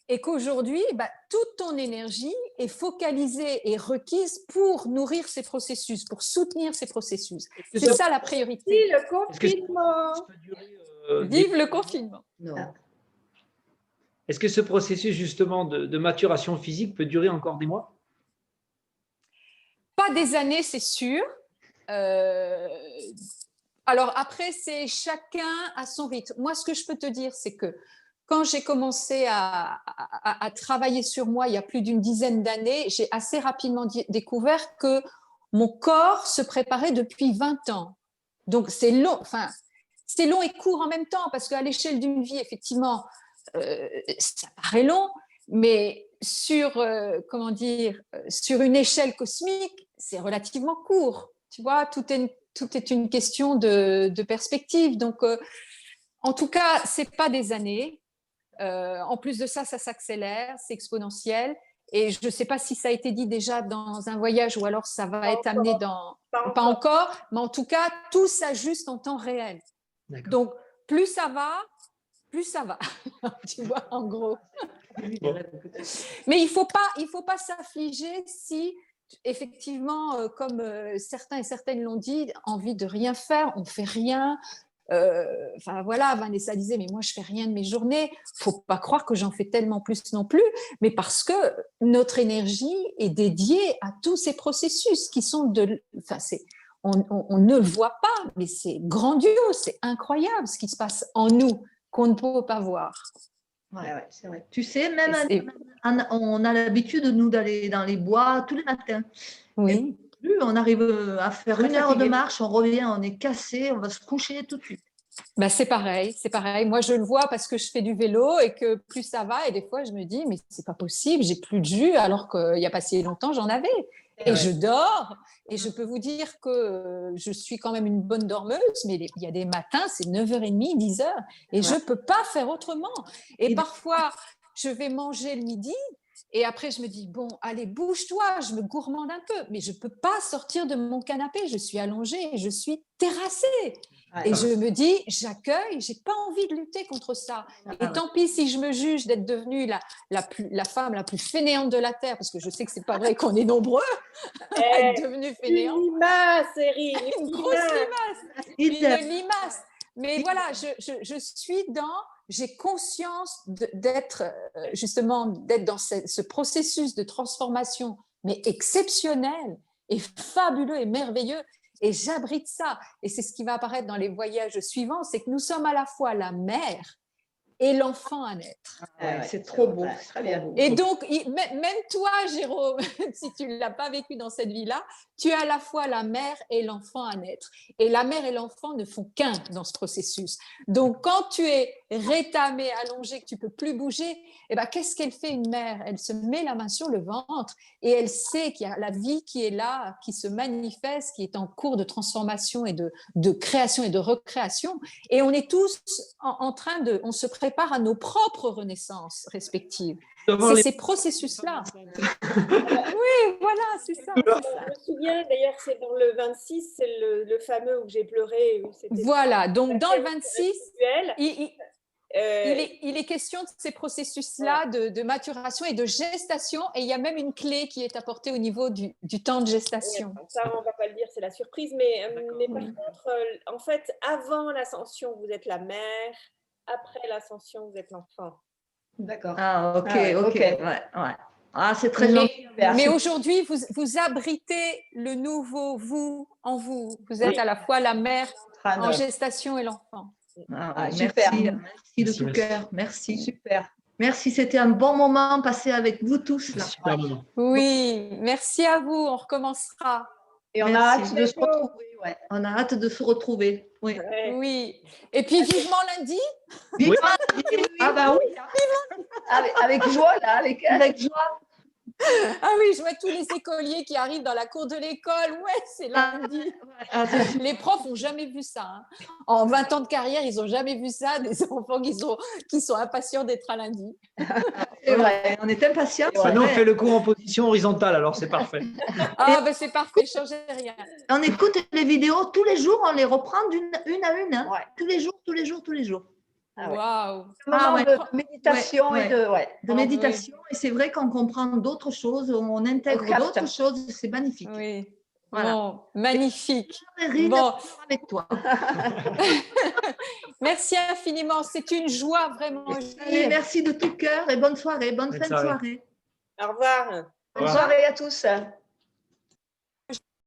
Speaker 4: et qu'aujourd'hui, toute ton énergie est focalisée et requise pour nourrir ces processus, pour soutenir ces processus. C'est ça la priorité.
Speaker 1: Le confinement.
Speaker 4: Vive le confinement.
Speaker 2: Non. Est-ce que ce processus justement de maturation physique peut durer encore des mois?
Speaker 4: Pas des années, c'est sûr. Alors après, c'est chacun à son rythme. Moi, ce que je peux te dire, c'est que quand j'ai commencé à travailler sur moi il y a plus d'une dizaine d'années, j'ai assez rapidement découvert que mon corps se préparait depuis 20 ans. Donc, c'est long, c'est long et court en même temps, parce qu'à l'échelle d'une vie, effectivement, ça paraît long, mais sur une échelle cosmique, c'est relativement court. Tu vois, tout est une question de perspective. Donc, en tout cas, c'est pas des années. En plus de ça, ça s'accélère, c'est exponentiel. Et je ne sais pas si ça a été dit déjà dans un voyage ou alors ça va être amené dans... Pas encore, mais en tout cas, tout s'ajuste en temps réel. Donc, plus ça va, tu vois, en gros. Mais il faut pas s'affliger si, effectivement, comme certains et certaines l'ont dit, envie de rien faire, on fait rien. Voilà, Vanessa disait, mais moi je fais rien de mes journées. Faut pas croire que j'en fais tellement plus non plus, mais parce que notre énergie est dédiée à tous ces processus qui sont on ne le voit pas, mais c'est grandiose, c'est incroyable ce qui se passe en nous qu'on ne peut pas voir.
Speaker 13: Ouais, c'est vrai. Tu sais, même on a l'habitude, nous, d'aller dans les bois tous les matins.
Speaker 4: Oui.
Speaker 13: Plus on arrive à faire une heure de marche, on revient, on est cassé, on va se coucher tout de suite.
Speaker 4: C'est pareil. Moi, je le vois parce que je fais du vélo et que plus ça va, et des fois, je me dis, mais c'est pas possible, j'ai plus de jus, alors qu'il n'y a pas si longtemps, j'en avais. Et je dors, et je peux vous dire que je suis quand même une bonne dormeuse, mais il y a des matins, c'est 9h30, 10h, et je ne peux pas faire autrement. Et parfois, je vais manger le midi, et après, je me dis, bon, allez, bouge-toi, je me gourmande un peu, mais je ne peux pas sortir de mon canapé, je suis allongée, je suis terrassée. Et je me dis, j'accueille, j'ai pas envie de lutter contre ça. Et tant pis si je me juge d'être devenue la femme la plus fainéante de la Terre, parce que je sais que c'est pas vrai qu'on est nombreux à être devenus fainéants.
Speaker 1: Une limace, Erin,
Speaker 4: une grosse limace. Une limace. Mais voilà, je suis j'ai conscience d'être dans ce processus de transformation, mais exceptionnel et fabuleux et merveilleux. Et j'abrite ça. Et c'est ce qui va apparaître dans les voyages suivants, c'est que nous sommes à la fois la mère et l'enfant à naître.
Speaker 13: C'est trop beau, c'est très bien beau.
Speaker 4: Et donc, même toi, Jérôme, si tu ne l'as pas vécu dans cette vie-là, tu es à la fois la mère et l'enfant à naître. Et la mère et l'enfant ne font qu'un dans ce processus. Donc, quand tu es rétamé, allongé, que tu ne peux plus bouger, qu'est-ce qu'elle fait une mère? Elle se met la main sur le ventre et elle sait qu'il y a la vie qui est là, qui se manifeste, qui est en cours de transformation et de création et de recréation. Et on est tous en train on se prépare à nos propres renaissances respectives. C'est ces processus-là. Oui, voilà, c'est ça.
Speaker 1: Je me souviens, d'ailleurs, c'est dans le 26, c'est le fameux où j'ai pleuré.
Speaker 4: Voilà, donc dans le 26, il est question de ces processus-là de maturation et de gestation, et il y a même une clé qui est apportée au niveau du temps de gestation.
Speaker 1: Oui, ça, on ne va pas le dire, c'est la surprise, mais par contre, en fait, avant l'ascension, vous êtes la mère, après l'ascension, vous êtes l'enfant.
Speaker 13: D'accord.
Speaker 1: Ah,
Speaker 13: ok. Ouais. Ah, c'est très gentil.
Speaker 4: Mais aujourd'hui, vous abritez le nouveau vous en vous. Vous êtes à la fois la mère en gestation et l'enfant.
Speaker 13: Super. Merci de tout cœur. Merci. Super. Merci, c'était un bon moment passé avec vous tous. Là.
Speaker 2: Super moment.
Speaker 4: Oui, merci à vous. On recommencera.
Speaker 13: Et on a hâte de se retrouver. Ouais. On a hâte de se retrouver. Oui.
Speaker 4: Oui. Et puis vivement lundi.
Speaker 13: Vivement lundi. Ah bah oui. Avec joie, là. Avec joie.
Speaker 4: Ah oui, je vois tous les écoliers qui arrivent dans la cour de l'école. Ouais, c'est lundi. Les profs n'ont jamais vu ça. Hein. En 20 ans de carrière, ils n'ont jamais vu ça, des enfants qui sont impatients d'être à lundi.
Speaker 13: C'est vrai, on est impatients.
Speaker 2: Maintenant, on fait le cours en position horizontale, alors c'est parfait.
Speaker 4: Ah, ben c'est parfait, changez rien.
Speaker 13: On écoute les vidéos tous les jours, on les reprend une à une. Hein. Ouais. Tous les jours.
Speaker 4: Waouh!
Speaker 13: De méditation et de méditation. Et c'est vrai qu'on comprend d'autres choses, on intègre d'autres choses, c'est magnifique.
Speaker 4: Oui.
Speaker 13: Voilà.
Speaker 4: Bon, magnifique.
Speaker 13: Rine,
Speaker 4: bon.
Speaker 13: Avec toi.
Speaker 4: Merci infiniment, c'est une joie vraiment.
Speaker 13: Allez, merci de tout cœur et bonne soirée, bonne fin de soirée.
Speaker 5: Au revoir.
Speaker 13: Bonne soirée à tous.